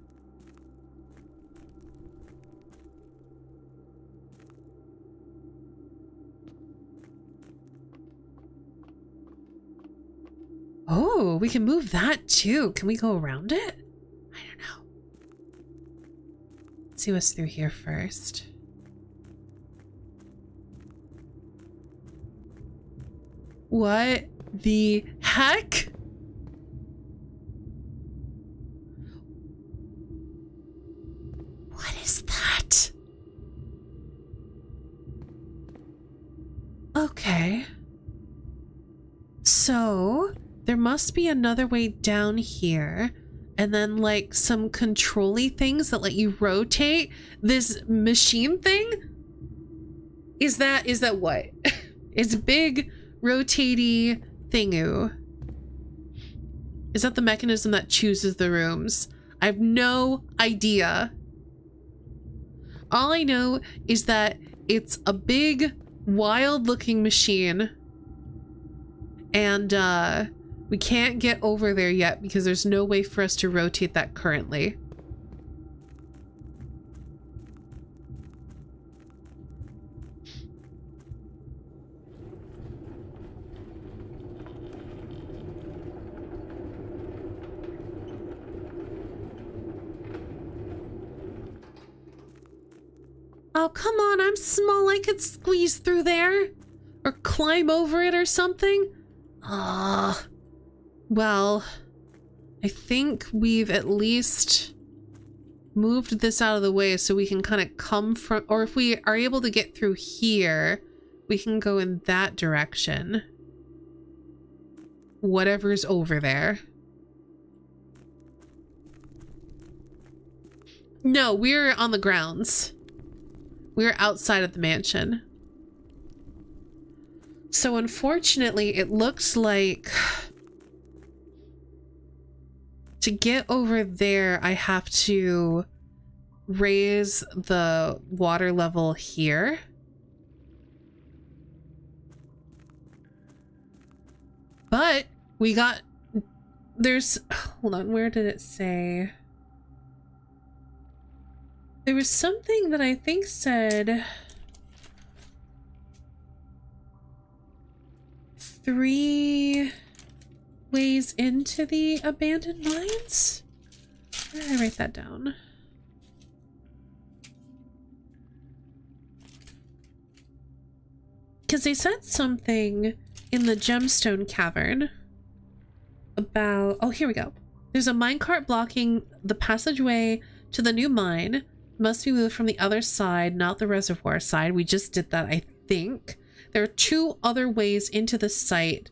S1: Oh, we can move that too. Can we go around it? I don't know. Let's see what's through here first. What the heck? What is that? Okay. So, there must be another way down here, and then like some control-y things that let you rotate this machine thing? Is that what? It's big, rotatey thingu. Is that the mechanism that chooses the rooms? I have no idea. All I know is that it's a big, wild-looking machine, and we can't get over there yet because there's no way for us to rotate that currently. Oh, come on, I'm small. I could squeeze through there. Or climb over it or something. Well, I think we've at least moved this out of the way so we can kind of come from, or if we are able to get through here, we can go in that direction. Whatever's over there. No, we're on the grounds. We're outside of the mansion. So unfortunately, it looks like to get over there, I have to raise the water level here. But we got, there's, hold on, where did it say? There was something that I think said 3 ways into the abandoned mines? Where did I write that down? Because they said something in the gemstone cavern about, oh, here we go. There's a minecart blocking the passageway to the new mine. Must be moved from the other side, not the reservoir side. We just did that, I think. There are 2 other ways into the site.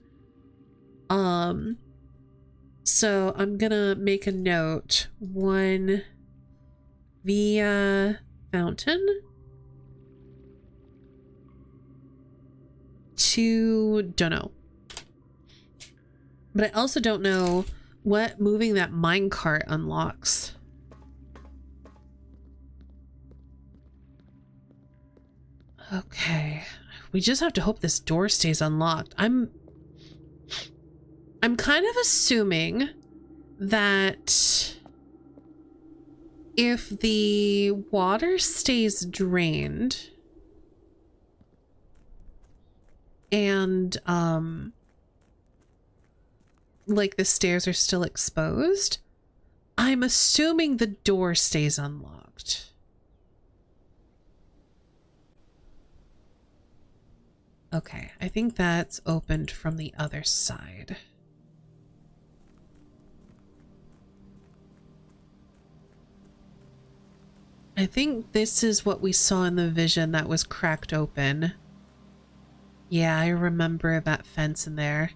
S1: So I'm gonna make a note. 1 via fountain. 2, don't know. But I also don't know what moving that minecart unlocks. Okay. We just have to hope this door stays unlocked. I'm kind of assuming that if the water stays drained and like the stairs are still exposed, I'm assuming the door stays unlocked. Okay, I think that's opened from the other side. I think this is what we saw in the vision that was cracked open. Yeah, I remember that fence in there.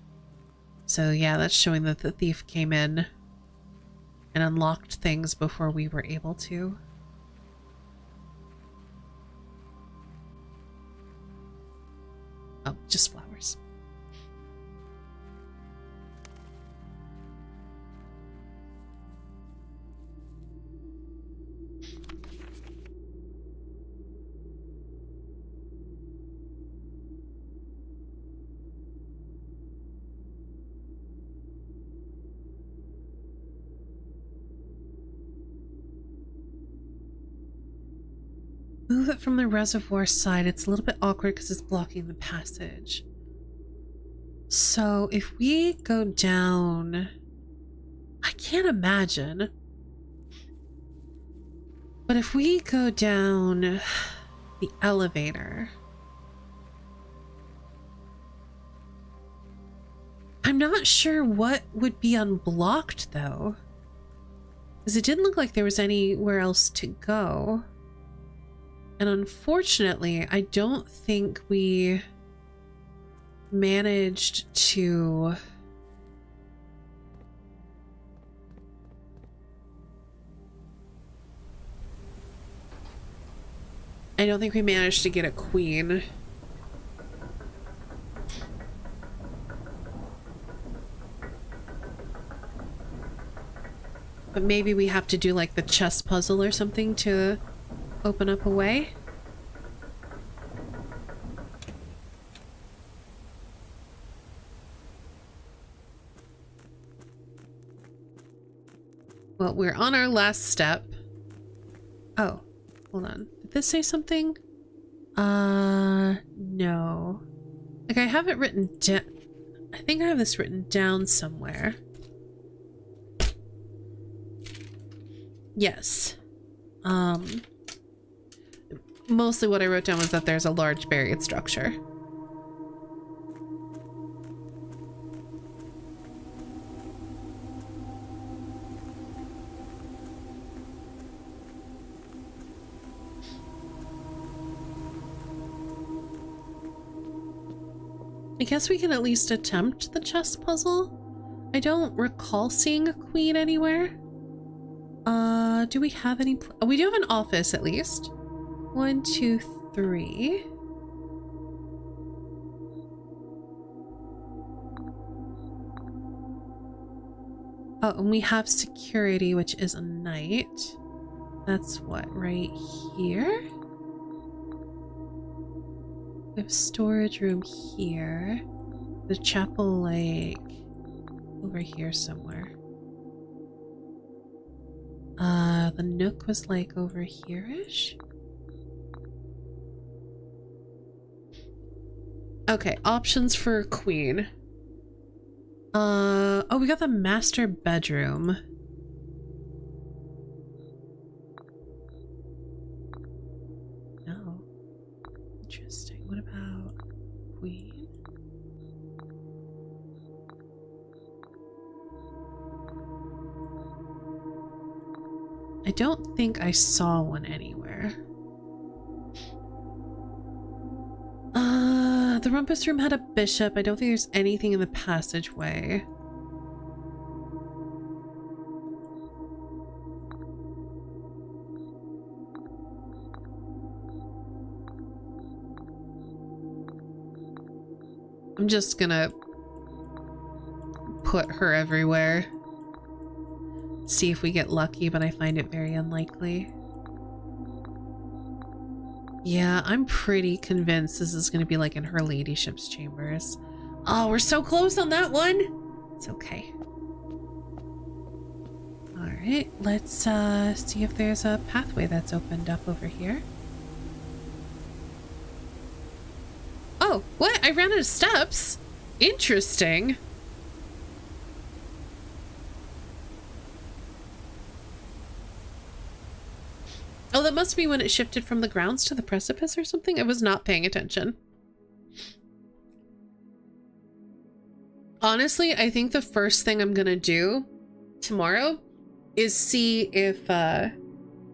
S1: So yeah, that's showing that the thief came in and unlocked things before we were able to. Oh, just flowers. Move it from the reservoir side. It's a little bit awkward because it's blocking the passage. So if we go down, I can't imagine. But if we go down the elevator, I'm not sure what would be unblocked though, because it didn't look like there was anywhere else to go. And unfortunately, I don't think we managed to... I don't think we managed to get a queen. But maybe we have to do like the chess puzzle or something to open up a way. Well, we're on our last step. Oh, hold on. Did this say something? No. Like I have it written down. I think I have this written down somewhere. Yes. Mostly what I wrote down was that there's a large buried structure. I guess we can at least attempt the chess puzzle. I don't recall seeing a queen anywhere. Do we have any... Oh, we do have an office at least. 1, 2, 3. Oh, and we have security, which is a knight. That's what, right here? We have storage room here. The chapel, like, over here somewhere. The nook was like over here-ish. Okay, options for a queen. Oh, we got the master bedroom. No. Interesting. What about queen? I don't think I saw one anywhere. The rumpus room had a bishop. I don't think there's anything in the passageway. I'm just gonna put her everywhere. See if we get lucky, but I find it very unlikely. Yeah, I'm pretty convinced this is going to be like in her ladyship's chambers. Oh, we're so close on that one. It's okay. All right, let's see if there's a pathway that's opened up over here. Oh, what? I ran out of steps. Interesting. Oh, that must be when it shifted from the grounds to the precipice or something. I was not paying attention. Honestly, I think the first thing I'm gonna do tomorrow is see if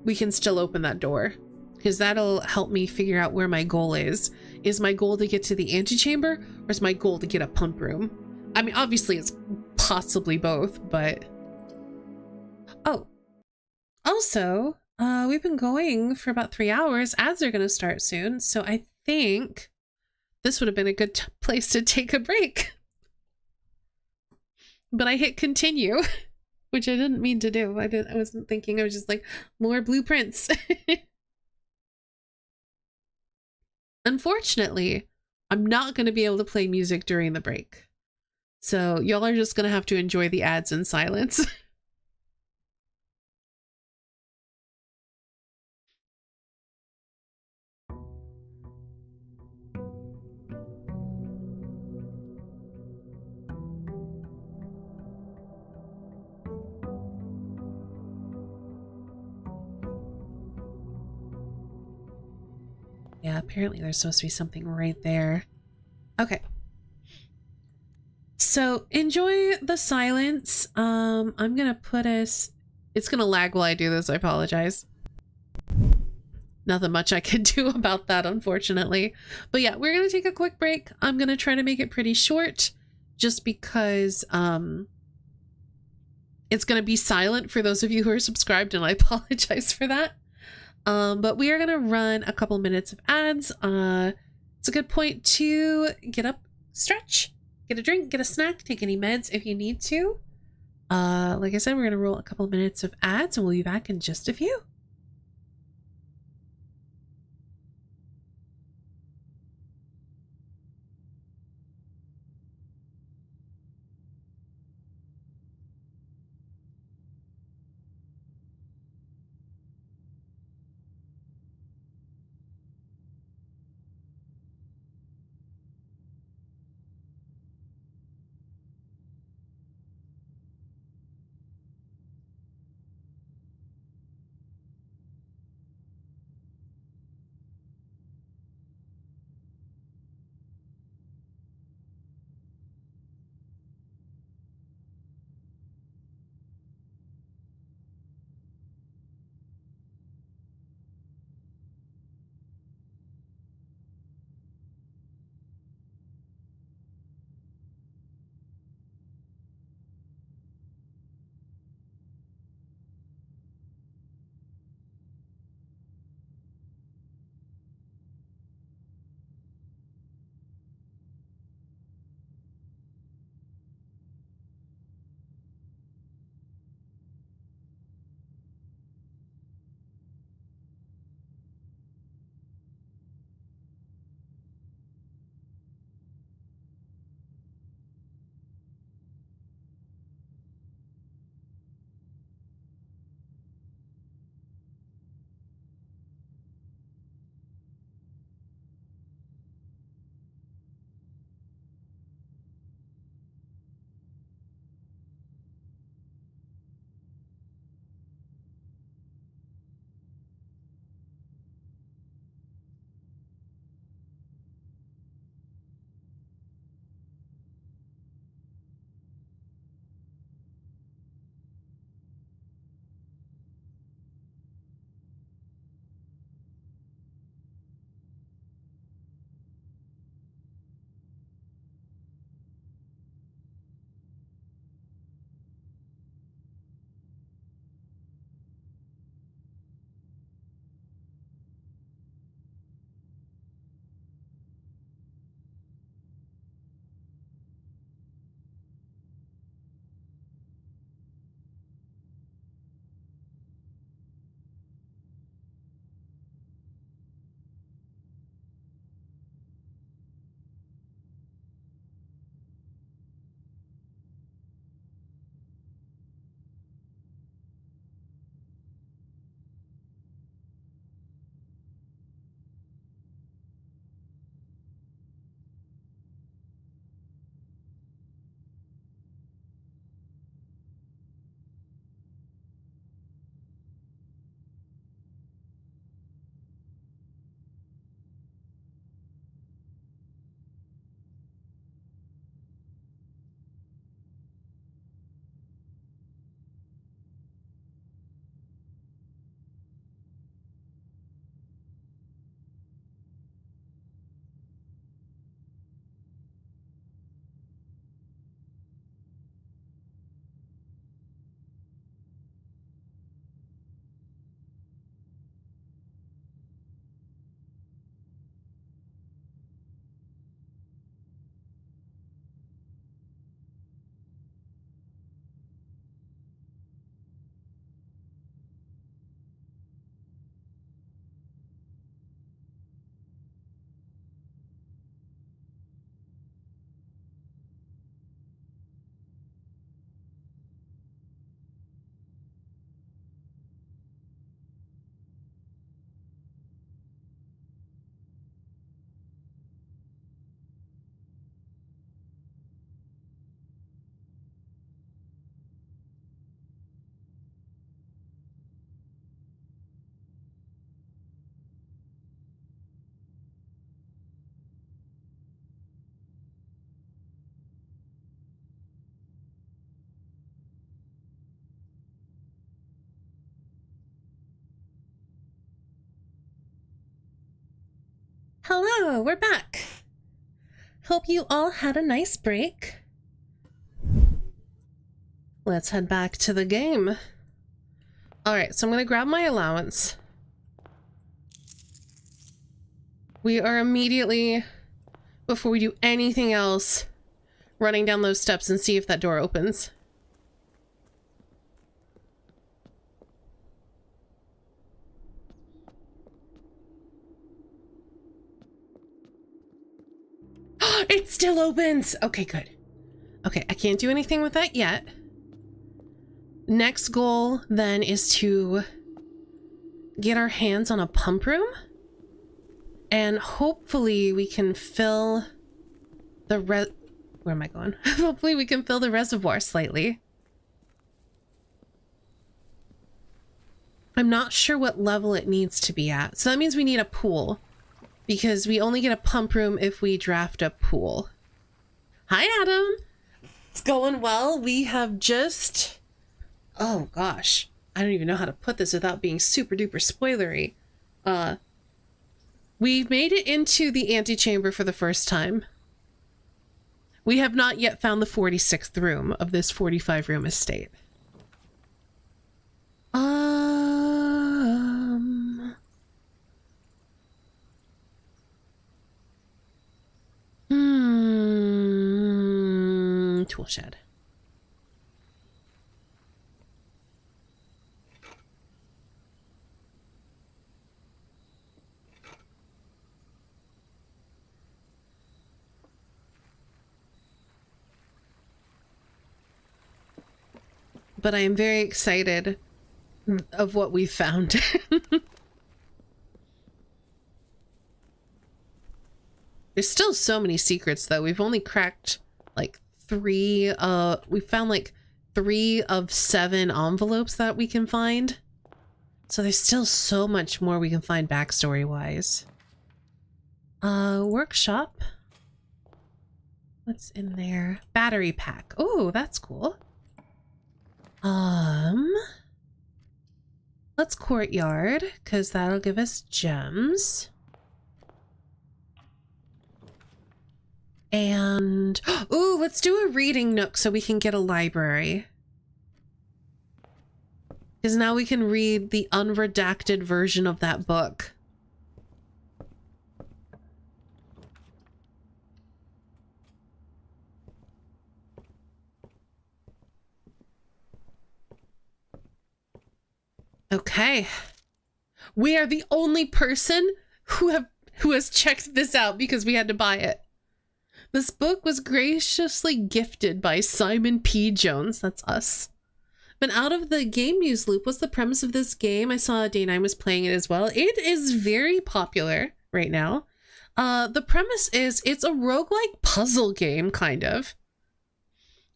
S1: we can still open that door, because that'll help me figure out where my goal is. Is my goal to get to the antechamber, or is my goal to get a pump room? I mean, obviously it's possibly both, but... Oh, also... we've been going for about 3 hours. Ads are going to start soon, so I think this would have been a good place to take a break. But I hit continue, which I didn't mean to do. I wasn't thinking. I was just like, more blueprints. Unfortunately, I'm not going to be able to play music during the break. So y'all are just going to have to enjoy the ads in silence. Yeah, apparently there's supposed to be something right there. Okay. So enjoy the silence. I'm gonna put us... It's gonna lag while I do this, I apologize. Nothing much I can do about that, unfortunately. But yeah, we're gonna take a quick break. I'm gonna try to make it pretty short, just because it's gonna be silent for those of you who are subscribed, and I apologize for that. But we are gonna run a couple minutes of ads. It's a good point to get up, stretch, get a drink, get a snack, take any meds if you need to. Like I said, we're gonna roll a couple minutes of ads, and we'll be back in just a few. Hello, we're back. Hope you all had a nice break. Let's head back to the game. All right, so I'm gonna grab my allowance. We are immediately, before we do anything else, running down those steps and see if that door opens. It still opens! Okay, good. Okay, I can't do anything with that yet. Next goal then is to get our hands on a pump room. And hopefully we can fill the where am I going? Hopefully we can fill the reservoir slightly. I'm not sure what level it needs to be at. So that means we need a pool. Because we only get a pump room if we draft a pool. Hi, Adam. It's going well. We have just... Oh, gosh. I don't even know how to put this without being super duper spoilery. We've made it into the antechamber for the first time. We have not yet found the 46th room of this 45-room estate. Tool shed. But I am very excited of what we found. There's still so many secrets though. We've only cracked like 3, we found like 3 of 7 envelopes that we can find. So there's still so much more we can find backstory wise. Workshop. What's in there? Battery pack. Oh, that's cool. Let's courtyard, because that'll give us gems. And, ooh, let's do a reading nook so we can get a library. Because now we can read the unredacted version of that book. Okay. We are the only person who has checked this out because we had to buy it. This book was graciously gifted by Simon P. Jones. That's us. But out of the game news loop, what's the premise of this game? I saw Day9 was playing it as well. It is very popular right now. The premise is it's a roguelike puzzle game, kind of.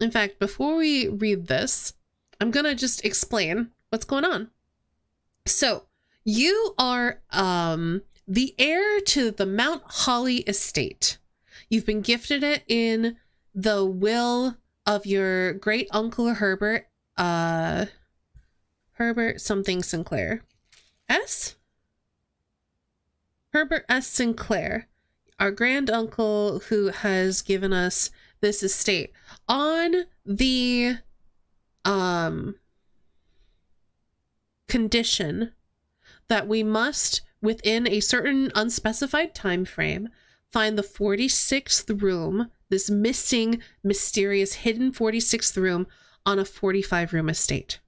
S1: In fact, before we read this, I'm gonna just explain what's going on. So, you are the heir to the Mount Holly estate. You've been gifted it in the will of your great uncle Herbert, Herbert something Sinclair. Herbert S. Sinclair, our grand uncle who has given us this estate on the condition that we must, within a certain unspecified time frame, find the 46th room, this missing, mysterious, hidden 46th room on a 45-room estate.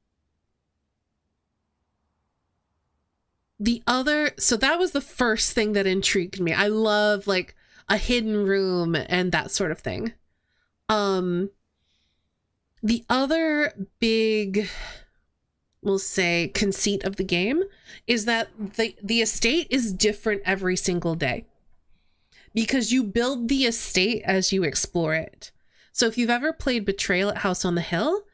S1: So that was the first thing that intrigued me. I love like a hidden room and that sort of thing. The other big, we'll say, conceit of the game is that the estate is different every single day because you build the estate as you explore it. So if you've ever played Betrayal at House on the Hill,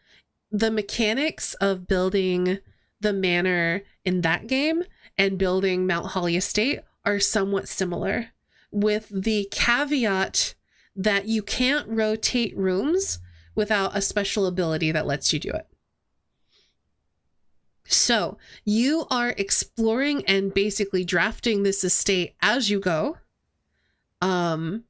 S1: the mechanics of building the manor in that game and building Mount Holly Estate are somewhat similar, with the caveat that you can't rotate rooms without a special ability that lets you do it. So you are exploring and basically drafting this estate as you go. And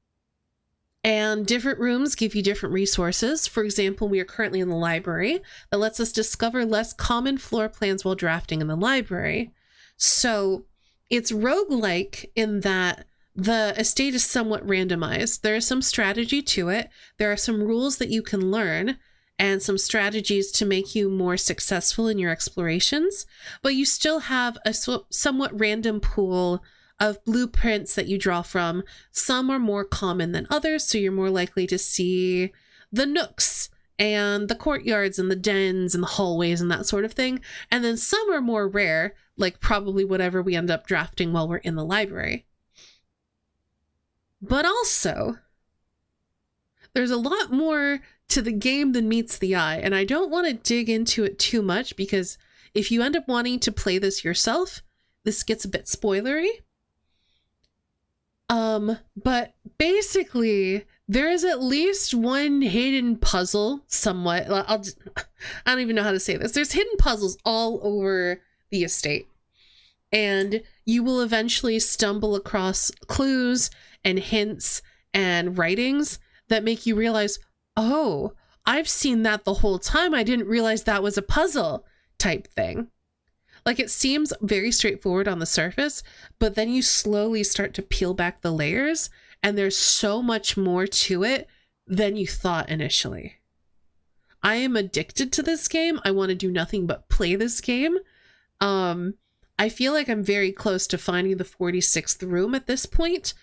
S1: different rooms give you different resources. For example, we are currently in the library that lets us discover less common floor plans while drafting in the library. So it's roguelike in that the estate is somewhat randomized. There is some strategy to it. There are some rules that you can learn and some strategies to make you more successful in your explorations, but you still have a somewhat random pool of blueprints that you draw from. Some are more common than others, so you're more likely to see the nooks and the courtyards and the dens and the hallways and that sort of thing. And then some are more rare, like probably whatever we end up drafting while we're in the library. But also, there's a lot more to the game than meets the eye, and I don't want to dig into it too much because if you end up wanting to play this yourself, this gets a bit spoilery. But basically, there is at least one hidden puzzle somewhat. I don't even know how to say this. There's hidden puzzles all over the estate, and you will eventually stumble across clues and hints and writings that make you realize, oh, I've seen that the whole time. I didn't realize that was a puzzle type thing. Like, it seems very straightforward on the surface, but then you slowly start to peel back the layers, and there's so much more to it than you thought initially. I am addicted to this game. I want to do nothing but play this game. I feel like I'm very close to finding the 46th room at this point.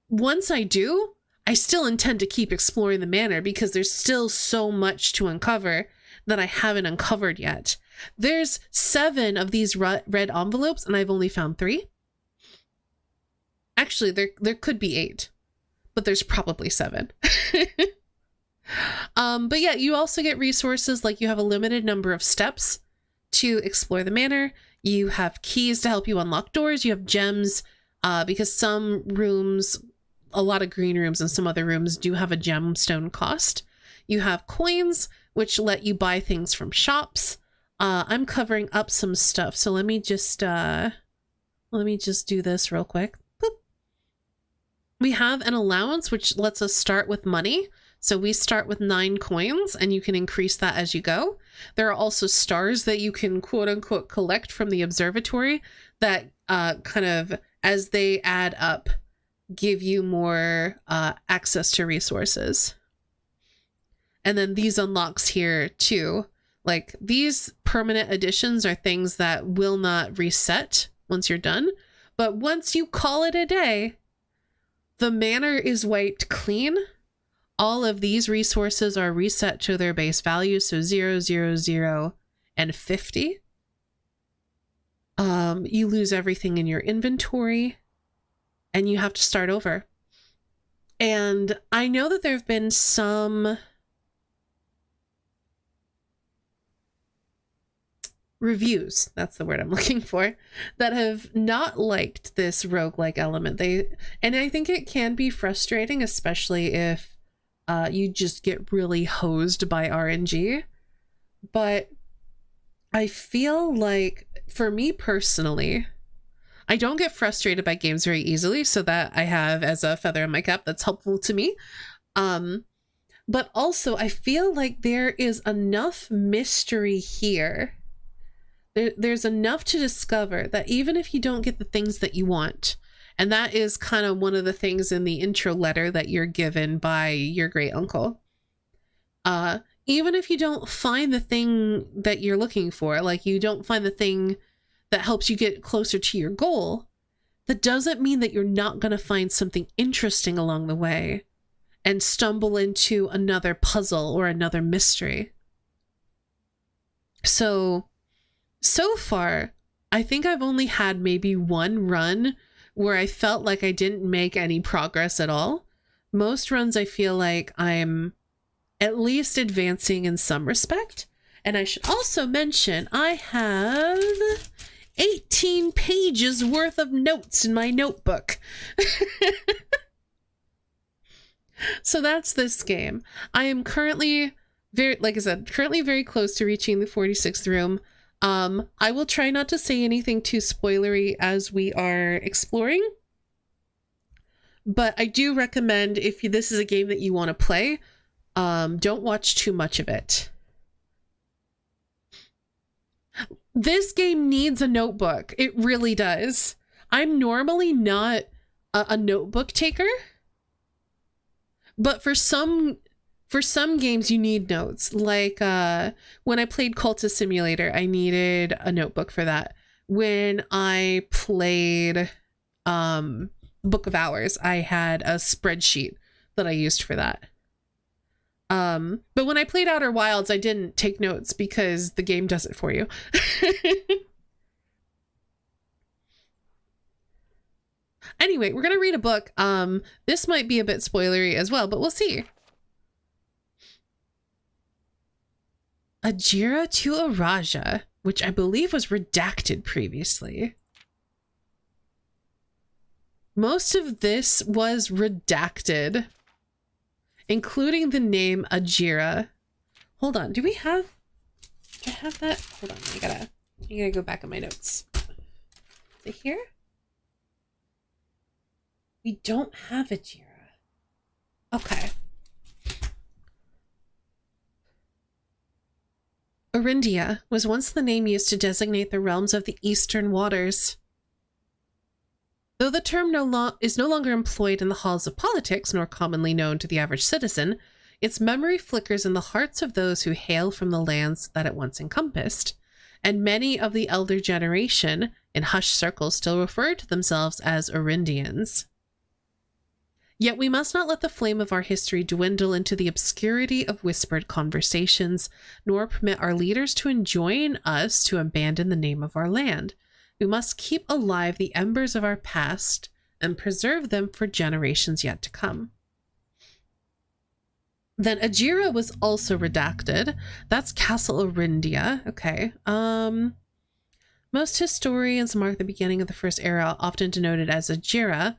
S1: Once I do, I still intend to keep exploring the manor because there's still so much to uncover that I haven't uncovered yet. There's 7 of these red envelopes, and I've only found 3. Actually, there could be 8, but there's probably 7. But yeah, you also get resources, like you have a limited number of steps to explore the manor. You have keys to help you unlock doors. You have gems, because some rooms, a lot of green rooms and some other rooms do have a gemstone cost. You have coins, which let you buy things from shops. I'm covering up some stuff, so let me just do this real quick. Boop. We have an allowance, which lets us start with money. So we start with 9 coins, and you can increase that as you go. There are also stars that you can quote unquote collect from the observatory that kind of, as they add up, give you more access to resources. And then these unlocks here too. Like, these permanent additions are things that will not reset once you're done. But once you call it a day, the manor is wiped clean. All of these resources are reset to their base value. So 0, 0, 0, and 50. You lose everything in your inventory and you have to start over. And I know that there have been some reviews, that's the word I'm looking for, that have not liked this roguelike element. And I think it can be frustrating, especially if you just get really hosed by RNG. But I feel like, for me personally, I don't get frustrated by games very easily, so that I have as a feather in my cap that's helpful to me. But also, I feel like there is enough mystery here. There's enough to discover that even if you don't get the things that you want, and that is kind of one of the things in the intro letter that you're given by your great uncle, even if you don't find the thing that you're looking for, like you don't find the thing that helps you get closer to your goal, that doesn't mean that you're not going to find something interesting along the way and stumble into another puzzle or another mystery. So far, I think I've only had maybe one run where I felt like I didn't make any progress at all. Most runs I feel like I'm at least advancing in some respect. And I should also mention I have 18 pages worth of notes in my notebook. So that's this game. I am currently very close to reaching the 46th room. I will try not to say anything too spoilery as we are exploring, But I do recommend, if this is a game that you want to play, don't watch too much of it. This game needs a notebook. It really does. I'm normally not a notebook taker, but for some games you need notes. Like when I played Cultist Simulator, I needed a notebook for that. When I played Book of Hours, I had a spreadsheet that I used for that. But when I played Outer Wilds, I didn't take notes because the game does it for you. Anyway, we're gonna read a book. This might be a bit spoilery as well, but we'll see. Ajira to Araja, which I believe was redacted previously. Most of this was redacted, including the name Ajira. Hold on, do I have that? Hold on, I gotta go back in my notes. Is it here? We don't have Ajira. Okay. Orindia was once the name used to designate the realms of the Eastern Waters. Though the term is no longer employed in the halls of politics, nor commonly known to the average citizen, its memory flickers in the hearts of those who hail from the lands that it once encompassed, and many of the elder generation, in hushed circles, still refer to themselves as Orindians. Yet we must not let the flame of our history dwindle into the obscurity of whispered conversations, nor permit our leaders to enjoin us to abandon the name of our land. We must keep alive the embers of our past and preserve them for generations yet to come. Then Ajira was also redacted. That's Castle Orindia. Okay. Most historians mark the beginning of the first era, often denoted as Ajira,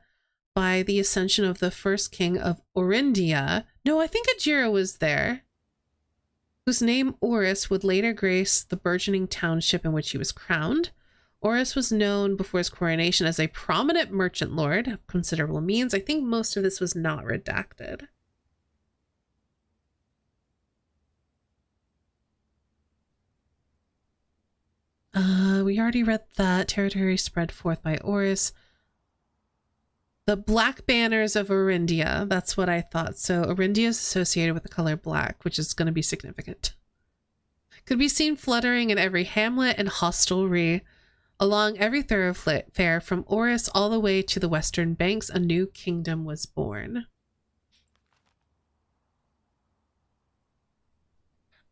S1: by the ascension of the first king of Orindia. No, I think Ajira was there, whose name Oris would later grace the burgeoning township in which he was crowned. Oris was known before his coronation as a prominent merchant lord of considerable means. I think most of this was not redacted. We already read that. Territory spread forth by Oris. The black banners of Orindia. That's what I thought. So Orindia is associated with the color black, which is going to be significant. Could be seen fluttering in every hamlet and hostelry. Along every thoroughfare from Oris all the way to the western banks, a new kingdom was born.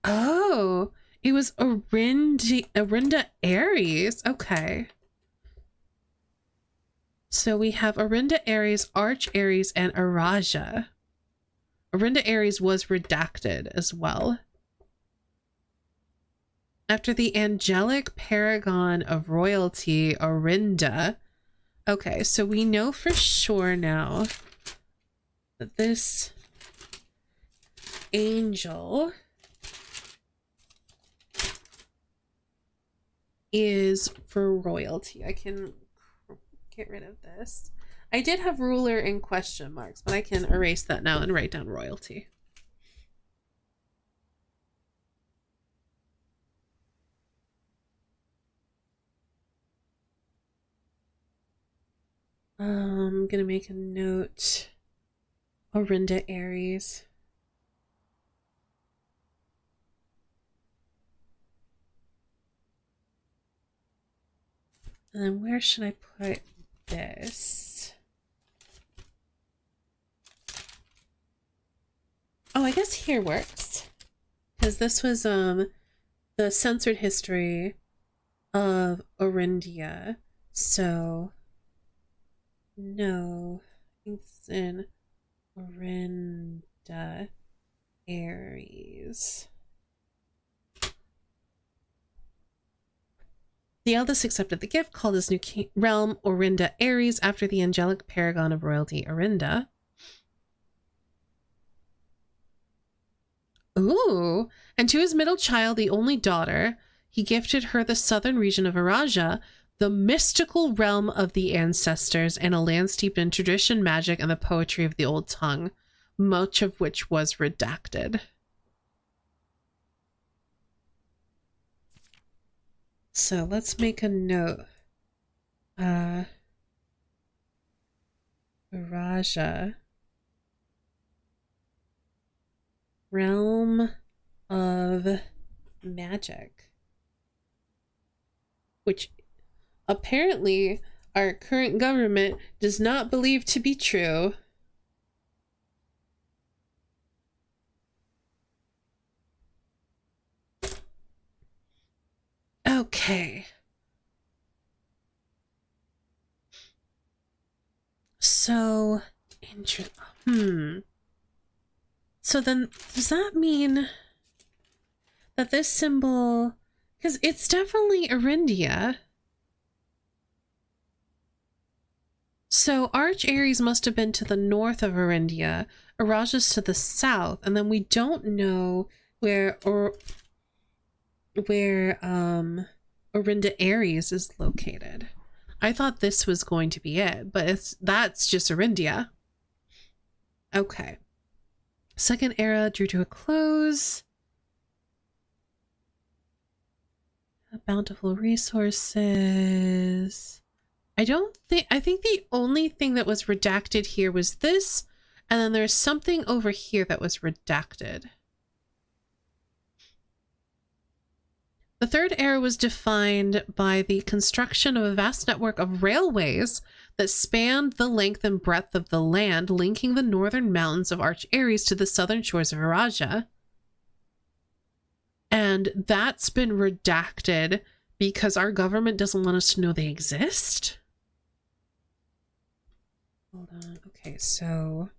S1: Oh, it was Orinda Aries. Okay. So we have Orinda Aries, Arch Aries, and Araja. Orinda Aries was redacted as well. After the angelic paragon of royalty, Orinda. Okay, so we know for sure now that this angel is for royalty. I can get rid of this. I did have ruler in question marks, but I can erase that now and write down royalty. I'm gonna make a note. Orinda Aries. And then where should I put this? Oh, I guess here works. Because this was the censored history of Orindia. So no, I think it's in Orinda Aries. The eldest accepted the gift, called his new realm Orinda Aries after the angelic paragon of royalty Orinda. Ooh, and to his middle child, the only daughter, he gifted her the southern region of Araja, the mystical realm of the ancestors, and a land steeped in tradition, magic, and the poetry of the old tongue, much of which was redacted. So let's make a note. Raja. Realm of magic. Which apparently our current government does not believe to be true. Okay. So, So then, does that mean that this symbol, because it's definitely Arindia. So Arch Ares must have been to the north of Arindia, Araja's to the south, and then we don't know where Orinda Ares is located. I thought this was going to be it, but that's just Arindia. Okay. Second era drew to a close. Bountiful resources. I think the only thing that was redacted here was this, and then there's something over here that was redacted. The third era was defined by the construction of a vast network of railways that spanned the length and breadth of the land, linking the northern mountains of Arch Ares to the southern shores of Araja. And that's been redacted because our government doesn't want us to know they exist. Hold on. Okay, so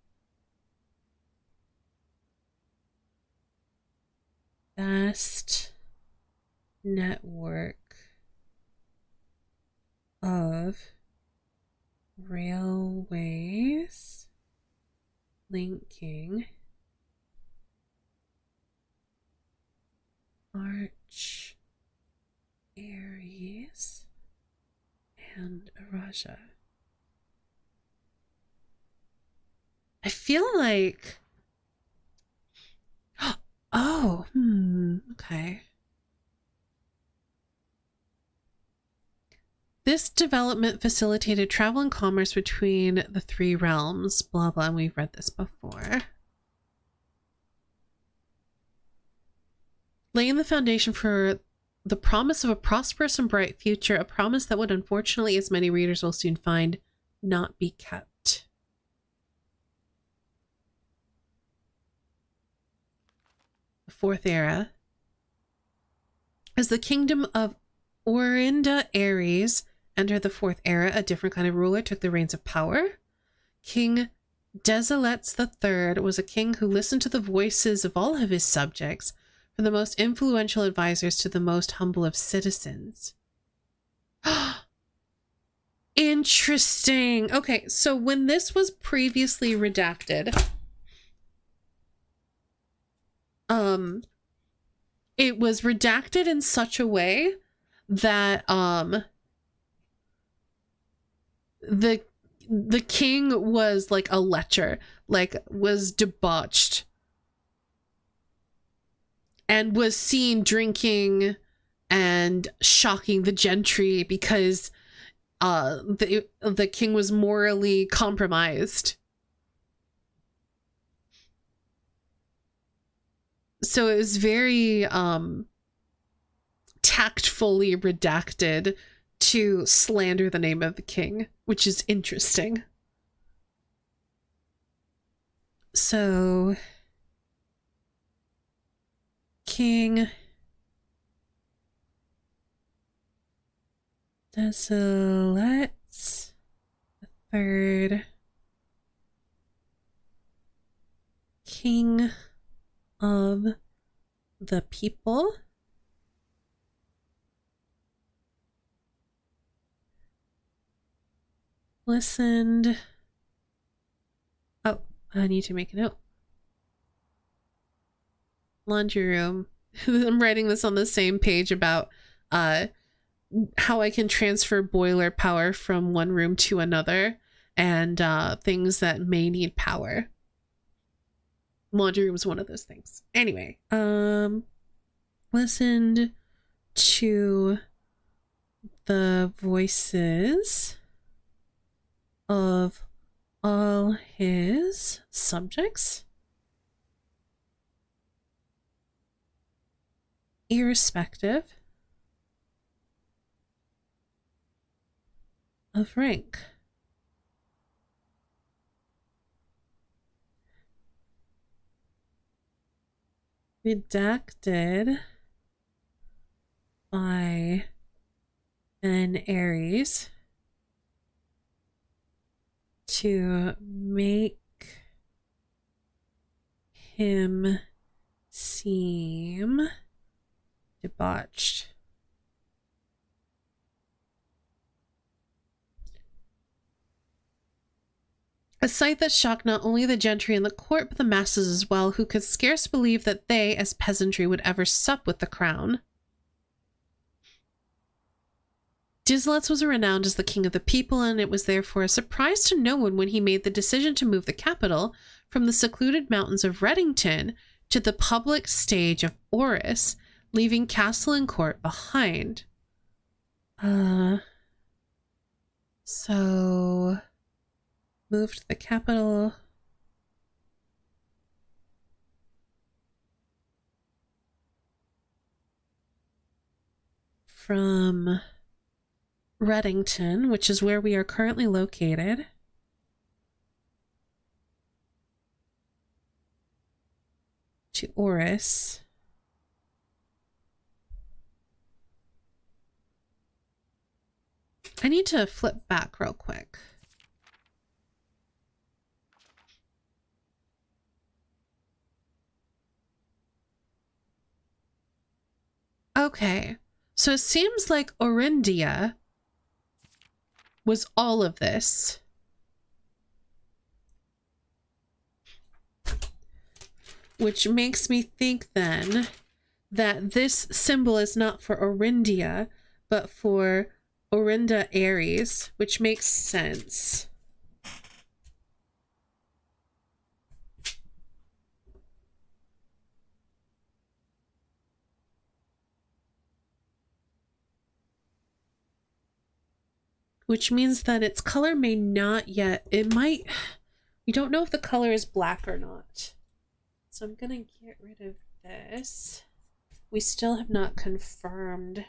S1: vast network of railways linking Arch Ares and Araja. I feel like... Oh, okay. This development facilitated travel and commerce between the three realms, blah, blah, and we've read this before. Laying the foundation for the promise of a prosperous and bright future, a promise that would unfortunately, as many readers will soon find, not be kept. The fourth era. As the kingdom of Orinda Ares entered the fourth era, a different kind of ruler took the reins of power. King Desilets III was a king who listened to the voices of all of his subjects, from the most influential advisors to the most humble of citizens. Interesting. Okay, so when this was previously redacted, it was redacted in such a way that the king was like a lecher, like was debauched and was seen drinking and shocking the gentry because the king was morally compromised. So it was very tactfully redacted to slander the name of the king, which is interesting. So King Desilets III, king of the people, listened. Oh, I need to make a note. Laundry room. I'm writing this on the same page about how I can transfer boiler power from one room to another, and things that may need power. Laundry room is one of those things. Anyway, listened to the voices of all his subjects, irrespective of rank. Redacted by an Aries to make him seem debauched. A sight that shocked not only the gentry in the court, but the masses as well, who could scarce believe that they, as peasantry, would ever sup with the crown. Disletz was renowned as the king of the people, and it was therefore a surprise to no one when he made the decision to move the capital from the secluded mountains of Reddington to the public stage of Orris, leaving castle and court behind. So moved the capital from Reddington, which is where we are currently located, to Orris. I need to flip back real quick. Okay, so it seems like Orindia was all of this. Which makes me think then that this symbol is not for Orindia, but for Orinda Aries, which makes sense. Which means that its color may not yet, it might, we don't know if the color is black or not. So I'm gonna get rid of this. We still have not confirmed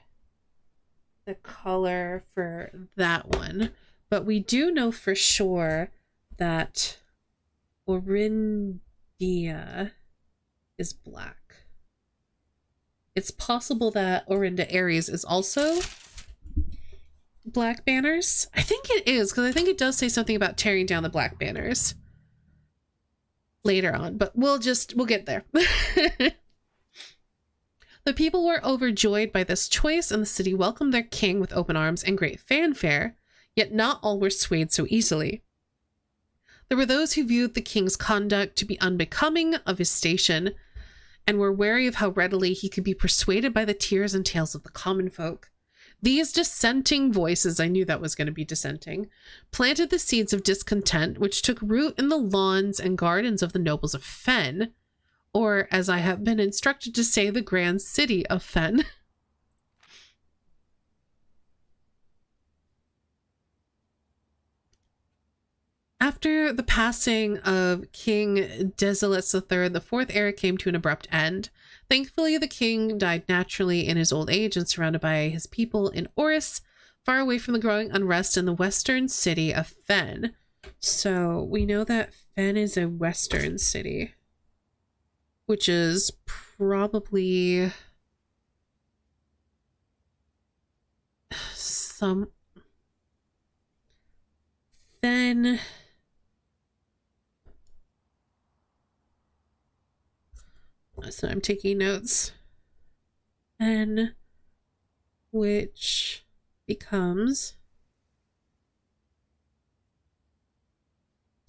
S1: the color for that one, but we do know for sure that Orindia is black. It's possible that Orinda Aries is also black banners. I think it is, because I think it does say something about tearing down the black banners later on, but we'll get there. The people were overjoyed by this choice, and the city welcomed their king with open arms and great fanfare, yet not all were swayed so easily. There were those who viewed the king's conduct to be unbecoming of his station, and were wary of how readily he could be persuaded by the tears and tales of the common folk. These dissenting voices, I knew that was going to be dissenting, planted the seeds of discontent, which took root in the lawns and gardens of the nobles of Fen, or, as I have been instructed to say, the grand city of Fen. After the passing of King Desilets III, the fourth era came to an abrupt end. Thankfully, the king died naturally in his old age and surrounded by his people in Orris, far away from the growing unrest in the western city of Fen. So we know that Fen is a western city, which is probably some Fen. So I'm taking notes. Fen, which becomes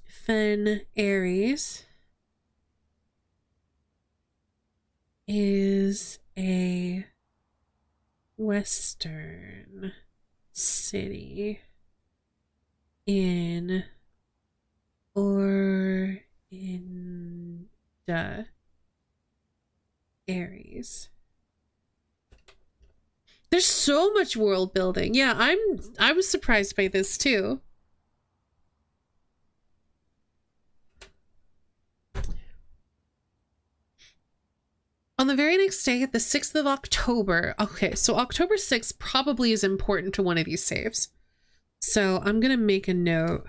S1: Fen Aries, is a Western city in or in the Aries. There's so much world building. Yeah, I was surprised by this too. On the very next day, the 6th of October. Okay, so October 6th probably is important to one of these saves. So I'm gonna make a note.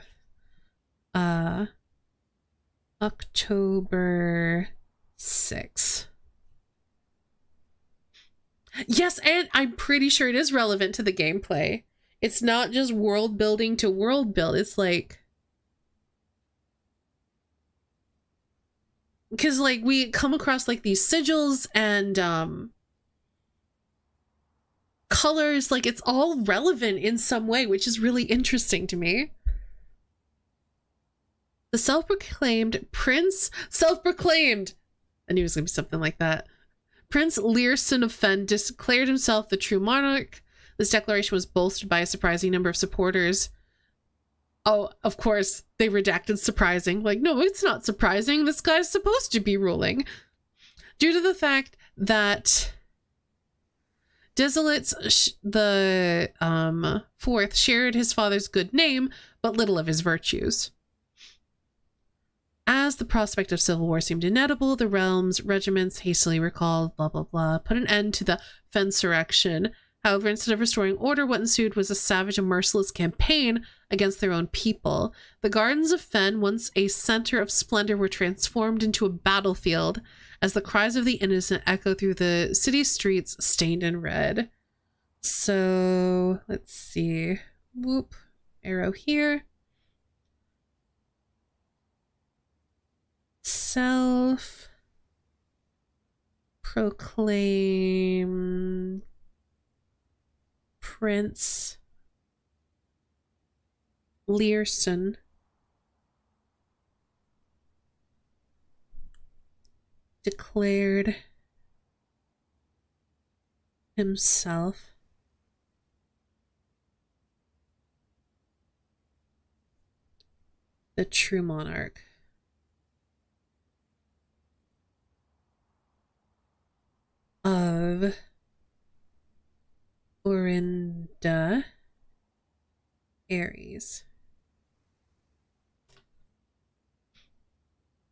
S1: October 6th. Yes, and I'm pretty sure it is relevant to the gameplay. It's not just world building to world build. It's like... because like we come across like these sigils and colors, like it's all relevant in some way, which is really interesting to me. The self-proclaimed prince, self-proclaimed, I knew it was gonna be something like that. Prince Learson of Fen declared himself the true monarch. This declaration was bolstered by a surprising number of supporters. Oh, of course, they redacted surprising. Like, no, it's not surprising. This guy's supposed to be ruling. Due to the fact that Desolates the fourth shared his father's good name, but little of his virtues. As the prospect of civil war seemed inedible, the realm's regiments hastily recalled, blah, blah, blah, put an end to the Fensurrection. However, instead of restoring order, what ensued was a savage and merciless campaign against their own people. The gardens of Fen, once a center of splendor, were transformed into a battlefield as the cries of the innocent echo through the city streets stained in red. So, let's see. Whoop. Arrow here. Self-proclaimed Prince Learson declared himself the true monarch of Orinda Aries.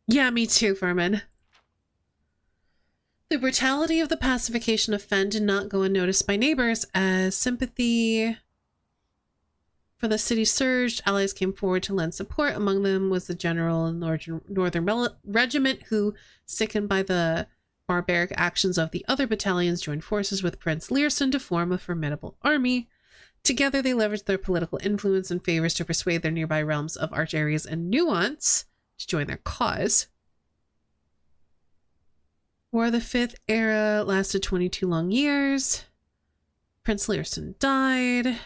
S1: Yeah, me too, Furman. The brutality of the pacification of Fen did not go unnoticed by neighbors. As sympathy for the city surged, allies came forward to lend support. Among them was the general Northern Regiment, who, sickened by the barbaric actions of the other battalions, joined forces with Prince Learson to form a formidable army. Together, they leveraged their political influence and favors to persuade their nearby realms of Arch Aries and Nuance to join their cause. War of the Fifth Era lasted 22 long years. Prince Learson died.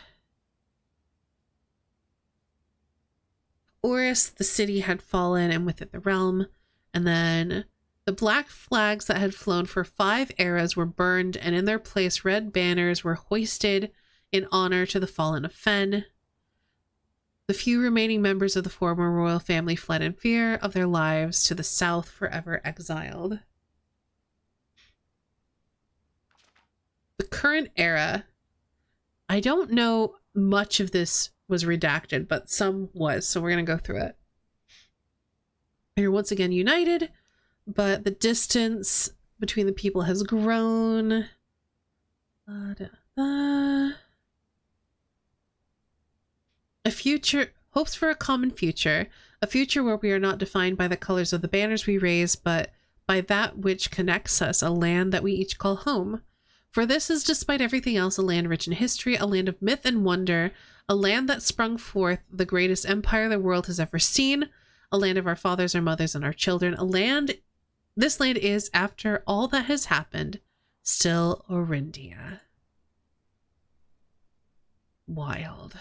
S1: Oris, the city, had fallen, and with it the realm. And then the black flags that had flown for 5 eras were burned, and in their place red banners were hoisted in honor to the fallen of Fen. The few remaining members of the former royal family fled in fear of their lives to the south, forever exiled. The current era, I don't know much of this was redacted, but some was, so we're going to go through it. You're once again united, but the distance between the people has grown. A future, hopes for a common future, a future where we are not defined by the colors of the banners we raise, but by that which connects us, a land that we each call home. For this is, despite everything else, a land rich in history, a land of myth and wonder, a land that sprung forth the greatest empire the world has ever seen, a land of our fathers, our mothers, and our children, a land, this land is, after all that has happened, still Orindia. Wild.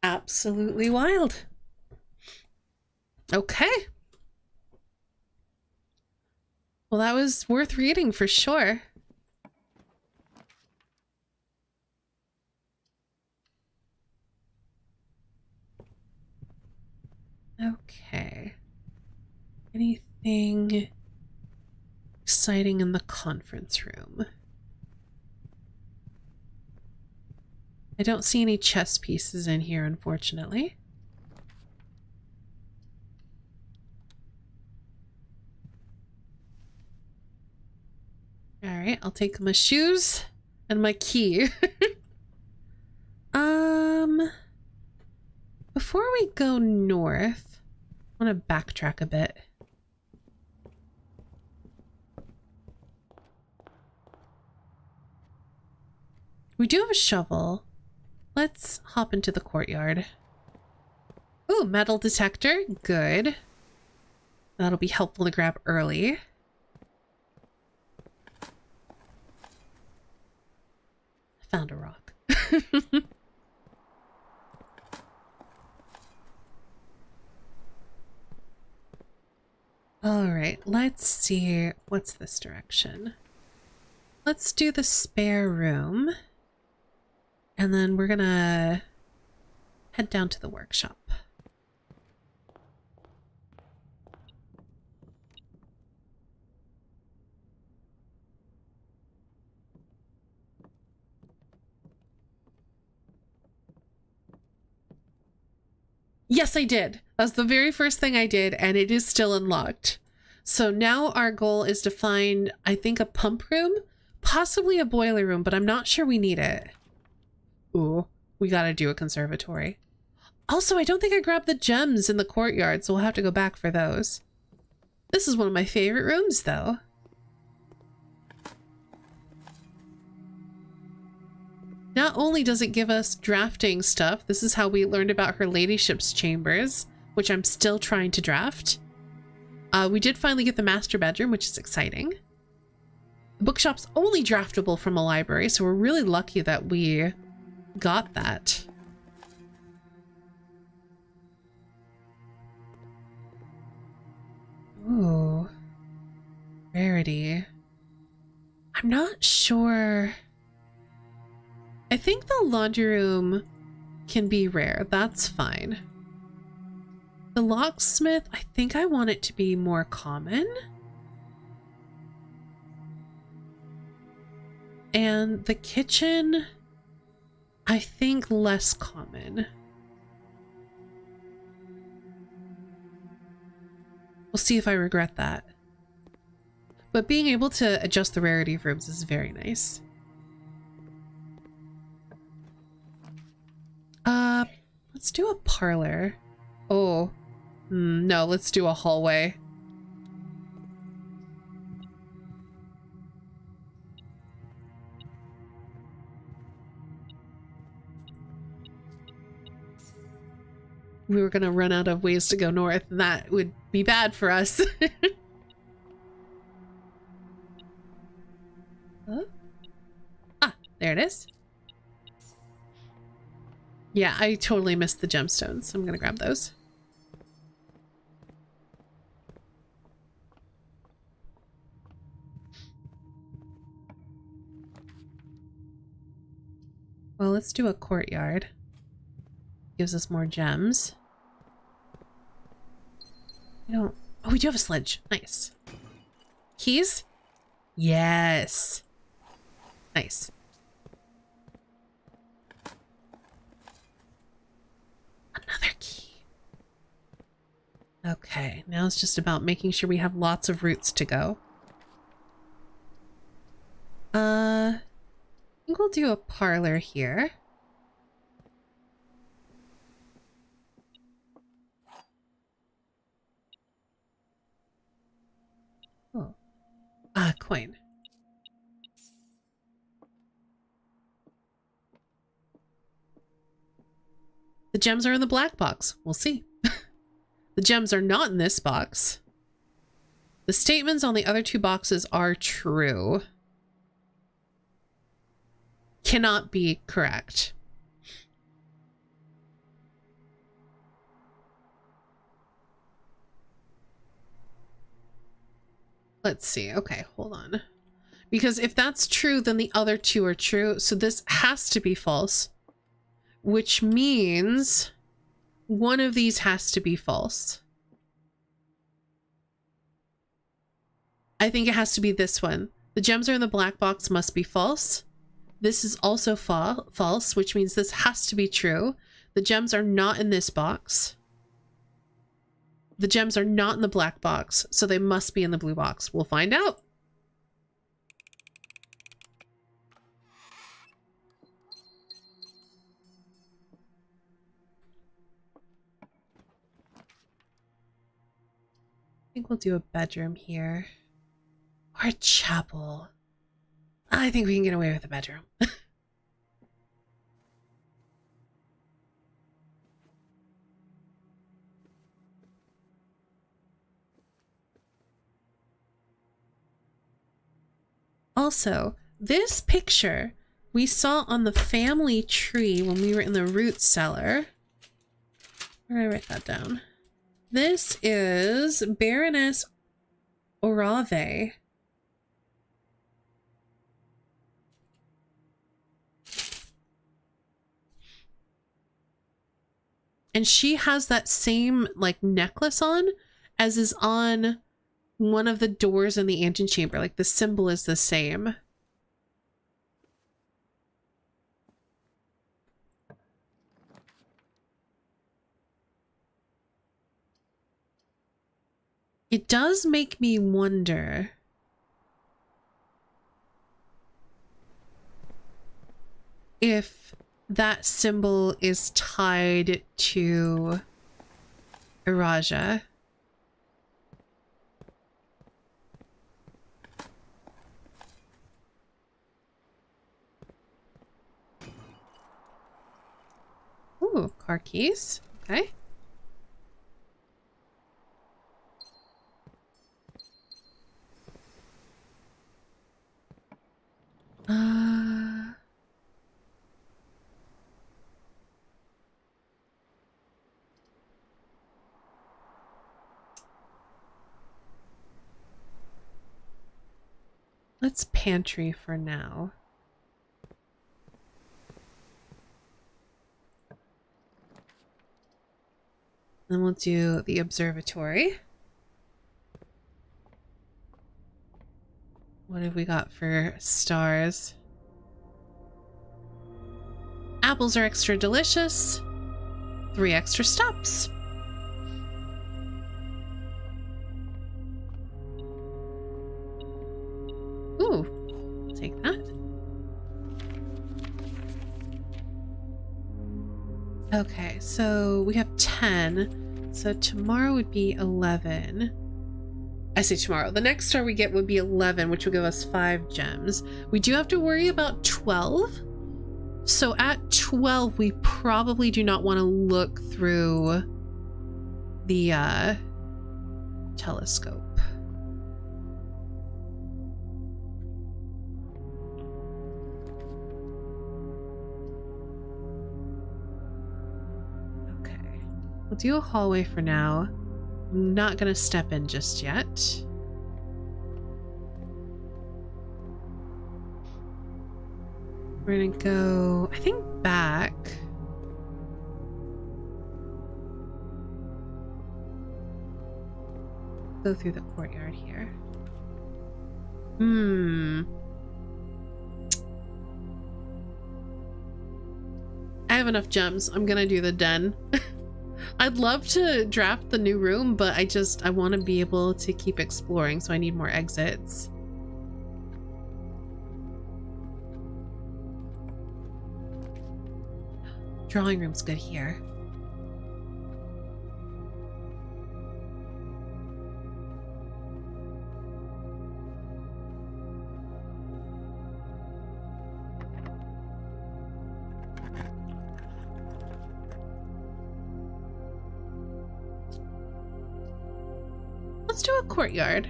S1: Absolutely wild. Okay. Well, that was worth reading for sure. Okay. Anything exciting in the conference room? I don't see any chess pieces in here, unfortunately. Alright, I'll take my shoes and my key. Before we go north, I want to backtrack a bit. We do have a shovel. Let's hop into the courtyard. Ooh, metal detector. Good. That'll be helpful to grab early. I found a rock. All right, let's see. What's this direction? Let's do the spare room. And then we're gonna head down to the workshop. Yes, I did. That's the very first thing I did, and it is still unlocked. So now our goal is to find, I think, a pump room, possibly a boiler room, but I'm not sure we need it. Ooh, we gotta do a conservatory. Also, I don't think I grabbed the gems in the courtyard, so we'll have to go back for those. This is one of my favorite rooms, though. Not only does it give us drafting stuff, this is how we learned about her ladyship's chambers, which I'm still trying to draft. We did finally get the master bedroom, which is exciting. The bookshop's only draftable from a library, so we're really lucky that we got that. Ooh. Rarity. I'm not sure. I think the laundry room can be rare. That's fine. The locksmith, I think I want it to be more common. And the kitchen, I think less common. We'll see if I regret that. But being able to adjust the rarity of rooms is very nice. Let's do a parlor. Oh, no, let's do a hallway. We were gonna run out of ways to go north, and that would be bad for us. Huh? Ah, there it is. Yeah, I totally missed the gemstones. I'm gonna grab those. Well, let's do a courtyard. Gives us more gems. We don't... Oh, we do have a sledge. Nice. Keys? Yes. Nice. Another key. Okay, now it's just about making sure we have lots of routes to go. I think we'll do a parlor here. Oh. Ah, coin. The gems are in the black box. We'll see. The gems are not in this box. The statements on the other two boxes are true. Cannot be correct. Let's see. Okay, hold on. Because if that's true, then the other two are true. So this has to be false. Which means one of these has to be false. I think it has to be this one. The gems are in the black box must be false. This is also false, which means this has to be true. The gems are not in this box. The gems are not in the black box, so they must be in the blue box. We'll find out. I think we'll do a bedroom here. Or a chapel. I think we can get away with a bedroom. Also, this picture we saw on the family tree when we were in the root cellar. Where did I write that down? This is Baroness Orave. And she has that same like necklace on as is on one of the doors in the antechamber. Like the symbol is the same. It does make me wonder if that symbol is tied to Iraja. Ooh, car keys. Okay. Let's pantry for now. Then we'll do the observatory. What have we got for stars? Apples are extra delicious. 3 extra stops. Ooh, I'll take that. Okay, so we have 10. So tomorrow would be 11. I say tomorrow. The next star we get would be 11, which will give us 5 gems. We do have to worry about 12. So at 12, we probably do not want to look through the telescope. Okay, we'll do a hallway for now. I'm not gonna step in just yet. We're gonna go, I think, back. Go through the courtyard here. I have enough gems. I'm gonna do the den. I'd love to draft the new room, but I want to be able to keep exploring, so I need more exits. Drawing room's good here. Let's do a courtyard.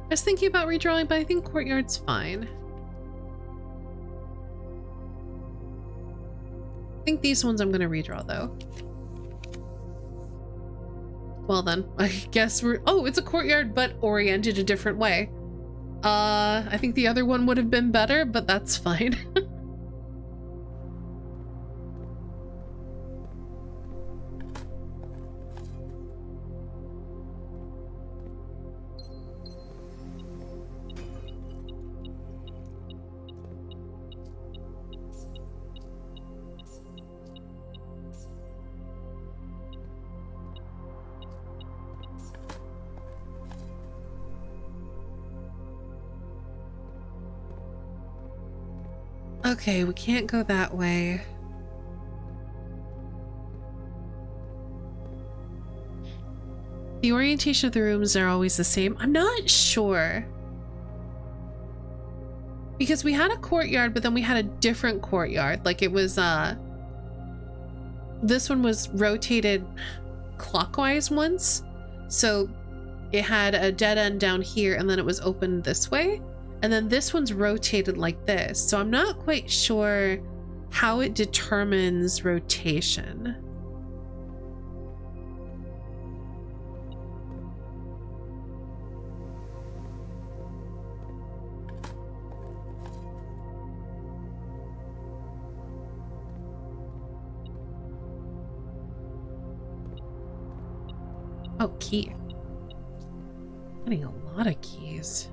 S1: I was thinking about redrawing, but I think courtyard's fine. I think these ones I'm gonna redraw though. Well then, I guess we're... Oh, it's a courtyard, but oriented a different way. I think the other one would have been better, but that's fine. Okay, we can't go that way. The orientation of the rooms are always the same. I'm not sure. Because we had a courtyard, but then we had a different courtyard. Like it was, this one was rotated clockwise once. So it had a dead end down here and then it was open this way. And then this one's rotated like this. So I'm not quite sure how it determines rotation. Oh, key. Getting a lot of keys.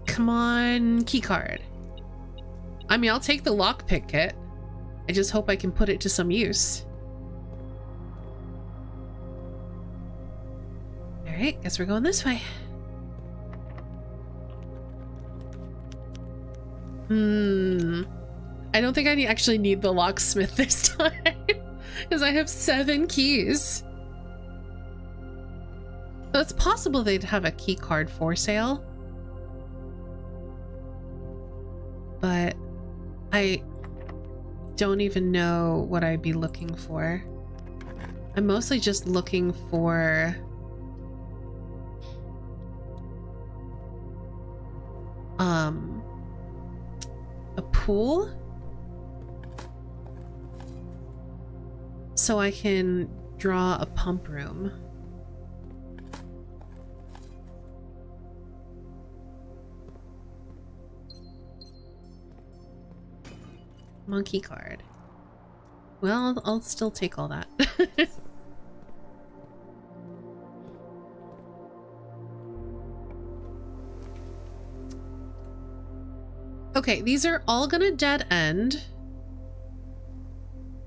S1: Come on, key card. I mean, I'll take the lockpick kit. I just hope I can put it to some use. Alright, guess we're going this way. I don't think I actually need the locksmith this time because I have 7 keys. So it's possible they'd have a key card for sale, but I don't even know what I'd be looking for. I'm mostly just looking for a pool so I can draw a pump room. Monkey card. Well, I'll still take all that. Okay, these are all gonna dead end.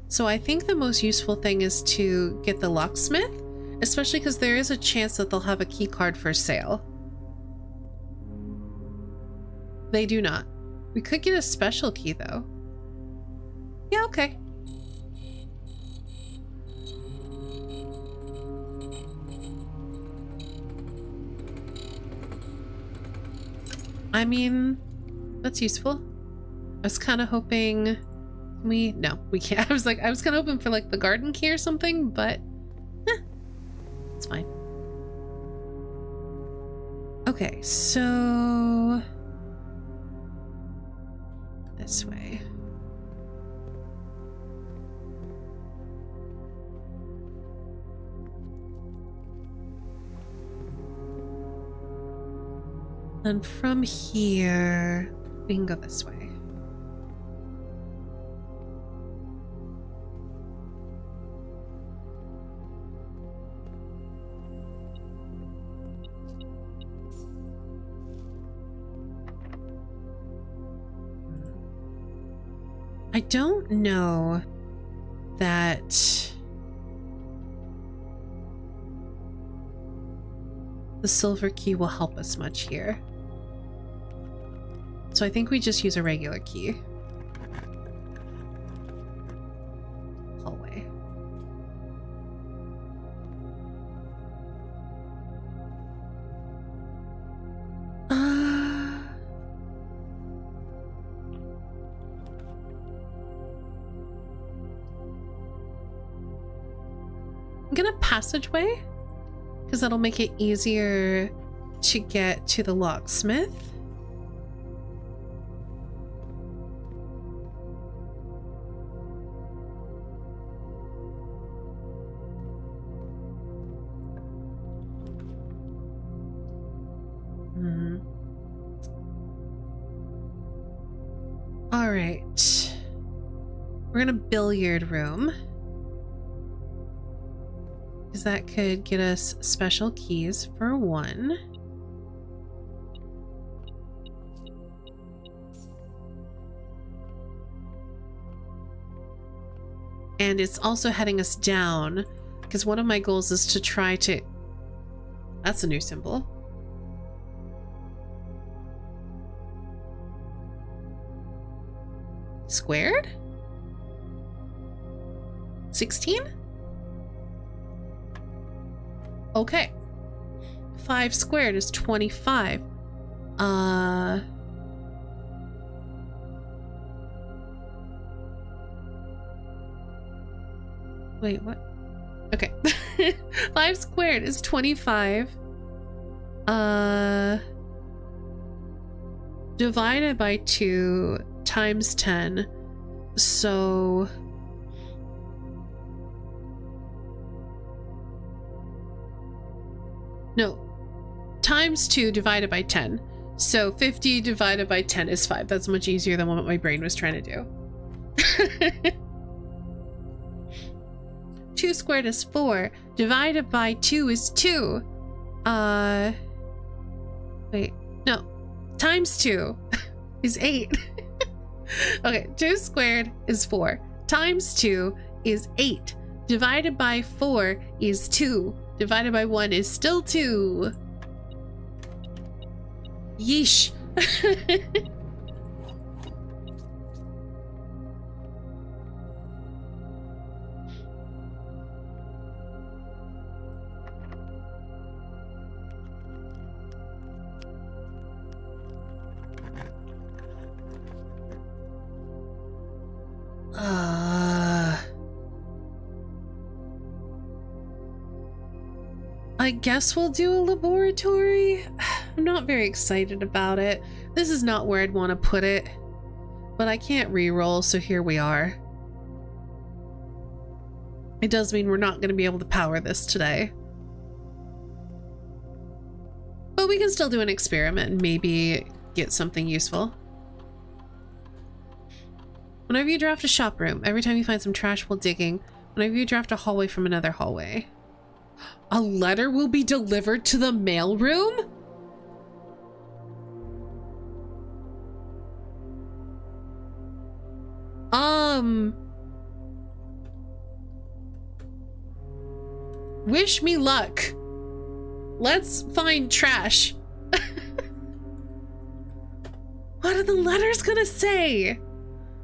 S1: So I think the most useful thing is to get the locksmith, especially because there is a chance that they'll have a key card for sale. They do not. We could get a special key though. Yeah, okay. I mean, that's useful. I was kind of hoping no, we can't. I was kind of hoping for like the garden key or something, but it's fine. Okay, so this way. And from here, we can go this way. I don't know that the silver key will help us much here. So I think we just use a regular key. Hallway. I'm gonna passageway because that'll make it easier to get to the locksmith. All right, we're in a billiard room because that could get us special keys for 1. And it's also heading us down because one of my goals is to try to That's a new symbol. Squared? 16? Okay. 5 squared is 25. Wait, what? Okay. 5 squared is 25. Divided by 2 times 10. So... No. Times 2 divided by 10. So 50 divided by 10 is 5. That's much easier than what my brain was trying to do. 2 squared is 4. Divided by 2 is 2. Wait. No. Times 2 is 8. Okay, 2 squared is 4. Times 2 is 8. Divided by 4 is 2. Divided by 1 is still 2. Yeesh. I guess we'll do a laboratory. I'm not very excited about it. This is not where I'd want to put it, but I can't re-roll, so here we are. It does mean we're not going to be able to power this today. But we can still do an experiment and maybe get something useful. Whenever you draft a shop room, every time you find some trash while digging, whenever you draft a hallway from another hallway, a letter will be delivered to the mailroom? Wish me luck. Let's find trash. What are the letters gonna say?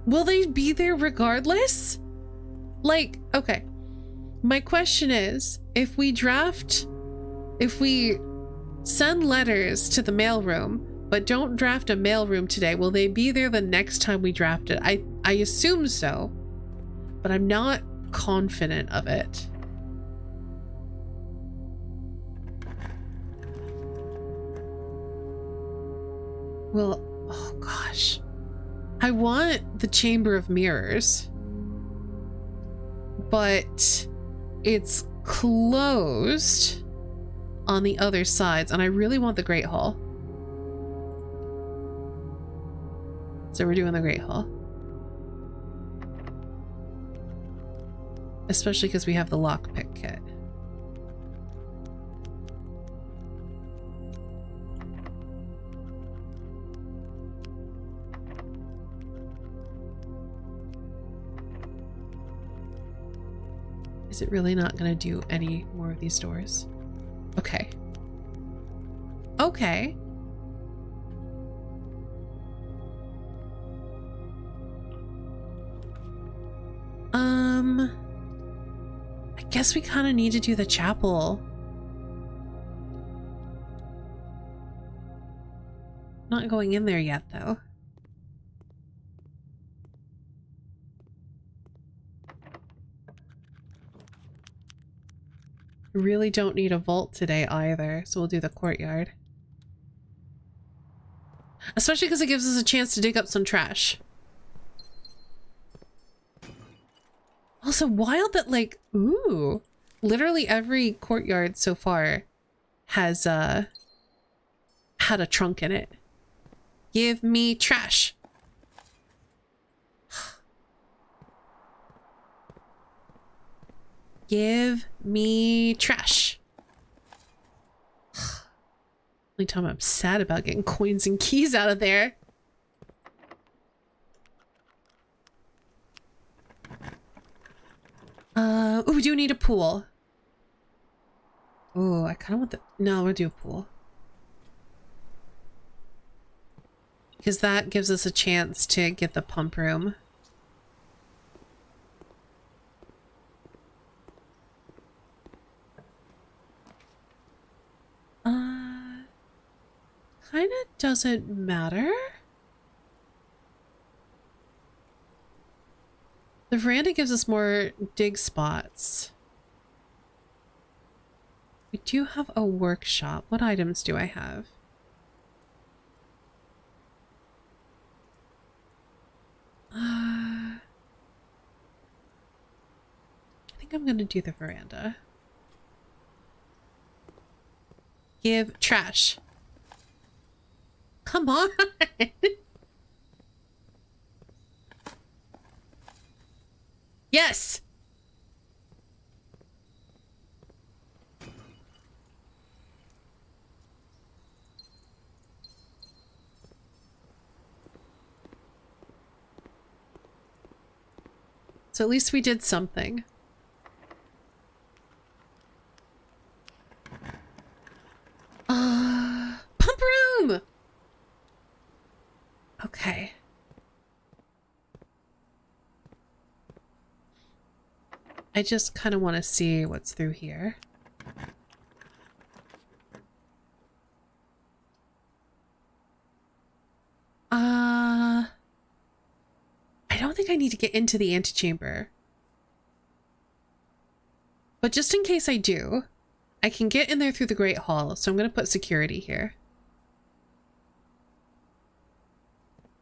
S1: Will they be there regardless? Like, okay. My question is, if we send letters to the mailroom, but don't draft a mailroom today, will they be there the next time we draft it? I assume so, but I'm not confident of it. Well, oh gosh. I want the Chamber of Mirrors, but it's closed on the other sides, and I really want the Great Hall. So we're doing the Great Hall. Especially because we have the lockpick kit. Is it really not going to do any more of these doors? Okay. Okay. I guess we kind of need to do the chapel. Not going in there yet, though. Really don't need a vault today either, so we'll do the courtyard. Especially because it gives us a chance to dig up some trash. Also wild that, like, ooh, literally every courtyard so far has had a trunk in it. Give me trash. Give me trash. Only time I'm sad about getting coins and keys out of there. Oh, we do need a pool. Oh, I kind of want the... No, we'll do a pool. Because that gives us a chance to get the pump room. Kind of doesn't matter. The veranda gives us more dig spots. We do have a workshop. What items do I have? I think I'm gonna do the veranda. Give trash. Come on. Yes. So at least we did something. Pump room. Okay. I just kind of want to see what's through here. I don't think I need to get into the antechamber. But just in case I do, I can get in there through the Great Hall, so I'm going to put security here.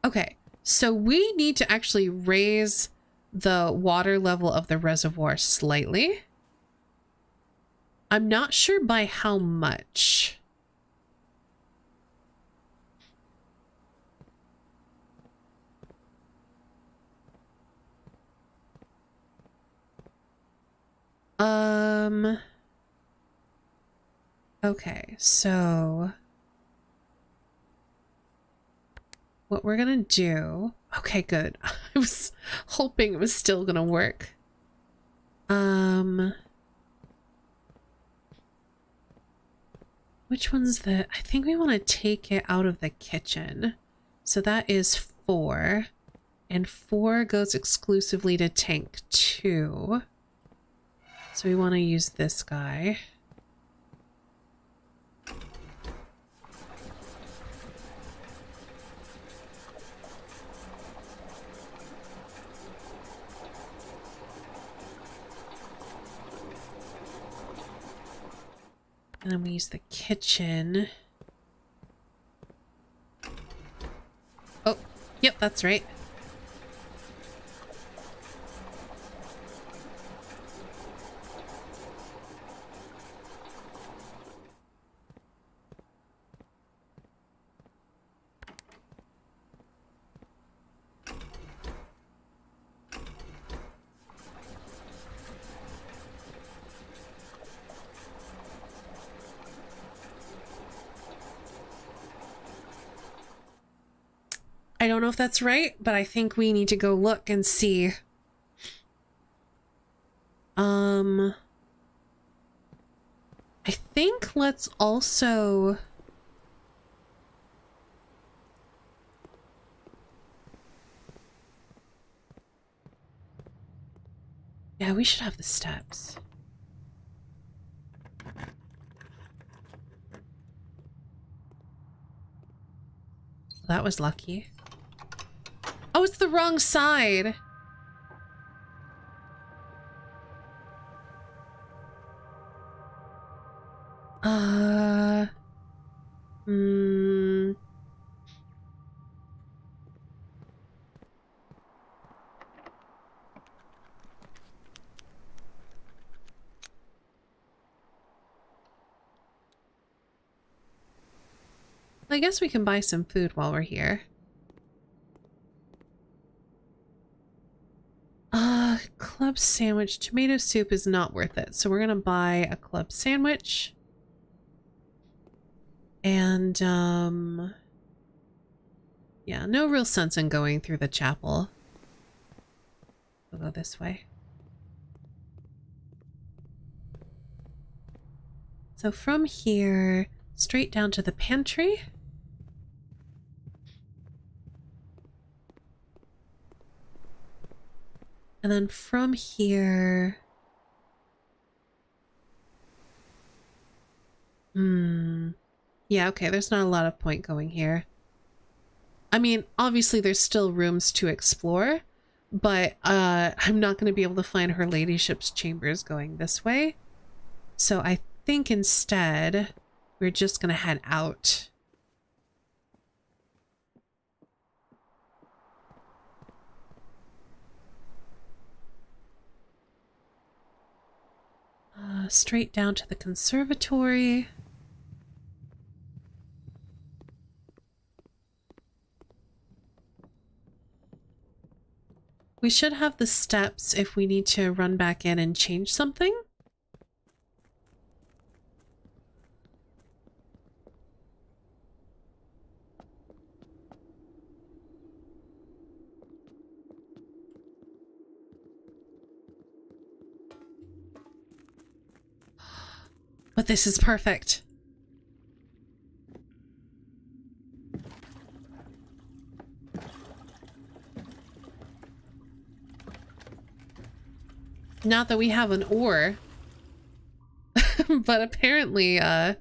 S1: Okay, so we need to actually raise the water level of the reservoir slightly. I'm not sure by how much. Okay, so what we're gonna do... Okay, good. I was hoping it was still gonna work. Which one's the... I think we want to take it out of the kitchen. So that is 4. And 4 goes exclusively to tank 2. So we want to use this guy. And then we use the kitchen. Oh, yep, that's right. I don't know if that's right, but I think we need to go look and see. I think let's also... Yeah, we should have the steps. That was lucky. Oh, it's the wrong side. I guess we can buy some food while we're here. Club sandwich. Tomato soup is not worth it. So we're gonna buy a club sandwich. And, yeah, no real sense in going through the chapel. We'll go this way. So from here, straight down to the pantry. And then from here... Yeah, okay, there's not a lot of point going here. I mean, obviously there's still rooms to explore, but I'm not going to be able to find her ladyship's chambers going this way. So I think instead we're just going to head out. Straight down to the conservatory. We should have the steps if we need to run back in and change something. But this is perfect. Not that we have an ore. But apparently, we're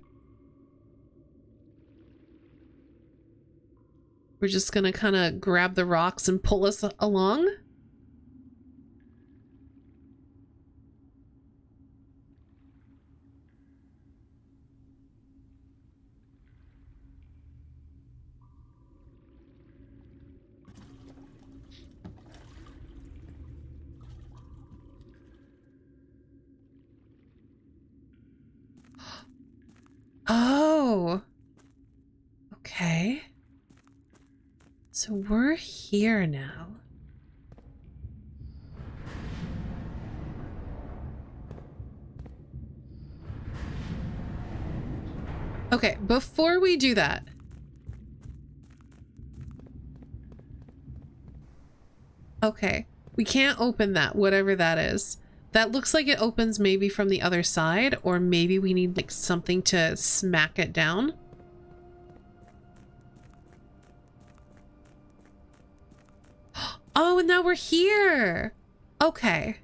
S1: just gonna kind of grab the rocks and pull us along. Oh. Okay. So we're here now. Okay, before we do that. Okay, we can't open that, whatever that is. That looks like it opens maybe from the other side, or maybe we need like something to smack it down. Oh, and now we're here. Okay.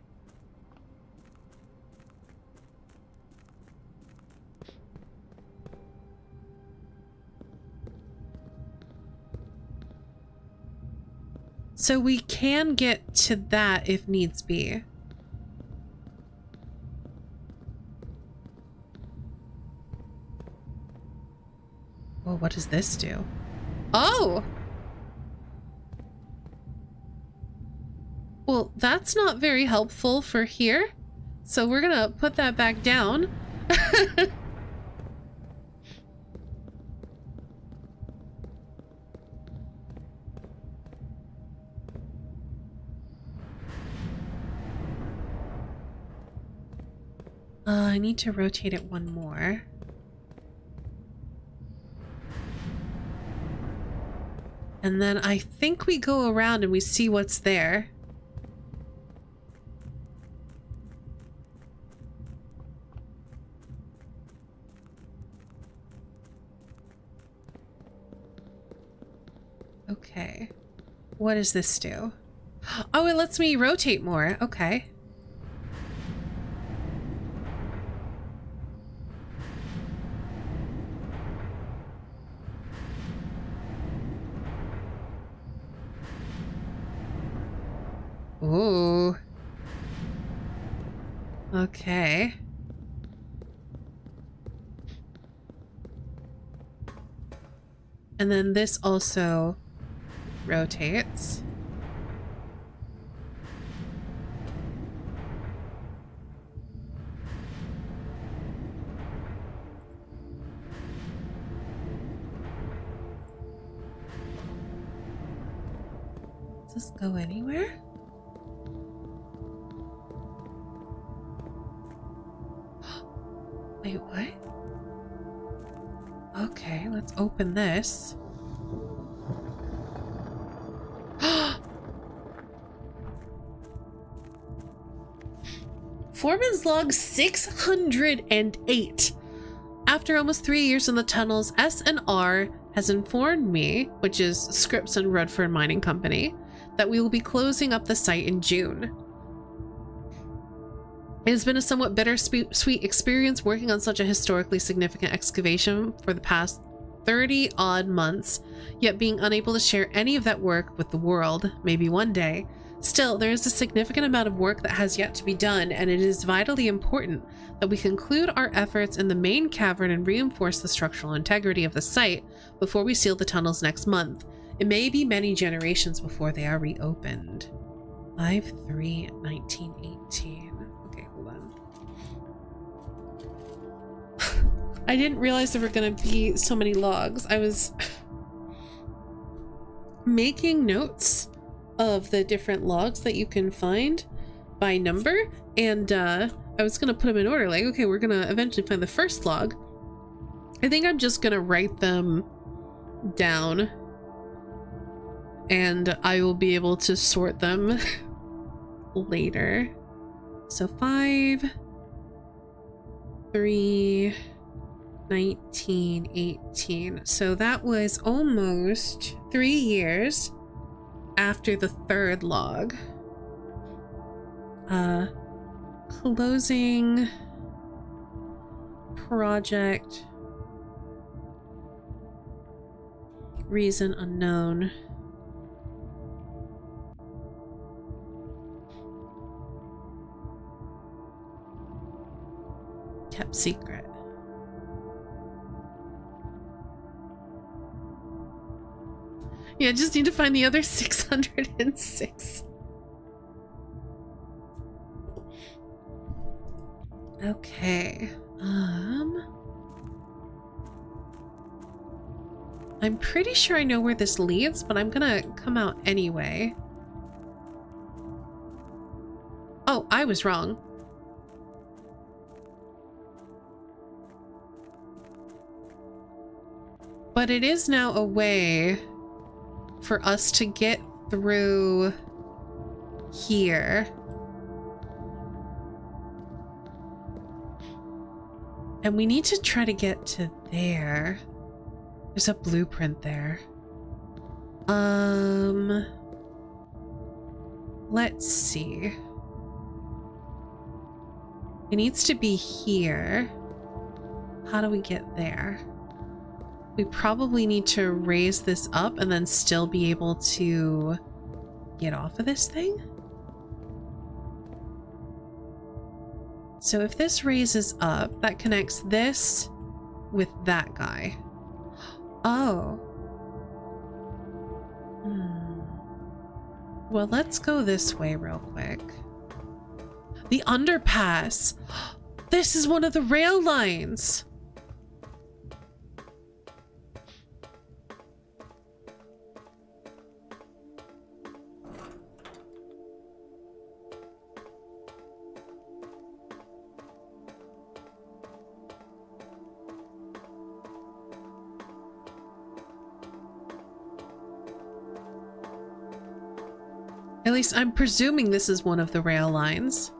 S1: So we can get to that if needs be. Well, what does this do? Oh! Well, that's not very helpful for here. So we're gonna put that back down. I need to rotate it one more. And then I think we go around and we see what's there. Okay. What does this do? Oh, it lets me rotate more. Okay. Ooh. Okay. And then this also rotates. Does this go anywhere? Wait, what? Okay, let's open this. Foreman's log 608. After almost 3 years in the tunnels, S&R has informed me, which is Scripps and Rudford Mining Company, that we will be closing up the site in June. It has been a somewhat bittersweet experience working on such a historically significant excavation for the past 30 odd months, yet being unable to share any of that work with the world, maybe one day. Still, there is a significant amount of work that has yet to be done, and it is vitally important that we conclude our efforts in the main cavern and reinforce the structural integrity of the site before we seal the tunnels next month. It may be many generations before they are reopened. 5/3/1918. Okay, hold on. I didn't realize there were going to be so many logs. I was making notes of the different logs that you can find by number, and I was gonna put them in order, like, okay, we're gonna eventually find the first log. I think I'm just gonna write them down and I will be able to sort them later. So 5/3/1918. So that was almost 3 years after the third log. Closing project, reason unknown. Kept secret. Yeah, just need to find the other 606. Okay. I'm pretty sure I know where this leads, but I'm gonna come out anyway. Oh, I was wrong. But it is now a way for us to get through here. And we need to try to get to there. There's a blueprint there. Let's see. It needs to be here. How do we get there? We probably need to raise this up and then still be able to get off of this thing. So if this raises up, that connects this with that guy. Oh. Well, let's go this way real quick. The underpass. This is one of the rail lines. At least I'm presuming this is one of the rail lines.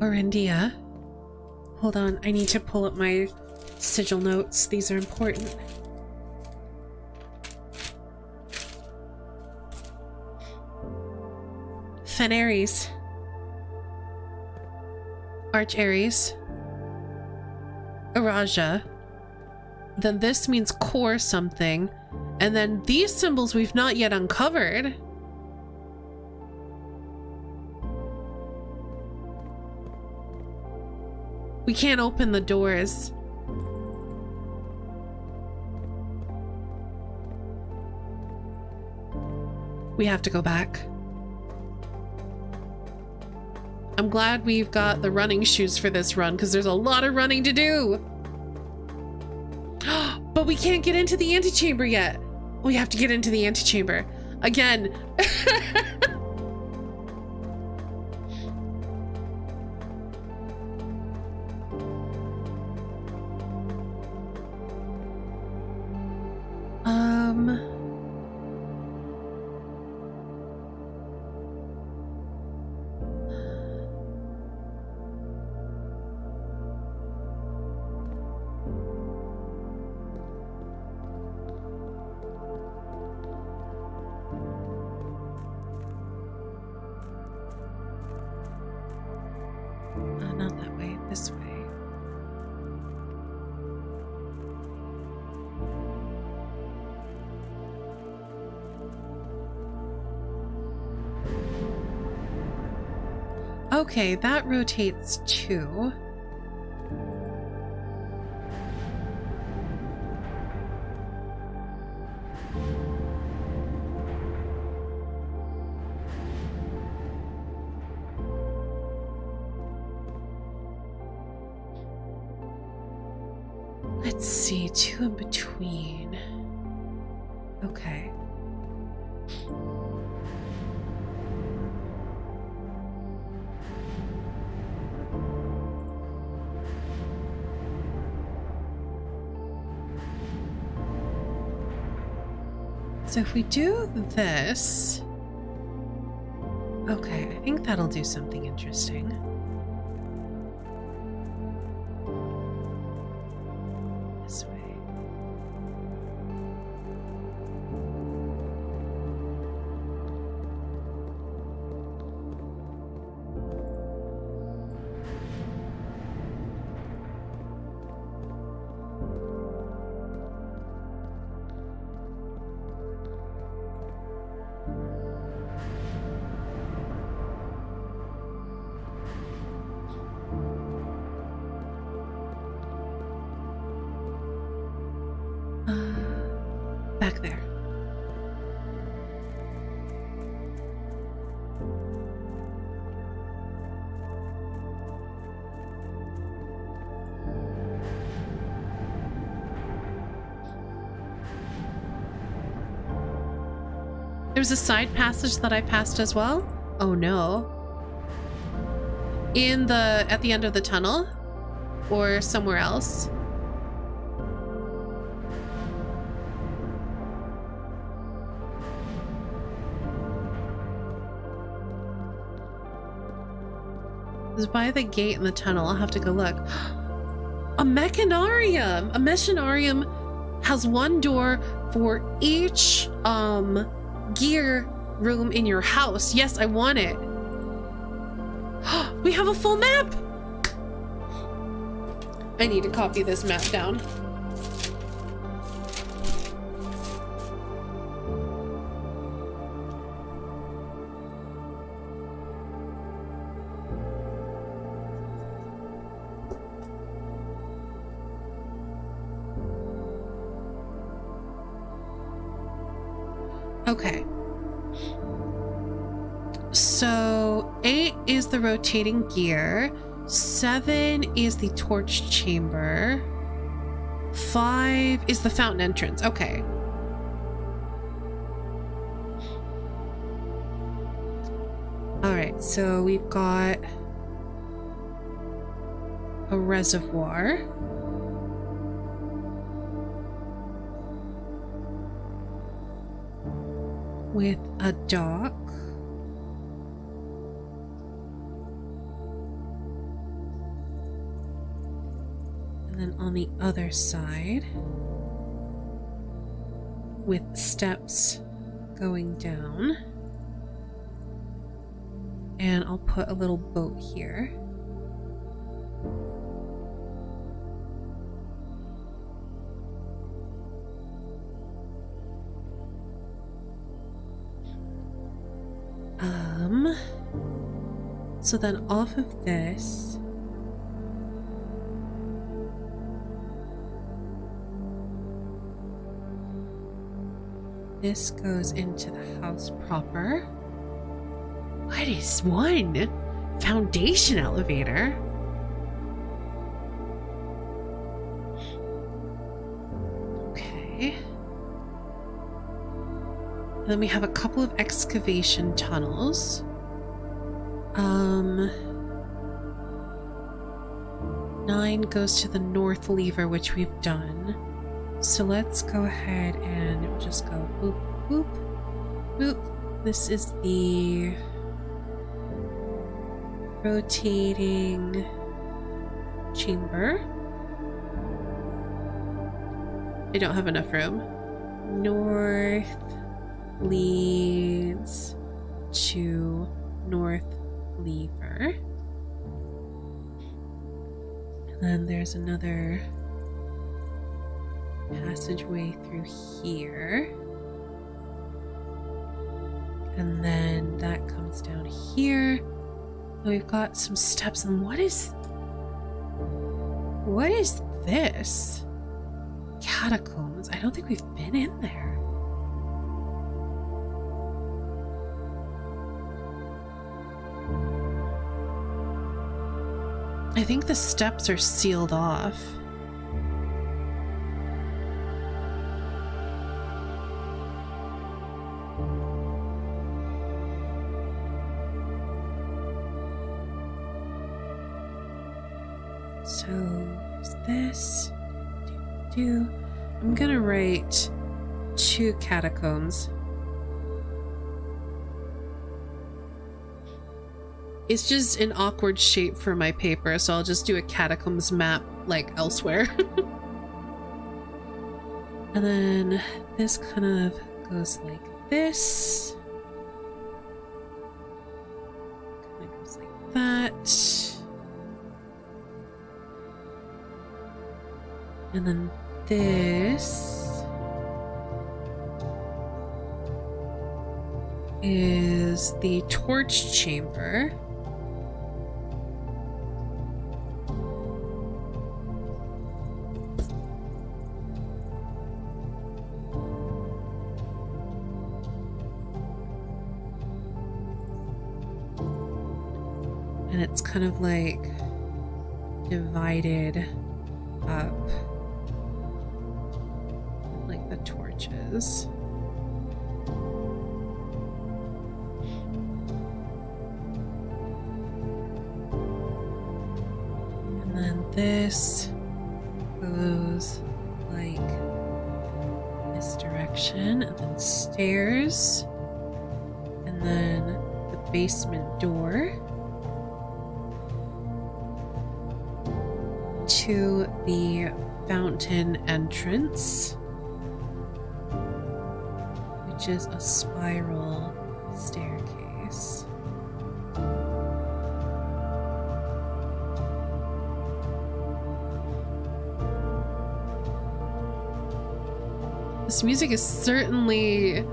S1: Or India. Hold on, I need to pull up my sigil notes. These are important. Fen Aries. Arch Aries. Araja. Then this means core something. And then these symbols we've not yet uncovered. We can't open the doors. We have to go back. I'm glad we've got the running shoes for this run because there's a lot of running to do. But we can't get into the antechamber yet. We have to get into the antechamber again. Not that way, this way. Okay, that rotates too. Let's see, two in between. Okay. So if we do this, okay, I think that'll do something interesting. This way. Back there. There was a side passage that I passed as well. Oh no. At the end of the tunnel or somewhere else. It was by the gate in the tunnel. I'll have to go look. A mechanarium! A mechanarium has one door for each gear room in your house. Yes, I want it. We have a full map! I need to copy this map down. Okay. So 8 is the rotating gear. 7 is the torch chamber. 5 is the fountain entrance. Okay. All right, so we've got a reservoir. With a dock. And then on the other side, with steps going down. And I'll put a little boat here. So then off of this, this goes into the house proper. What is 1? Foundation elevator? Okay. And then we have a couple of excavation tunnels. 9 goes to the north lever, which we've done. So let's go ahead and just go boop, boop, boop. This is the rotating chamber. I don't have enough room. North leads to north lever. And then there's another passageway through here. And then that comes down here. And we've got some steps. And what is this? Catacombs. I don't think we've been in there. I think the steps are sealed off. So there's this. I'm gonna write 2 catacombs. It's just an awkward shape for my paper, so I'll just do a catacombs map like elsewhere. And then this kind of goes like this. Kind of goes like that. And then this is the torch chamber. And it's kind of like divided up. Like the torches. And then this goes like this direction, and then stairs, and then the basement door to the fountain entrance, which is a spiral staircase. This music is certainly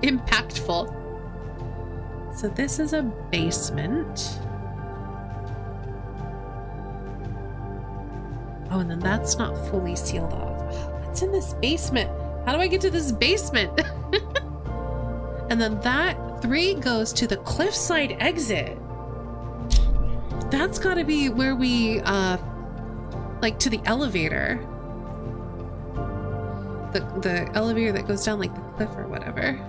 S1: impactful. So this is a basement. Oh, and then that's not fully sealed off. What's in this basement? How do I get to this basement? And then that 3 goes to the cliffside exit. That's gotta be where we, like to the elevator. The elevator that goes down like the cliff or whatever.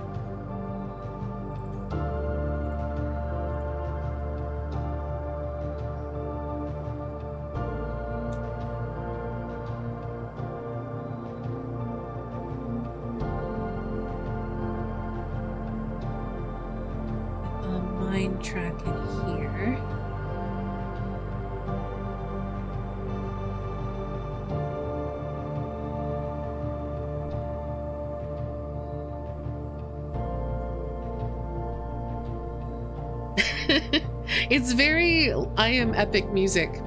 S1: Mine track in here. It's very I Am Epic music.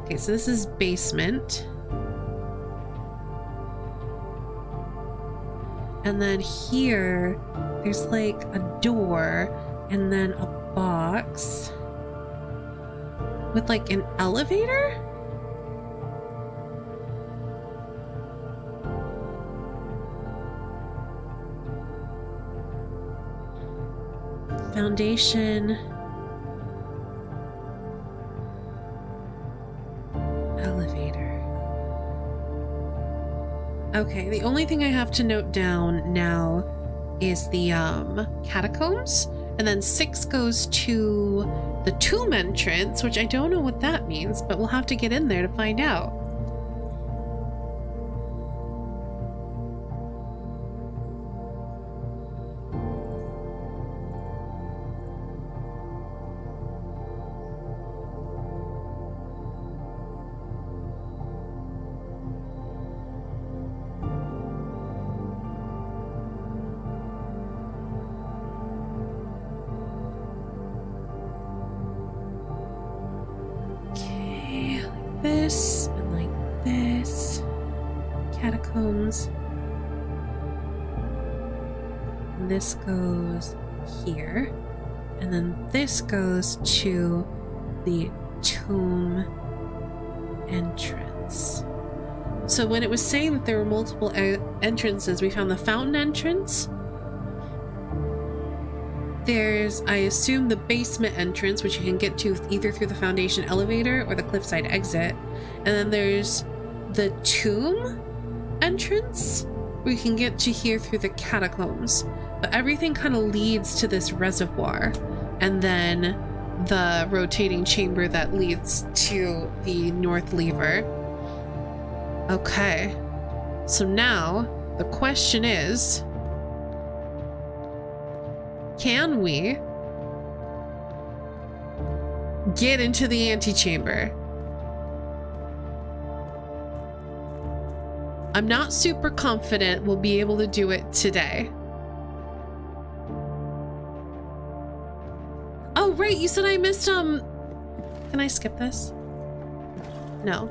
S1: Okay, so this is basement. And then here, there's like a door and then a box with like an elevator? Foundation. Elevator. Okay, the only thing I have to note down now is the catacombs, and then 6 goes to the tomb entrance, which I don't know what that means, but we'll have to get in there to find out. This and like this. Catacombs. And this goes here. And then this goes to the tomb entrance. So when it was saying that there were multiple entrances, we found the fountain entrance. There's, I assume, the basement entrance, which you can get to either through the Foundation elevator or the cliffside exit. And then there's the tomb entrance, where you can get to here through the catacombs. But everything kind of leads to this reservoir. And then the rotating chamber that leads to the north lever. Okay. So now, the question is, can we get into the antechamber? I'm not super confident we'll be able to do it today. Oh, right, you said I missed, can I skip this? No.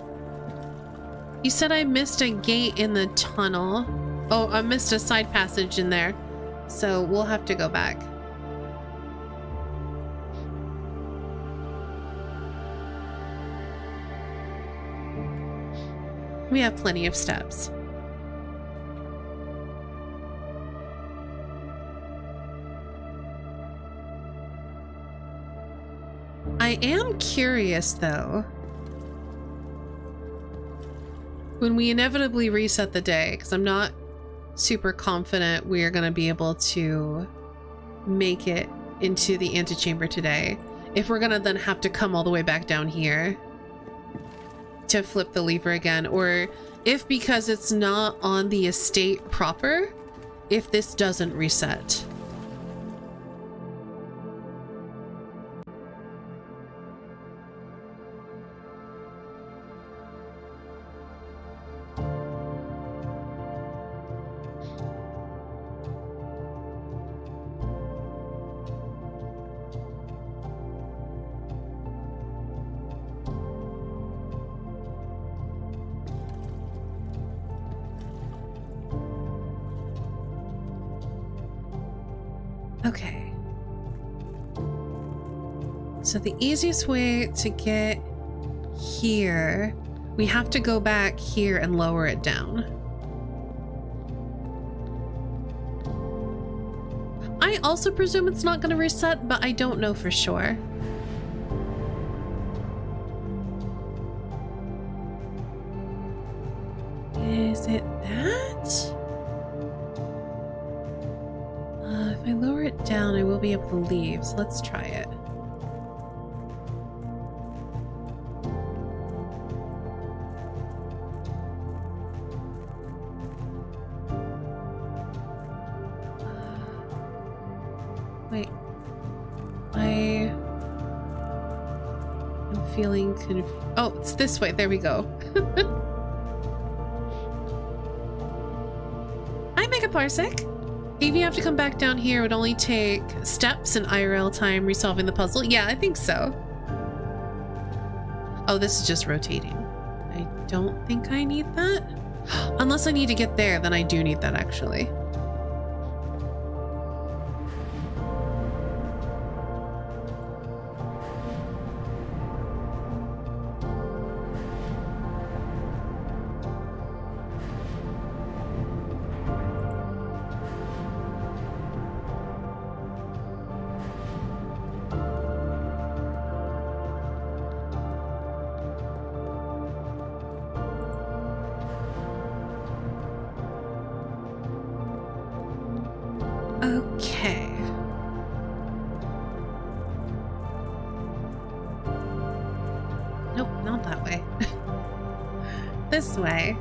S1: You said I missed a gate in the tunnel. Oh, I missed a side passage in there. So we'll have to go back. We have plenty of steps. I am curious, though, when we inevitably reset the day, because I'm not super confident we are going to be able to make it into the antechamber today, if we're going to then have to come all the way back down here to flip the lever again, or if, because it's not on the estate proper, if this doesn't reset. Okay. So the easiest way to get here, we have to go back here and lower it down. I also presume it's not going to reset, but I don't know for sure. Is it that? If I lower it down, I will be able to leave, so let's try it. Wait. I am feeling oh, it's this way. There we go. I make a parsec. If you have to come back down here, it would only take steps and IRL time resolving the puzzle. Yeah, I think so. Oh, this is just rotating. I don't think I need that. Unless I need to get there, then I do need that, actually. Okay. Nope, not that way. This way.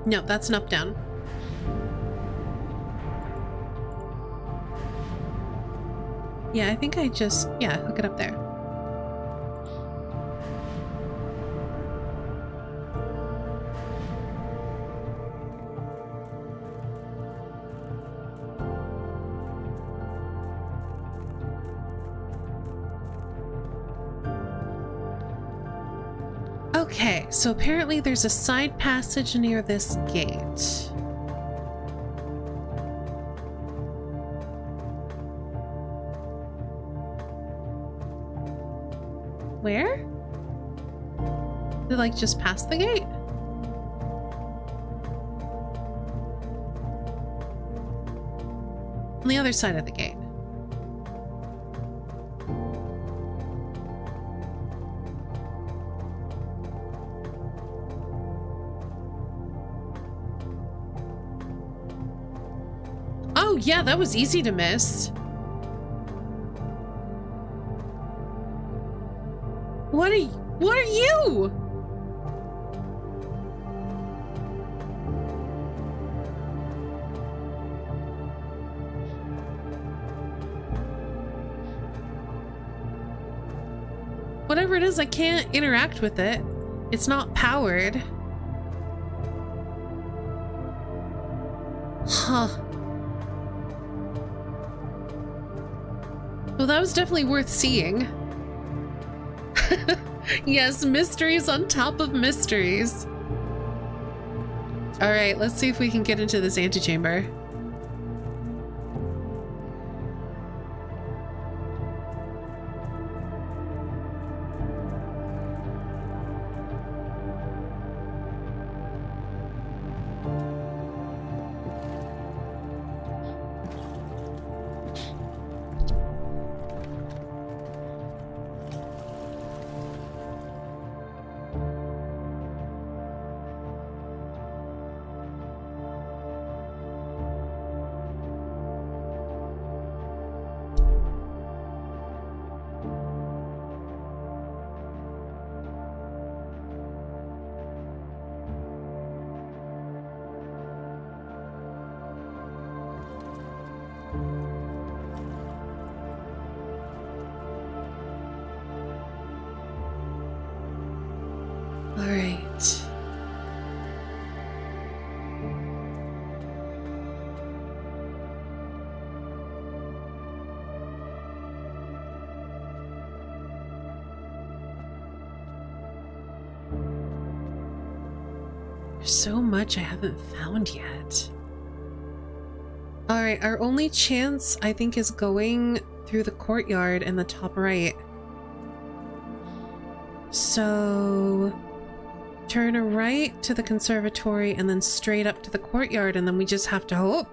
S1: No, that's an up down. Yeah, I think I just, yeah, hook it up there. Okay, so apparently there's a side passage near this gate. Where? Did like just past the gate? On the other side of the gate. Oh yeah, that was easy to miss. What are you? Whatever it is, I can't interact with it. It's not powered. Huh. Well, that was definitely worth seeing. Yes, mysteries on top of mysteries. All right, let's see if we can get into this antechamber. All right. There's so much I haven't found yet. All right, our only chance, I think, is going through the courtyard in the top right. So turn a right to the conservatory and then straight up to the courtyard, and then we just have to hope.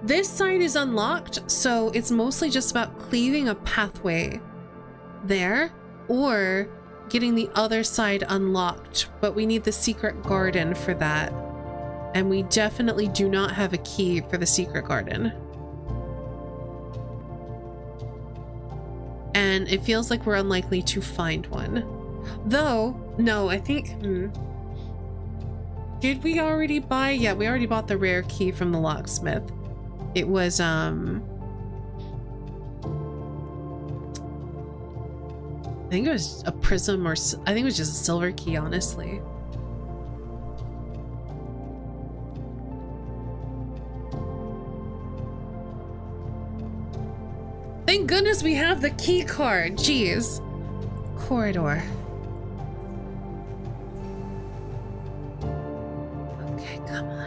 S1: This side is unlocked, so it's mostly just about cleaving a pathway there or getting the other side unlocked, but we need the secret garden for that. And we definitely do not have a key for the secret garden. And it feels like we're unlikely to find one. Though, no, I think... Did we already buy? Yeah, we already bought the rare key from the locksmith. It was, I think it was a prism, or I think it was just a silver key, honestly. Thank goodness we have the key card. Jeez. Corridor. Okay, come on.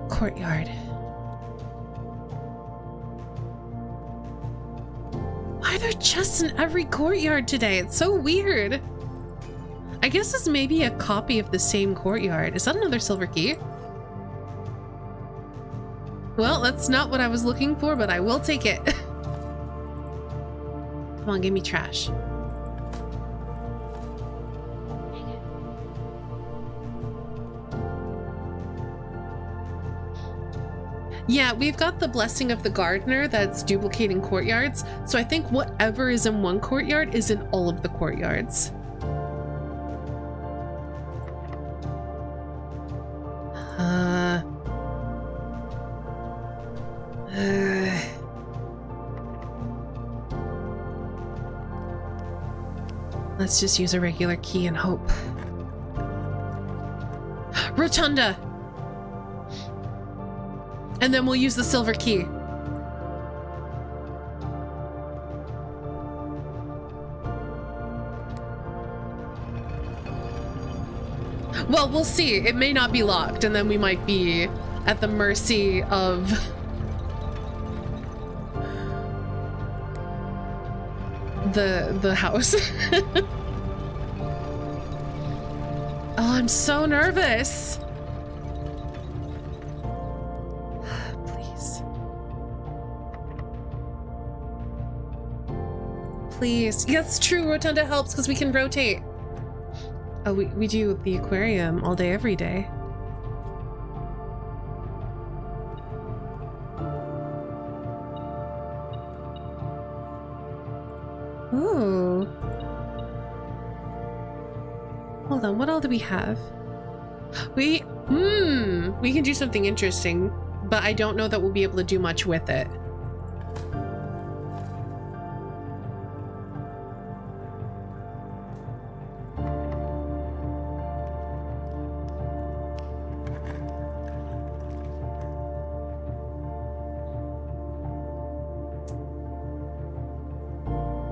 S1: Courtyard. Why are there chests in every courtyard today? It's so weird. I guess this may be a copy of the same courtyard. Is that another silver key? Well, that's not what I was looking for, but I will take it. Come on, give me trash. Yeah, we've got the blessing of the gardener that's duplicating courtyards, so I think whatever is in one courtyard is in all of the courtyards. Let's just use a regular key and hope. Rotunda! And then we'll use the silver key. Well, we'll see. It may not be locked, and then we might be at the mercy of the house. Oh, I'm so nervous. Please. Please. Yeah, that's true. Rotunda helps because we can rotate. Oh, we do the aquarium all day, every day. Ooh. Hold on, what all do we have? We can do something interesting, but I don't know that we'll be able to do much with it.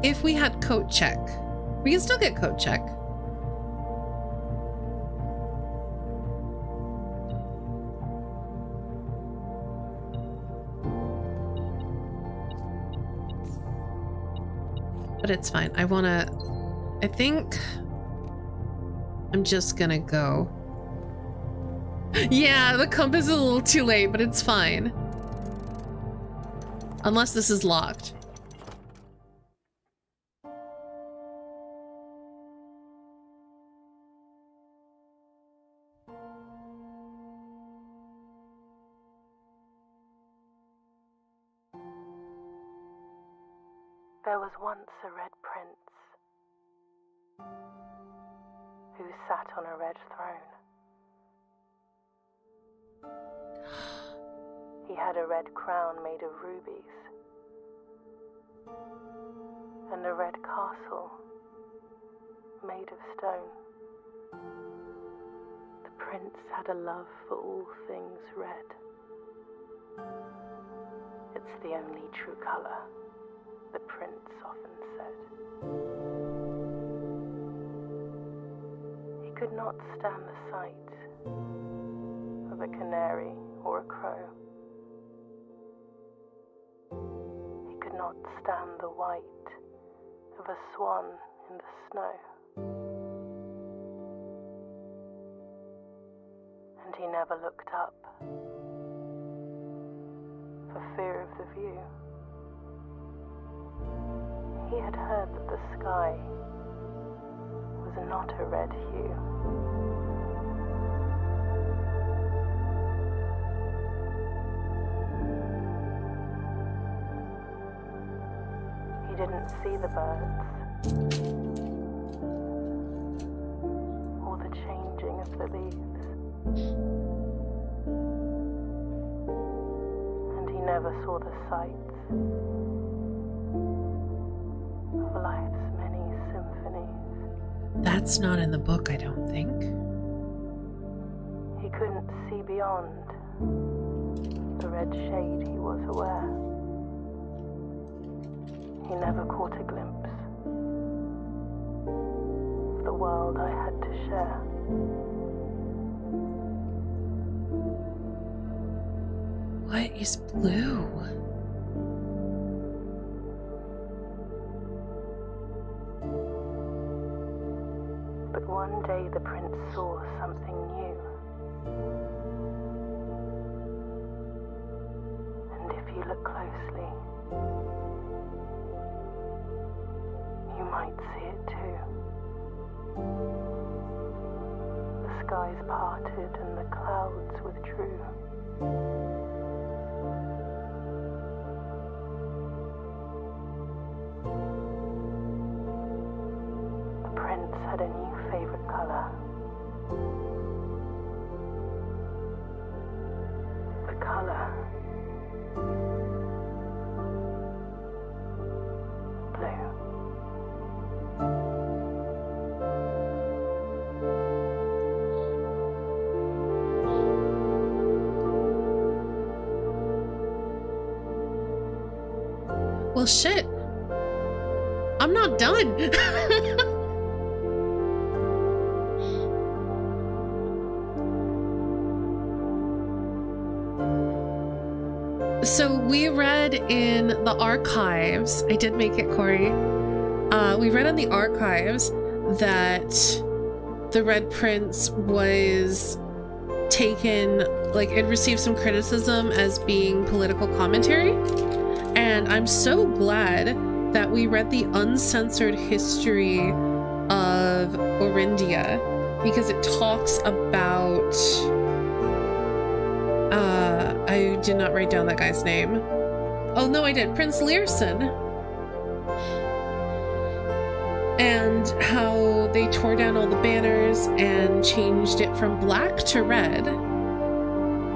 S1: If we had coat check, we can still get coat check. But it's fine. I think I'm just gonna go. Yeah, the compass is a little too late, but it's fine. Unless this is locked.
S3: There was once a red prince who sat on a red throne. He had a red crown made of rubies and a red castle made of stone. The prince had a love for all things red. It's the only true color, the prince often said. He could not stand the sight of a canary or a crow. He could not stand the white of a swan in the snow. And he never looked up for fear of the view. He had heard that the sky was not a red hue. He didn't see the birds or the changing of the leaves. And he never saw the sights of life's many symphonies.
S1: That's not in the book, I don't think.
S3: He couldn't see beyond the red shade he was aware. He never caught a glimpse of the world I had to share.
S1: What is blue?
S3: But one day the prince saw something new. And if you look closely, you might see it too. The skies parted and the clouds withdrew. The prince had a new favorite color. The color blue.
S1: Well, shit. I'm not done. So we read in the archives, I did make it, Corey. We read in the archives that the Red Prince was taken, like, it received some criticism as being political commentary. And I'm so glad that we read the uncensored history of Orindia, because it talks about I did not write down that guy's name. Oh no, I did. Prince Learson. And how they tore down all the banners and changed it from black to red.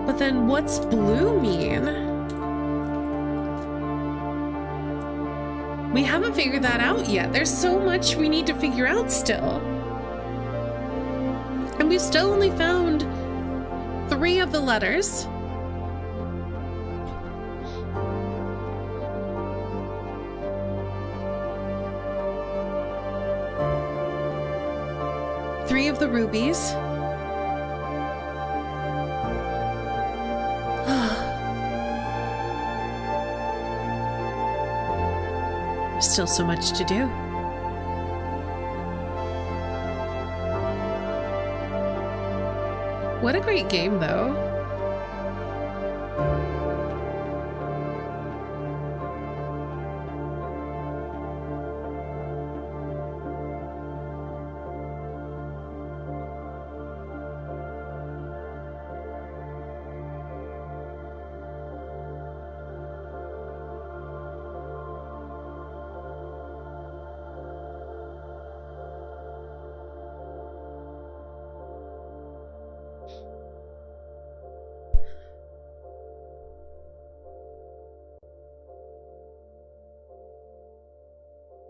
S1: But then what's blue mean? We haven't figured that out yet. There's so much we need to figure out still. And we've still only found 3 of the letters. Three of the rubies. Still so much to do. What a great game, though.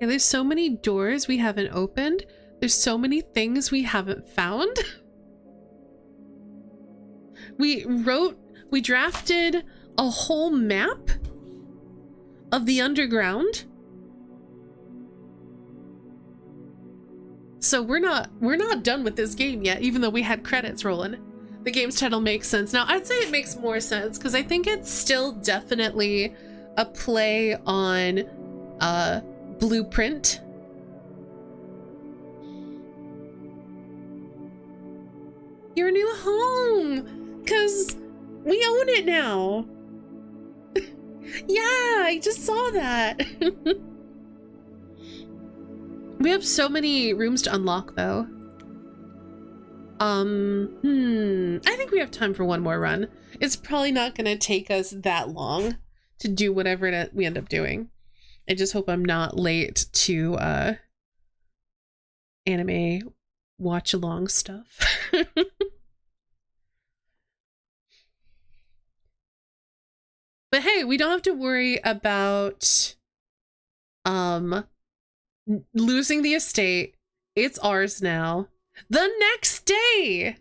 S1: Yeah, there's so many doors we haven't opened. There's so many things we haven't found. We drafted a whole map of the underground. So we're not done with this game yet, even though we had credits rolling. The game's title makes sense. Now, I'd say it makes more sense because I think it's still definitely a play on Blueprint. Your new home, because we own it now. Yeah, I just saw that. We have so many rooms to unlock, though. I think we have time for one more run. It's probably not going to take us that long to do whatever we end up doing. I just hope I'm not late to anime watch along stuff. But hey, we don't have to worry about losing the estate. It's ours now. The next day.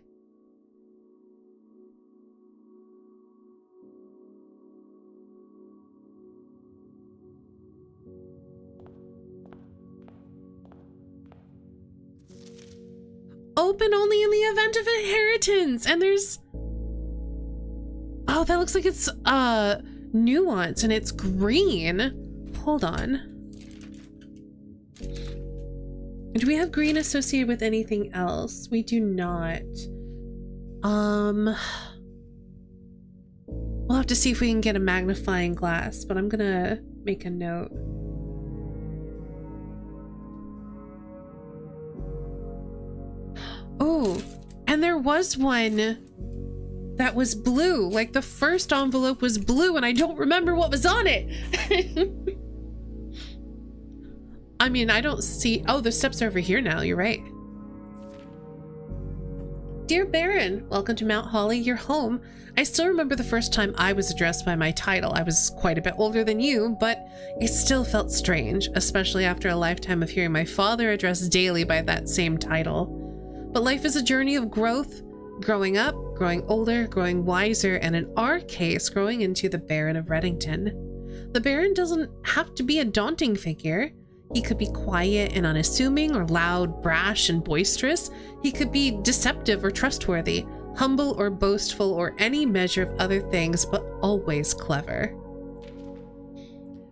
S1: Open only in the event of inheritance. And there's, oh, that looks like it's nuance and it's green. Hold on. Do we have green associated with anything else? We do not. We'll have to see if we can get a magnifying glass, but I'm gonna make a note. Oh, and there was one that was blue. Like the first envelope was blue and I don't remember what was on it. I mean, I don't see... Oh, the steps are over here now. You're right. Dear Baron, welcome to Mount Holly, your home. I still remember the first time I was addressed by my title. I was quite a bit older than you, but it still felt strange, especially after a lifetime of hearing my father addressed daily by that same title. But life is a journey of growth, growing up, growing older, growing wiser, and in our case, growing into the Baron of Reddington. The Baron doesn't have to be a daunting figure. He could be quiet and unassuming, or loud, brash, and boisterous. He could be deceptive or trustworthy, humble or boastful, or any measure of other things, but always clever.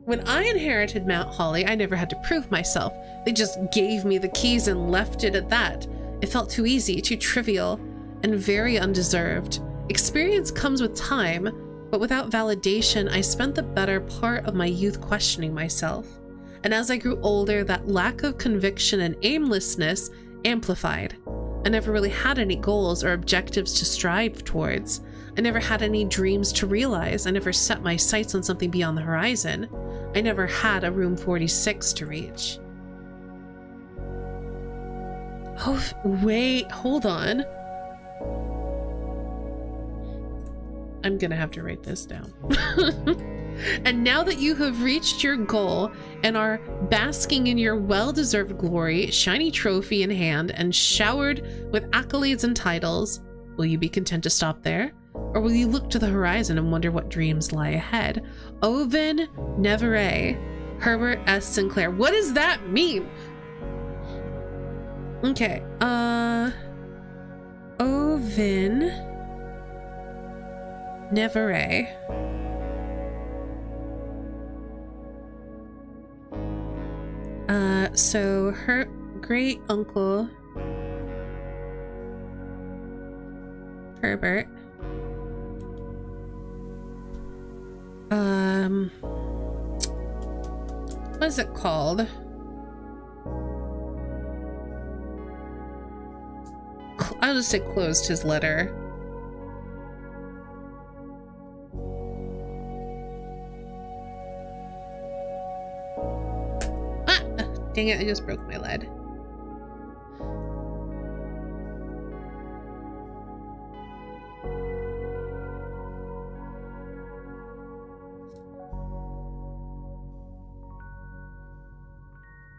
S1: When I inherited Mount Holly, I never had to prove myself. They just gave me the keys and left it at that. It felt too easy, too trivial, and very undeserved. Experience comes with time, but without validation, I spent the better part of my youth questioning myself. And as I grew older, that lack of conviction and aimlessness amplified. I never really had any goals or objectives to strive towards. I never had any dreams to realize. I never set my sights on something beyond the horizon. I never had a room 46 to reach. Oh, wait, hold on. I'm gonna have to write this down. And now that you have reached your goal and are basking in your well-deserved glory, shiny trophy in hand, and showered with accolades and titles, will you be content to stop there? Or will you look to the horizon and wonder what dreams lie ahead? Oven Nevere, Herbert S. Sinclair. What does that mean? Okay, Oven Nevere. So her great uncle Herbert what is it called? I'll just say closed his letter. Dang it, I just broke my lead.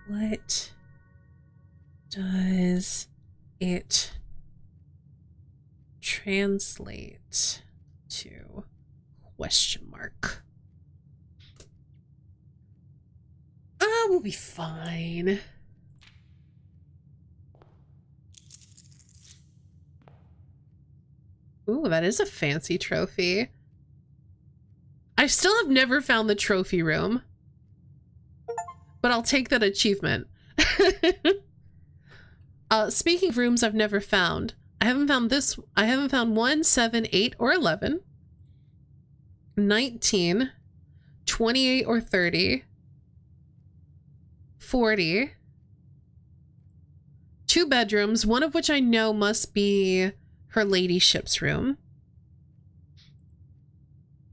S1: What does it translate to? Question mark. We'll be fine. Ooh, that is a fancy trophy. I still have never found the trophy room, but I'll take that achievement. Speaking of rooms I've never found, I haven't found this. I haven't found 1, 7, 8, or 11, 19, 28, or 30. 40, 2 bedrooms, one of which I know must be her ladyship's room.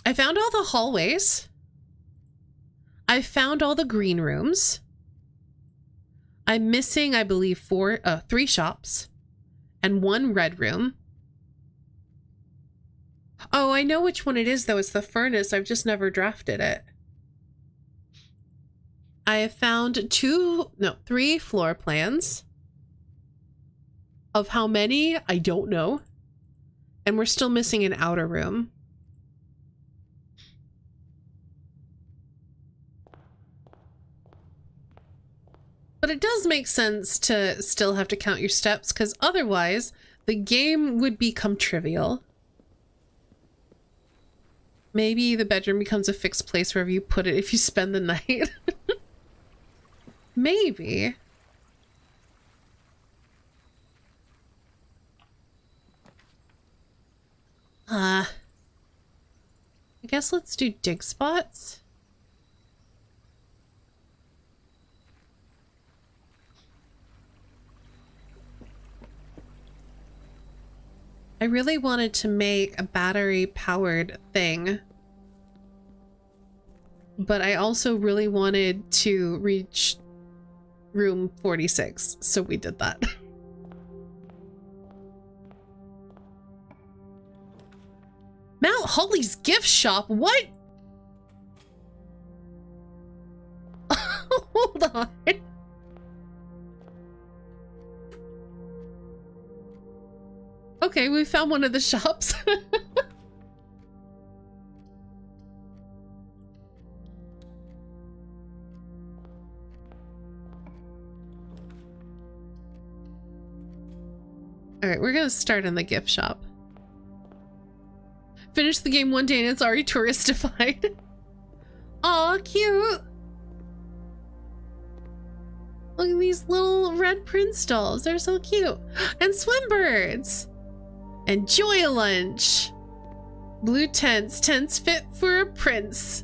S1: I found all the hallways. I found all the green rooms. I'm missing, I believe, 3 shops and 1 red room. Oh, I know which one it is though. It's the furnace. I've just never drafted it. I have found 3 floor plans. Of how many, I don't know. And we're still missing an outer room. But it does make sense to still have to count your steps, because otherwise the game would become trivial. Maybe the bedroom becomes a fixed place wherever you put it if you spend the night. Maybe. I guess let's do dig spots. I really wanted to make a battery-powered thing, but I also really wanted to reach room 46, so we did that. Mount Holly's gift shop? What? Hold on. Okay, we found one of the shops. Alright, we're gonna start in the gift shop. Finish the game one day and it's already touristified. Aw, cute! Look at these little red prince dolls. They're so cute. And swim-birds! Enjoy a lunch! Blue tents. Tents fit for a prince.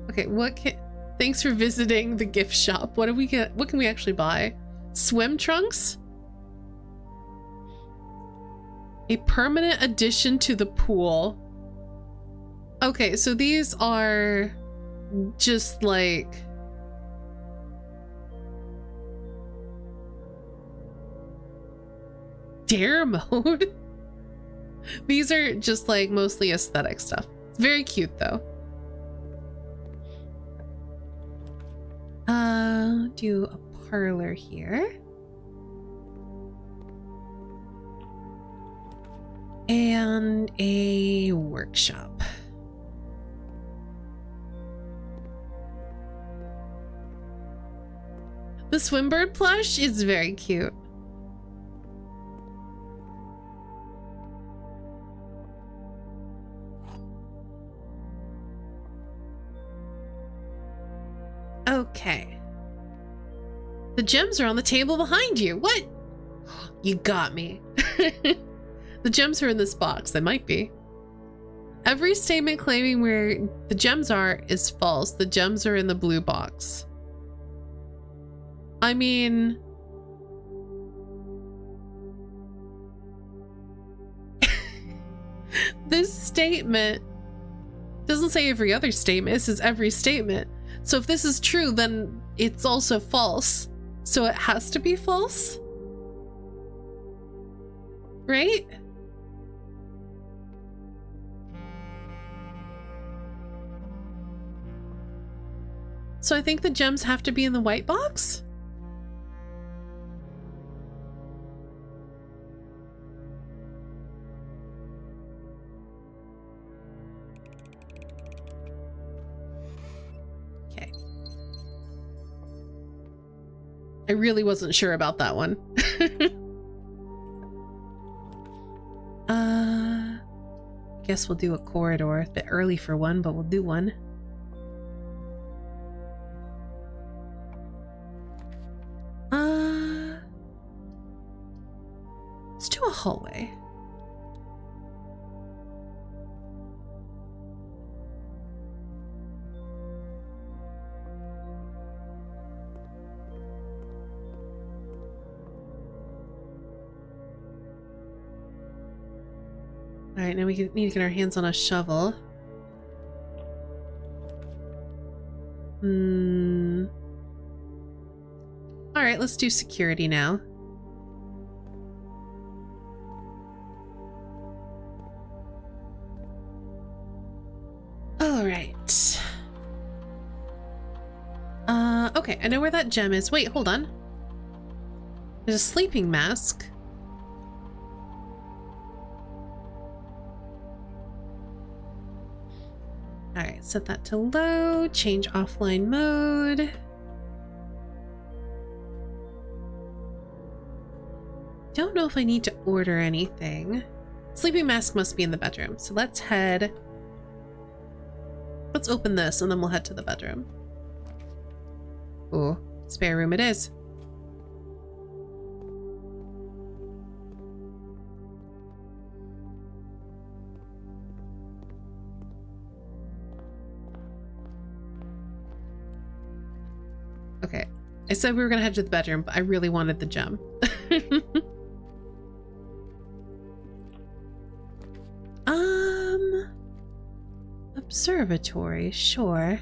S1: Okay, what can... Thanks for visiting the gift shop. What do we get? What can we actually buy? Swim trunks? A permanent addition to the pool. Okay, so these are just like... dare mode? These are just like mostly aesthetic stuff. It's very cute though. Do a parlor here. And a workshop. The swimbird plush is very cute. Okay. The gems are on the table behind you. What? You got me. The gems are in this box. They might be. Every statement claiming where the gems are is false. The gems are in the blue box. I mean... this statement doesn't say every other statement. This is every statement. So if this is true, then it's also false. So it has to be false? Right? So I think the gems have to be in the white box? Okay. I really wasn't sure about that one. Guess we'll do a corridor. A bit early for one, but we'll do one. Let's do a hallway. All right, now we need to get our hands on a shovel. All right, let's do security now. All right. Okay, I know where that gem is. Wait, hold on. There's a sleeping mask. All right, set that to low, change offline mode. Don't know if I need to order anything. Sleeping mask must be in the bedroom. So let's open this and then we'll head to the bedroom. Oh, spare room it is. Okay. I said we were gonna head to the bedroom, but I really wanted the gem. Observatory, sure.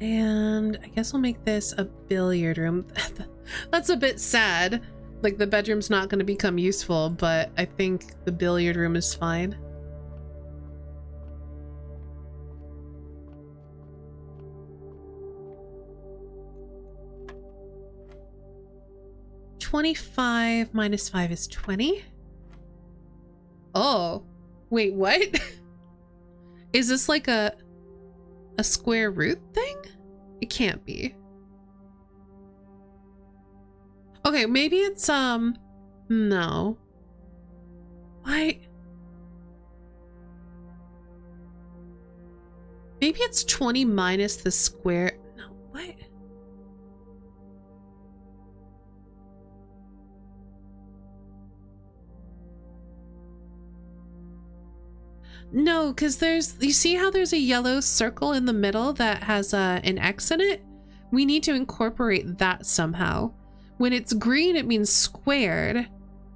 S1: And I guess we'll make this a billiard room. That's a bit sad. Like, the bedroom's not going to become useful, but I think the billiard room is fine. $25 minus 5 is 20. Oh, wait, what? Is this like a square root thing? It can't be. Okay, maybe it's, no. Why? Maybe it's 20 minus the square. No, what? No, because you see how there's a yellow circle in the middle that has an X in it? We need to incorporate that somehow. When it's green, it means squared.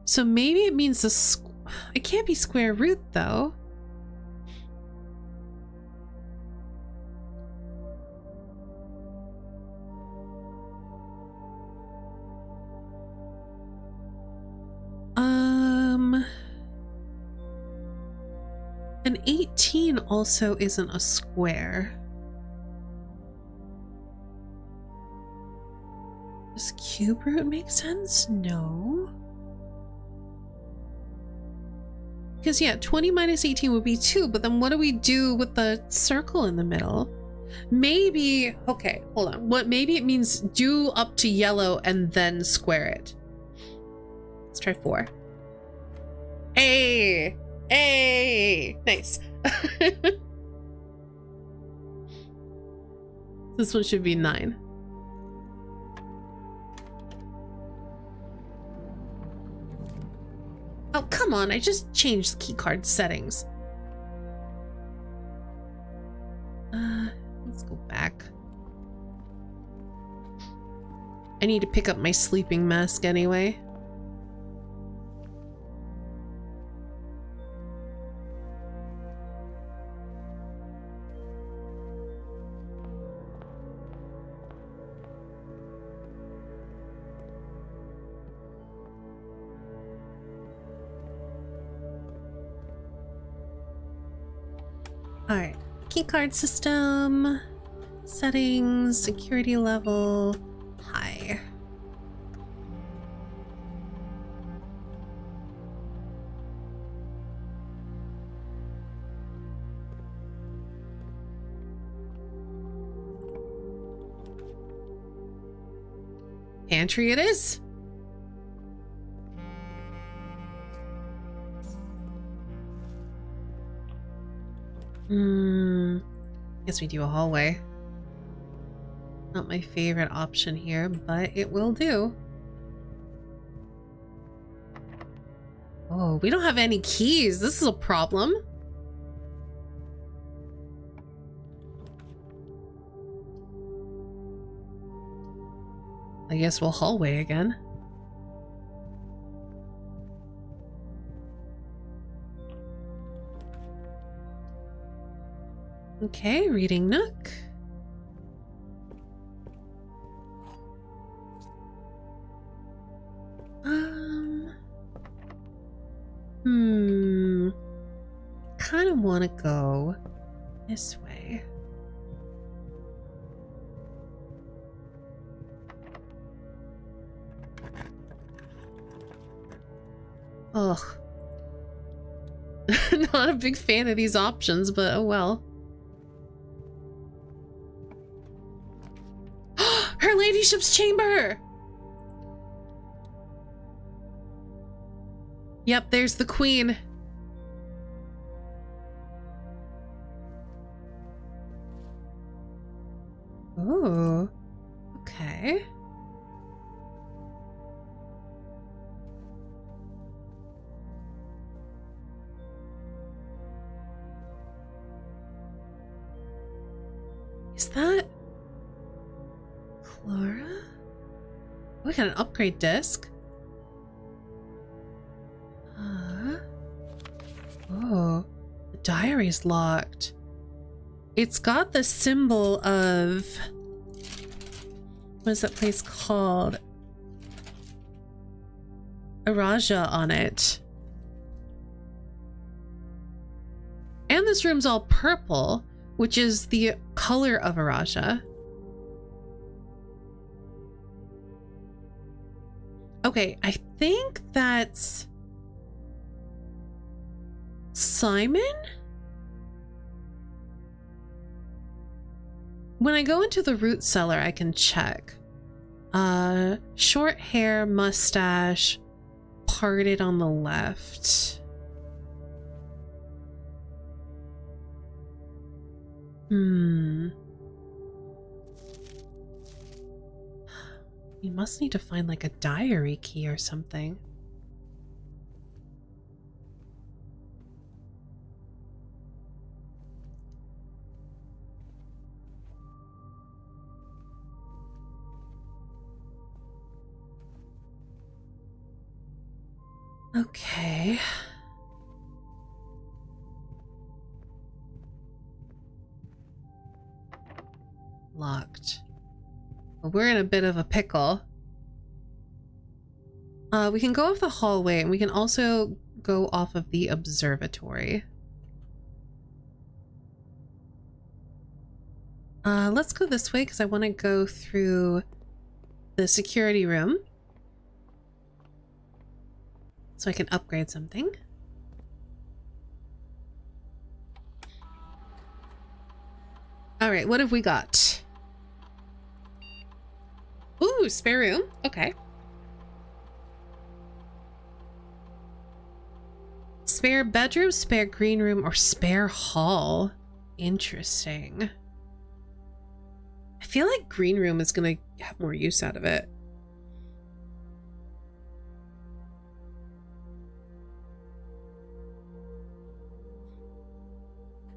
S1: So maybe it means it can't be square root though. An 18 also isn't a square. Does cube root make sense? No. Because yeah, 20 minus 18 would be 2, but then what do we do with the circle in the middle? Maybe, okay, hold on. Maybe it means do up to yellow and then square it. Let's try 4. Hey! Hey! Nice. This one should be 9. Oh, come on. I just changed the keycard settings. Let's go back. I need to pick up my sleeping mask anyway. Alright, keycard system, settings, security level, high. Pantry it is. Guess we do a hallway. Not my favorite option here, but it will do. Oh, we don't have any keys. This is a problem. I guess we'll hallway again. Okay, reading nook. Kind of want to go this way. Ugh. Not a big fan of these options, but oh well. Her ladyship's chamber! Yep, there's the queen. Oh, okay. Is that Clara? Oh, we got an upgrade disc. Oh, the diary's locked. It's got the symbol of, what is that place called? Araja on it. And this room's all purple, which is the color of Araja. Okay, I think that's Simon? When I go into the root cellar, I can check. Short hair, mustache, parted on the left. We must need to find like a diary key or something. Okay. Locked. Well, we're in a bit of a pickle. We can go off the hallway, and we can also go off of the observatory. Let's go this way because I want to go through the security room so I can upgrade something. All right, what have we got? Ooh, spare room. Okay. Spare bedroom, spare green room, or spare hall. Interesting. I feel like green room is gonna have more use out of it.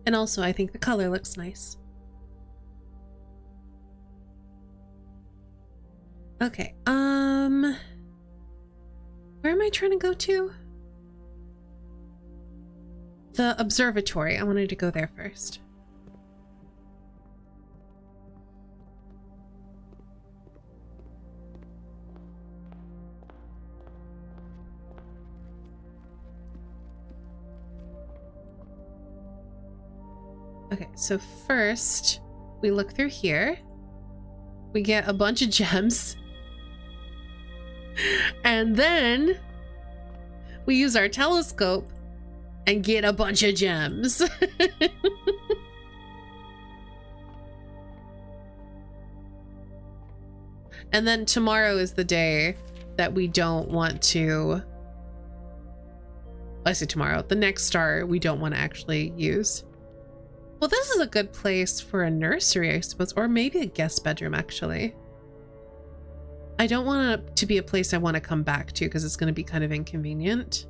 S1: And also, I think the color looks nice. Okay, where am I trying to go to? The observatory. I wanted to go there first. Okay, so first we look through here. We get a bunch of gems. And then we use our telescope and get a bunch of gems. And then tomorrow is the day that we don't want to... I say tomorrow. The next star we don't want to actually use. Well, this is a good place for a nursery, I suppose. Or maybe a guest bedroom, actually. I don't want it to be a place I want to come back to because it's going to be kind of inconvenient.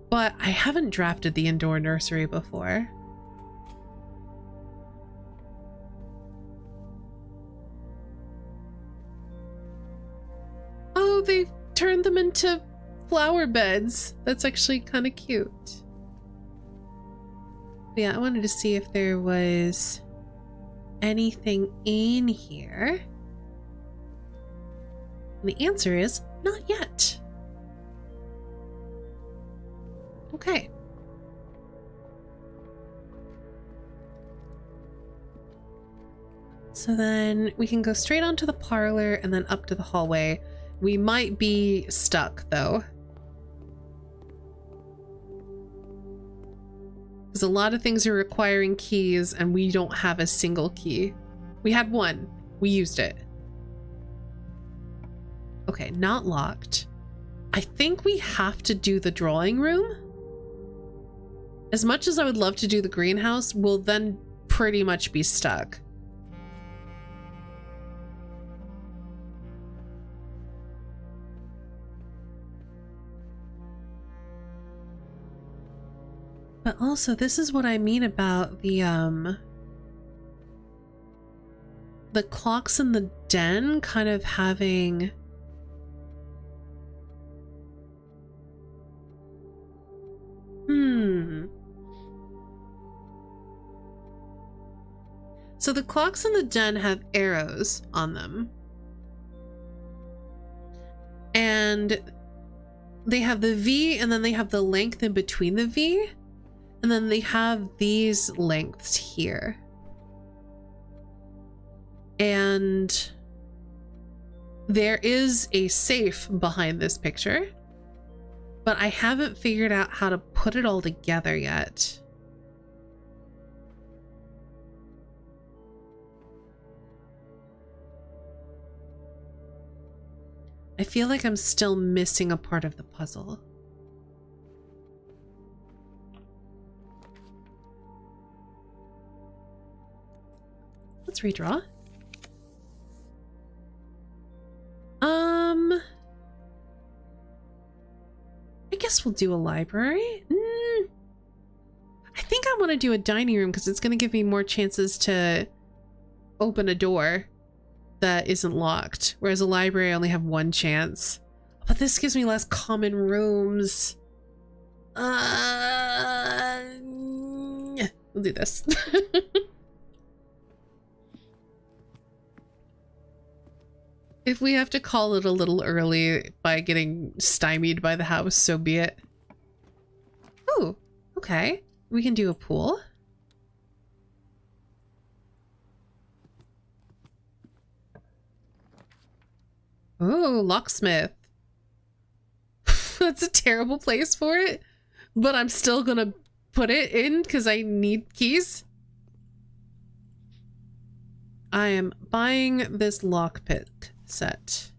S1: But I haven't drafted the indoor nursery before. Oh, they've turned them into flower beds. That's actually kind of cute. But yeah, I wanted to see if there was anything in here. And the answer is not yet. Okay. So then we can go straight onto the parlor and then up to the hallway. We might be stuck though. Because a lot of things are requiring keys and we don't have a single key. We had one. We used it. Okay, not locked. I think we have to do the drawing room. As much as I would love to do the greenhouse, we'll then pretty much be stuck. But also, this is what I mean about the the clocks in the den kind of having... So the clocks in the den have arrows on them. And they have the V, and then they have the length in between the V. And then they have these lengths here. And there is a safe behind this picture, but I haven't figured out how to put it all together yet. I feel like I'm still missing a part of the puzzle. Let's redraw. I guess we'll do a library. I think I want to do a dining room because it's going to give me more chances to open a door that isn't locked, whereas a library I only have one chance. But this gives me less common rooms. We'll do this. If we have to call it a little early by getting stymied by the house, so be it. Oh, okay. We can do a pool. Oh, locksmith. That's a terrible place for it, but I'm still gonna put it in because I need keys. I am buying this lockpick set.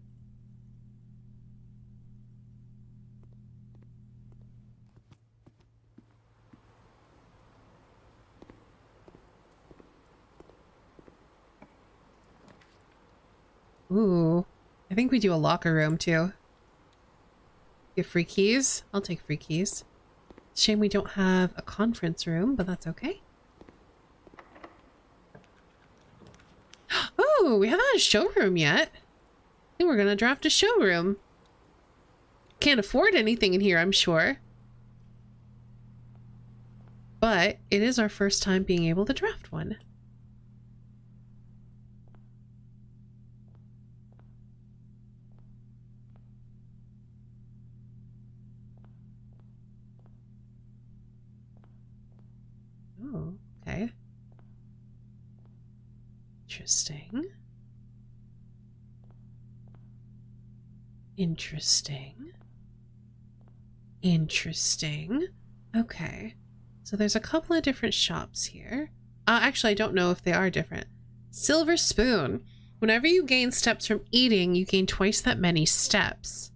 S1: Ooh, I think we do a locker room too. Get free keys? I'll take free keys. Shame we don't have a conference room, but that's okay. Oh, we haven't had a showroom yet. I think we're gonna draft a showroom. Can't afford anything in here, I'm sure. But it is our first time being able to draft one. Oh, okay. Interesting. Interesting. Interesting. Okay. So there's a couple of different shops here. Actually, I don't know if they are different. Silver spoon. Whenever you gain steps from eating, you gain twice that many steps.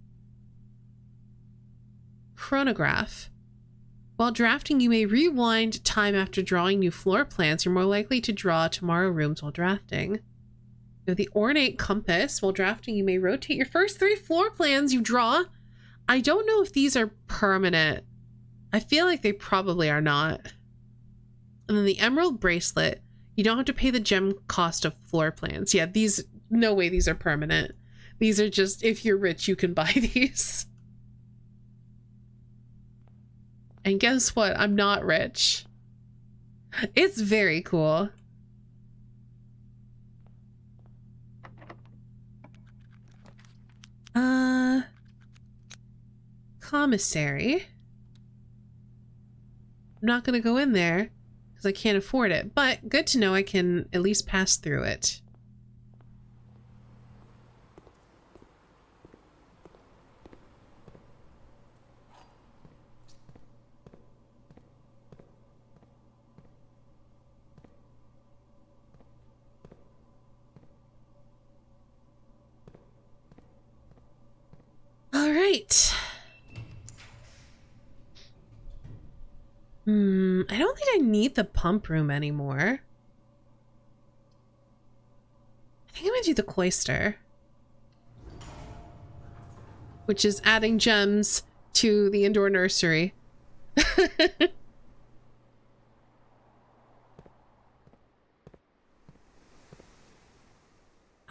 S1: Chronograph. While drafting, you may rewind time after drawing new floor plans. You're more likely to draw tomorrow rooms while drafting. The ornate compass. While drafting, you may rotate your first 3 floor plans you draw. I don't know if these are permanent. I feel like they probably are not. And then the emerald bracelet. You don't have to pay the gem cost of floor plans. Yeah, these, no way these are permanent. These are just, if you're rich, you can buy these. And guess what? I'm not rich. It's very cool. Commissary. I'm not going to go in there because I can't afford it, but good to know I can at least pass through it. All right. I don't think I need the pump room anymore. I think I'm gonna do the cloister, which is adding gems to the indoor nursery.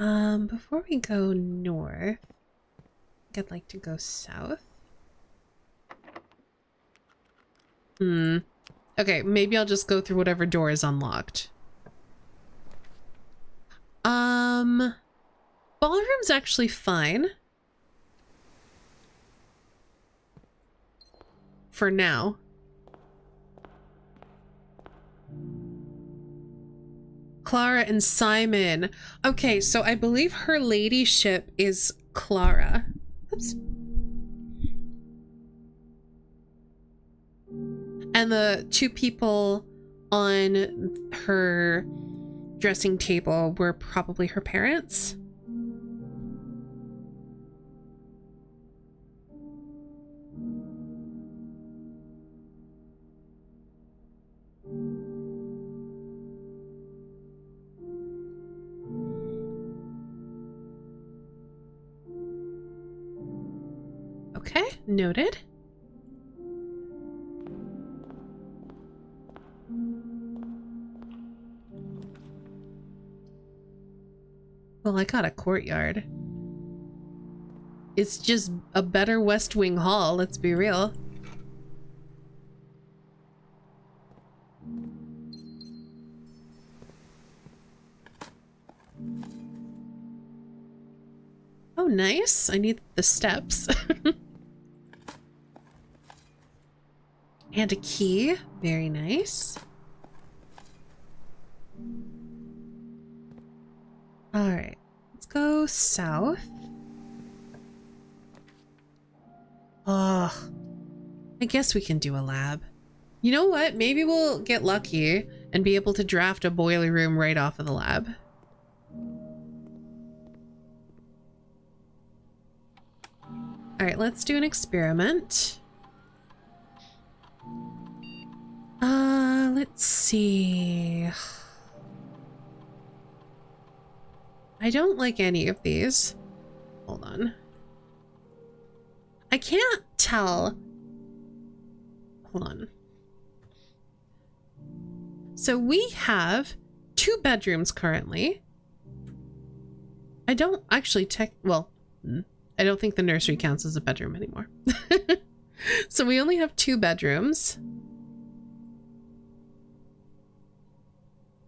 S1: Before we go north, I'd like to go south. Okay, maybe I'll just go through whatever door is unlocked. Ballroom's actually fine. For now. Clara and Simon. Okay, so I believe her ladyship is Clara. Oops. And the two people on her dressing table were probably her parents. Okay, noted. Well, I got a courtyard. It's just a better West Wing hall, let's be real. Oh, nice. I need the steps. And a key. Very nice. Alright. Let's go south. Oh, I guess we can do a lab. You know what? Maybe we'll get lucky and be able to draft a boiler room right off of the lab. Alright, let's do an experiment. Let's see. I don't like any of these. Hold on. I can't tell. Hold on. So we have 2 bedrooms currently. I don't actually well, I don't think the nursery counts as a bedroom anymore. So we only have 2 bedrooms.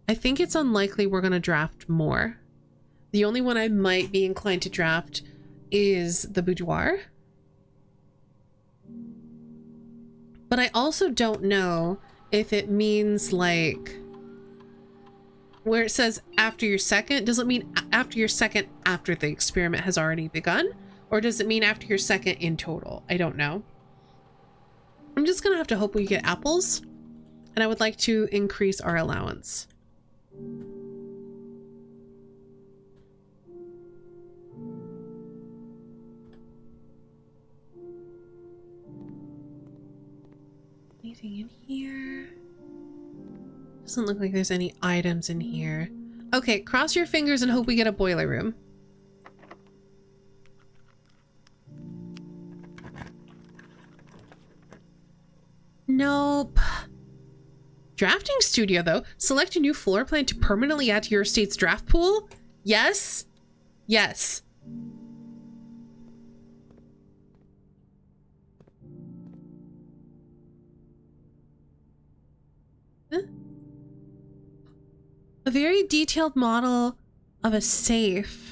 S1: I think it's unlikely we're going to draft more. The only one I might be inclined to draft is the boudoir. But I also don't know if it means like where it says after your second, does it mean after your second after the experiment has already begun? Or does it mean after your second in total? I don't know. I'm just gonna have to hope we get apples, and I would like to increase our allowance. Anything in here? Doesn't look like there's any items in here. Okay, cross your fingers and hope we get a boiler room. Nope. Drafting studio, though. Select a new floor plan to permanently add to your estate's draft pool? Yes. Yes. Huh? A very detailed model of a safe.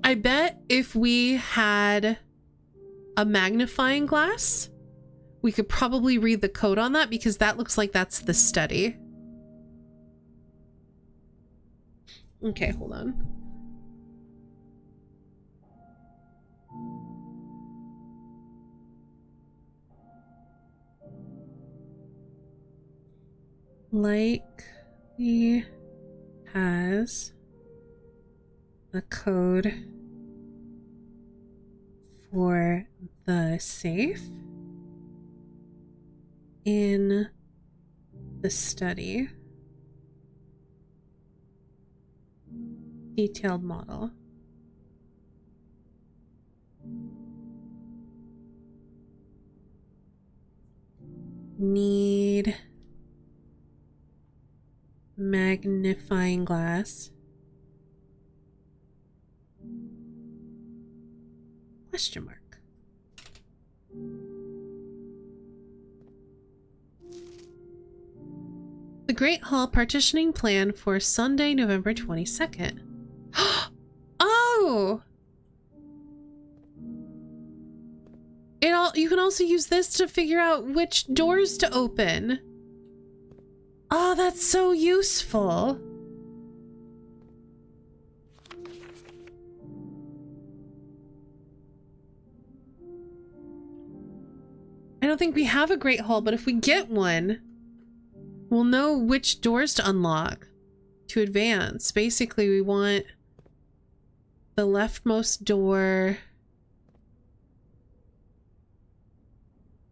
S1: I bet if we had a magnifying glass, we could probably read the code on that, because that looks like that's the study. Okay, hold on. Likely has a code for the safe in the study. Detailed model. Need magnifying glass. Question mark. The Great Hall partitioning plan for Sunday, November 22nd. Oh! You can also use this to figure out which doors to open. Oh, that's so useful. I don't think we have a Great Hall, but if we get one, we'll know which doors to unlock to advance. Basically, we want the leftmost door.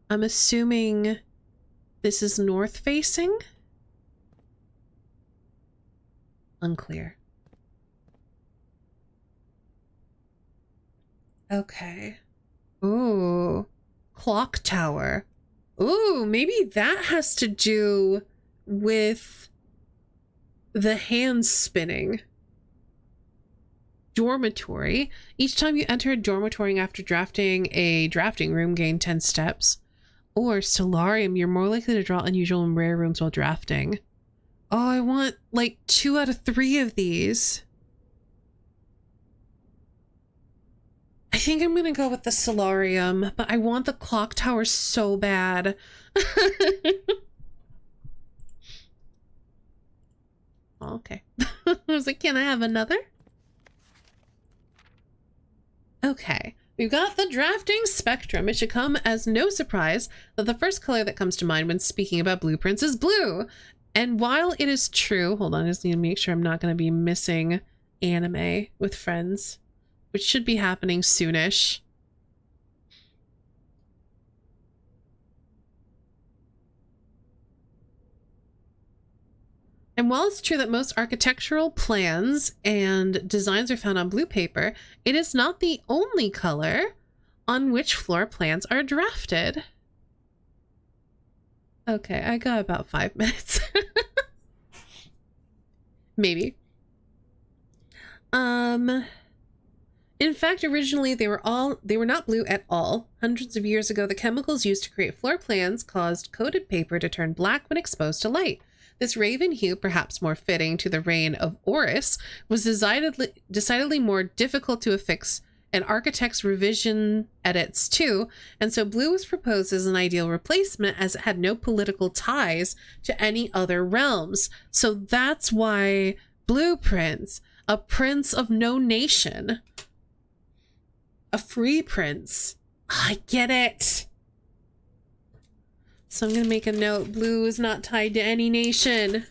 S1: I'm assuming this is north facing? Unclear. Okay. Ooh. Clock tower. Ooh, maybe that has to do with the hands spinning. Dormitory. Each time you enter a dormitory after drafting a drafting room, gain 10 steps. Or solarium, you're more likely to draw unusual and rare rooms while drafting. Oh, I want like 2 out of 3 of these. I think I'm gonna go with the solarium, but I want the clock tower so bad. Okay. I was like, can I have another? Okay. We've got the drafting spectrum. It should come as no surprise that the first color that comes to mind when speaking about blueprints is blue. And while it is true, hold on, I just need to make sure I'm not going to be missing anime with friends, which should be happening soonish. And while it's true that most architectural plans and designs are found on blue paper, it is not the only color on which floor plans are drafted. Okay, I got about 5 minutes. Maybe. In fact, originally they were not blue at all. Hundreds of years ago, the chemicals used to create floor plans caused coated paper to turn black when exposed to light. This raven hue, perhaps more fitting to the reign of Horus, was decidedly more difficult to affix, and architects' revision edits too, and so blue was proposed as an ideal replacement as it had no political ties to any other realms. So that's why blueprints, a prince of no nation, a free prince. I get it. So I'm going to make a note. Blue is not tied to any nation.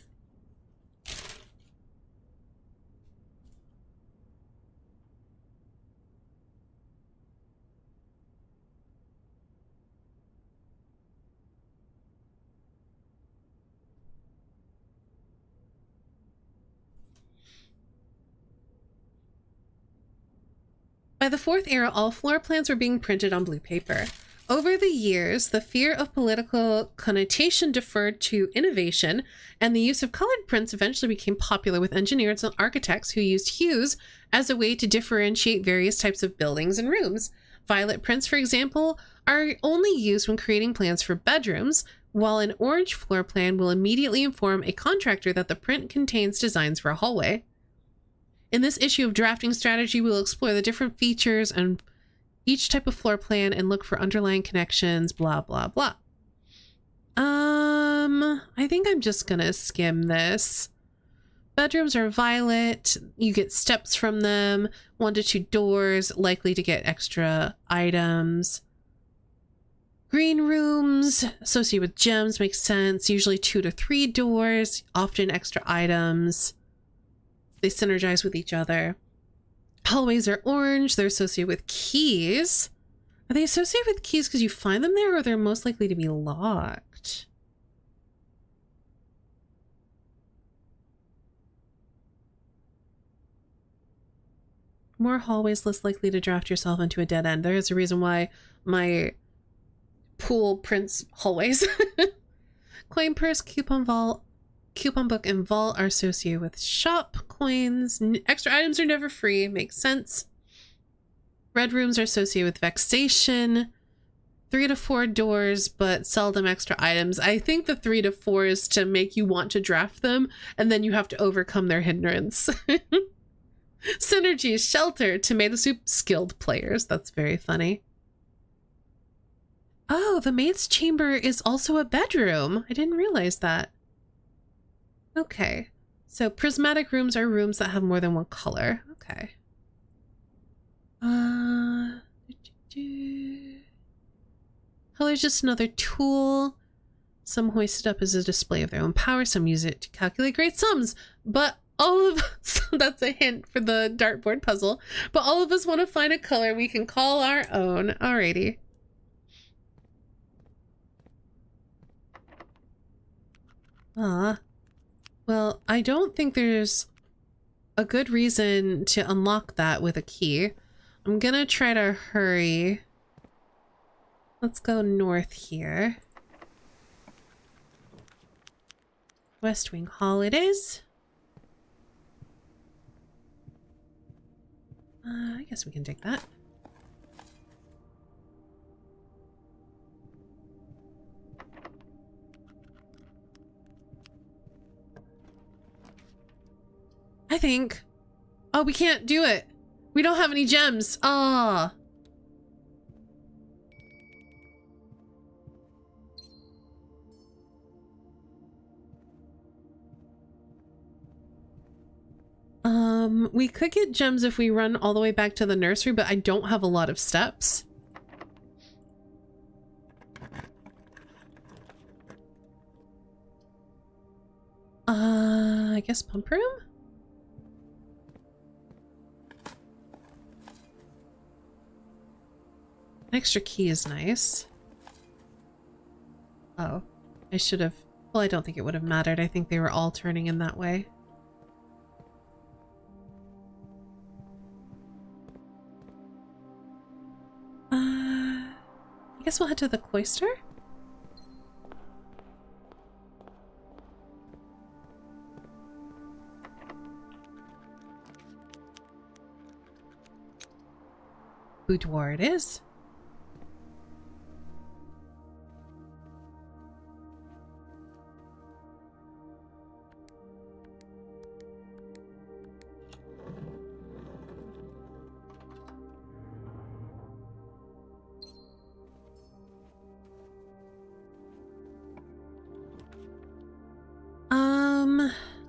S1: By the Fourth Era, all floor plans were being printed on blue paper. Over the years, the fear of political connotation deferred to innovation, and the use of colored prints eventually became popular with engineers and architects who used hues as a way to differentiate various types of buildings and rooms. Violet prints, for example, are only used when creating plans for bedrooms, while an orange floor plan will immediately inform a contractor that the print contains designs for a hallway. In this issue of Drafting Strategy, we'll explore the different features and each type of floor plan and look for underlying connections, blah, blah, blah. I think I'm just gonna skim this. Bedrooms are violet. You get steps from them. 1 to 2 doors, likely to get extra items. Green rooms associated with gems makes sense. Usually 2 to 3 doors, often extra items. They synergize with each other. Hallways are orange. They're associated with keys. Are they associated with keys because you find them there, or they're most likely to be locked? More hallways, less likely to draft yourself into a dead end. There is a reason why my pool prints hallways. Coin purse, coupon book, and vault are associated with shop. Coins, extra items are never free. Makes sense. Red rooms are associated with vexation. 3 to 4 doors, but seldom extra items. I think the 3 to 4 is to make you want to draft them, and then you have to overcome their hindrance. Synergy, shelter, tomato soup, skilled players. That's very funny. Oh, the maid's chamber is also a bedroom. I didn't realize that. Okay. So prismatic rooms are rooms that have more than one color. Okay. Color's just another tool. Some hoist it up as a display of their own power. Some use it to calculate great sums. But all of us, that's a hint for the dartboard puzzle. But all of us want to find a color we can call our own. Alrighty. Well, I don't think there's a good reason to unlock that with a key. I'm gonna try to hurry. Let's go north here. West Wing Hall it is. I guess we can take that. I think. Oh, we can't do it. We don't have any gems. Ah. We could get gems if we run all the way back to the nursery, but I don't have a lot of steps. I guess pump room? An extra key is nice. Oh, I should have... Well, I don't think it would have mattered. I think they were all turning in that way. I guess we'll head to the cloister? Boudoir it is.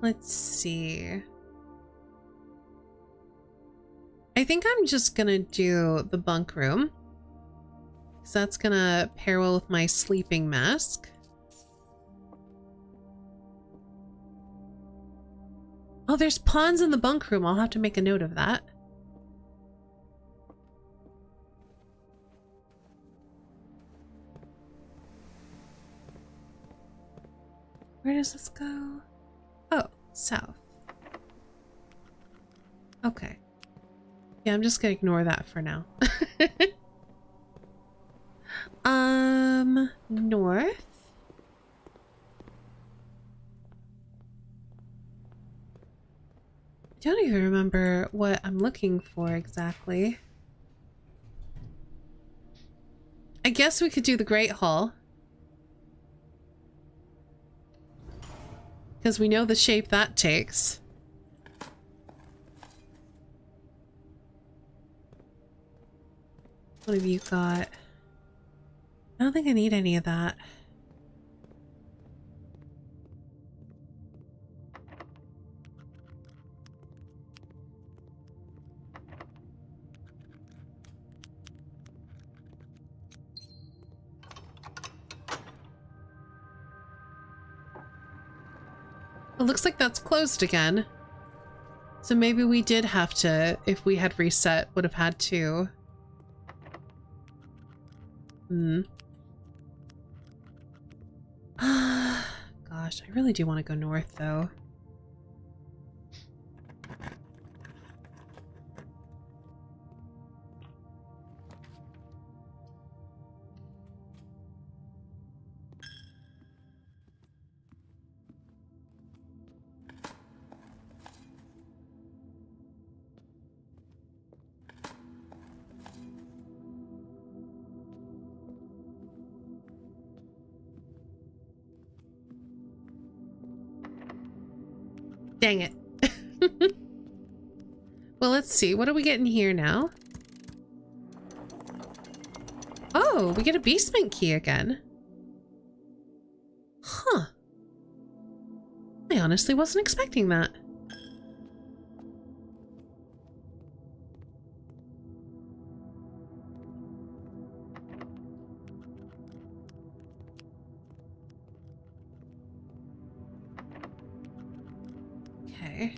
S1: Let's see. I think I'm just gonna do the bunk room, because that's gonna pair well with my sleeping mask. Oh, there's pawns in the bunk room. I'll have to make a note of that. Where does this go? Oh, south. Okay. Yeah, I'm just gonna ignore that for now. North? I don't even remember what I'm looking for exactly. I guess we could do the Great Hall. Because we know the shape that takes. What have you got? I don't think I need any of that. It looks like that's closed again. So maybe we did have to, if we had reset, would have had to. Gosh, I really do want to go north though. Dang it. Well, let's see. What are we getting here now? Oh, we get a basement key again. Huh. I honestly wasn't expecting that. Okay.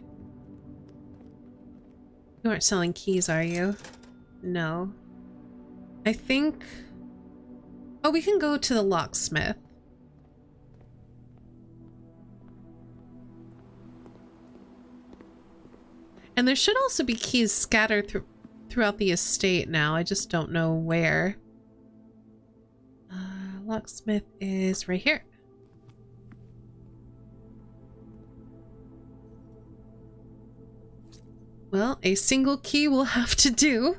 S1: You aren't selling keys, are you? No. I think... Oh, we can go to the locksmith. And there should also be keys scattered throughout the estate now. I just don't know where. Locksmith is right here. Well, a single key will have to do.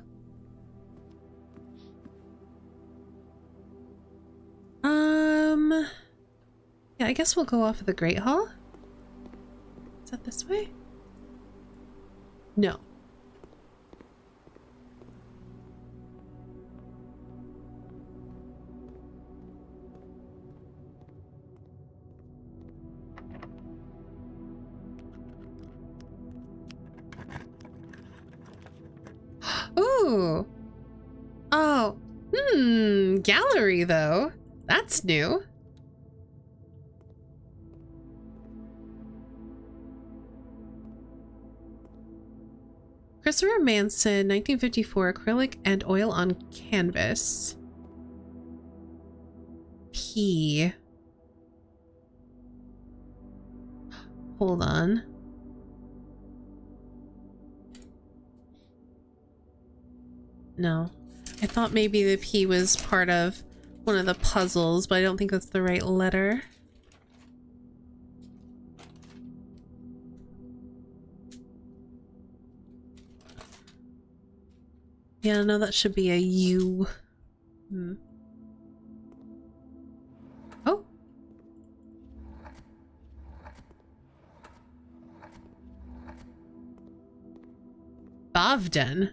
S1: Yeah, I guess we'll go off of the Great Hall. Is that this way? No. Ooh. Oh. Gallery though. That's new. Christopher Manson, 1954, acrylic and oil on canvas. P. Hold on. No. I thought maybe the P was part of one of the puzzles, but I don't think that's the right letter. Yeah, no, that should be a U. Oh. Bavden.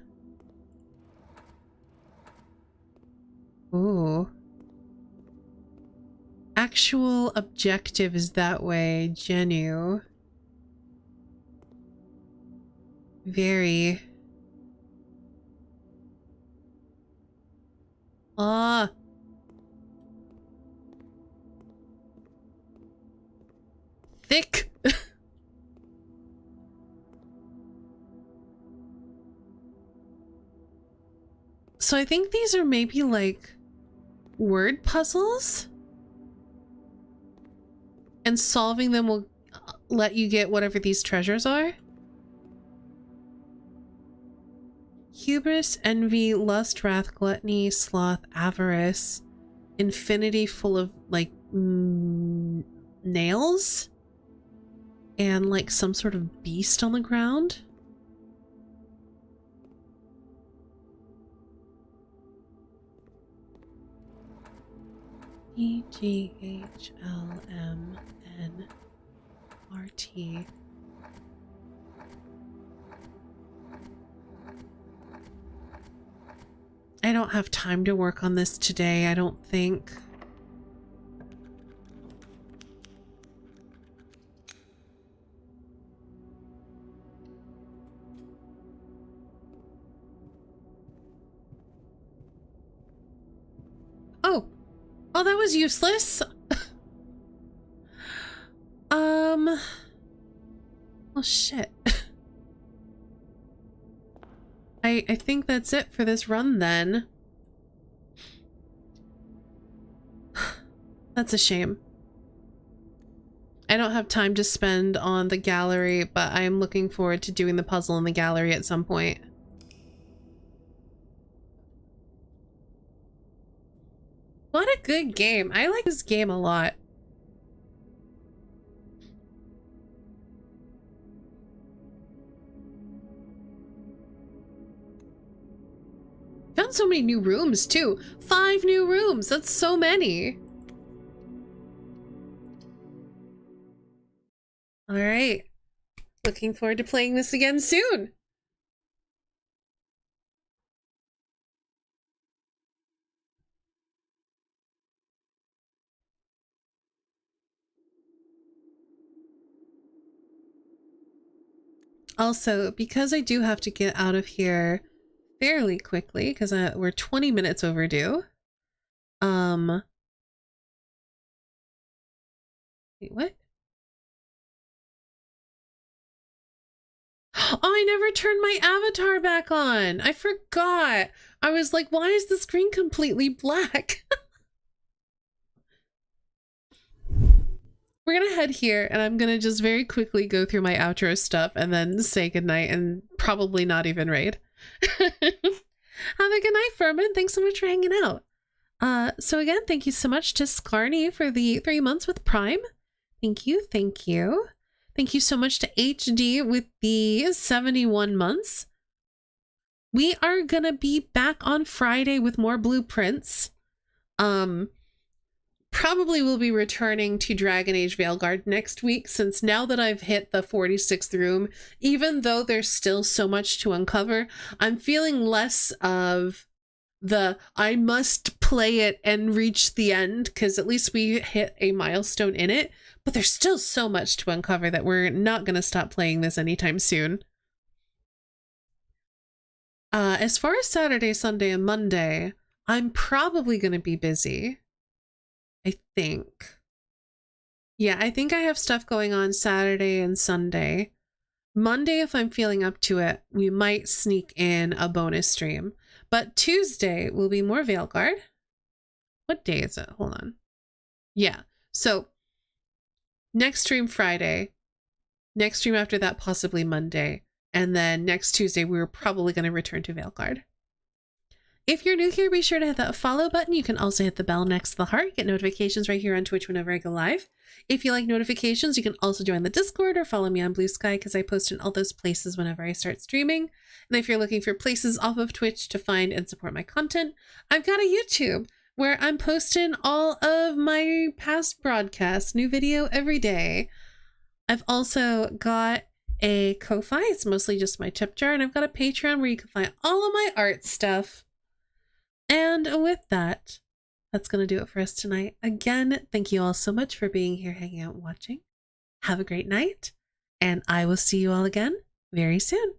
S1: Ooh. Actual objective is that way. Genu. Very. Ah. Thick. So I think these are maybe like word puzzles, and solving them will let you get whatever these treasures are. Hubris, envy, lust, wrath, gluttony, sloth, avarice, infinity full of like nails, and like some sort of beast on the ground. EGHLMNRT. I don't have time to work on this today, I don't think. Oh! Oh, that was useless! Well, shit. I think that's it for this run then. That's a shame. I don't have time to spend on the gallery, but I am looking forward to doing the puzzle in the gallery at some point. What a good game. I like this game a lot. Found so many new rooms too. 5 new rooms. That's so many. All right. Looking forward to playing this again soon. Also, because I do have to get out of here fairly quickly, because we're 20 minutes overdue. Wait, what? Oh, I never turned my avatar back on. I forgot. I was like, why is the screen completely black? We're gonna head here, and I'm gonna just very quickly go through my outro stuff and then say goodnight and probably not even raid. Have a good night, Furman. Thanks so much for hanging out. So again, thank you so much to Scarney for the 3 months with Prime. Thank you, thank you. Thank you so much to HD with the 71 months. We are gonna be back on Friday with more blueprints. Probably will be returning to Dragon Age Veilguard next week, since now that I've hit the 46th room, even though there's still so much to uncover, I'm feeling less of the I must play it and reach the end, because at least we hit a milestone in it, but there's still so much to uncover that we're not going to stop playing this anytime soon. As far as Saturday, Sunday, and Monday, I'm probably going to be busy. I think. Yeah, I think I have stuff going on Saturday and Sunday. Monday, if I'm feeling up to it, we might sneak in a bonus stream. But Tuesday will be more Veilguard. What day is it? Hold on. Yeah, so next stream Friday. Next stream after that, possibly Monday. And then next Tuesday, we're probably going to return to Veilguard. If you're new here, be sure to hit that follow button. You can also hit the bell next to the heart. Get notifications right here on Twitch whenever I go live. If you like notifications, you can also join the Discord or follow me on Blue Sky, because I post in all those places whenever I start streaming. And if you're looking for places off of Twitch to find and support my content, I've got a YouTube where I'm posting all of my past broadcasts, new video every day. I've also got a Ko-Fi. It's mostly just my tip jar. And I've got a Patreon where you can find all of my art stuff. And with that, that's going to do it for us tonight. Again, thank you all so much for being here, hanging out, and watching. Have a great night, and I will see you all again very soon.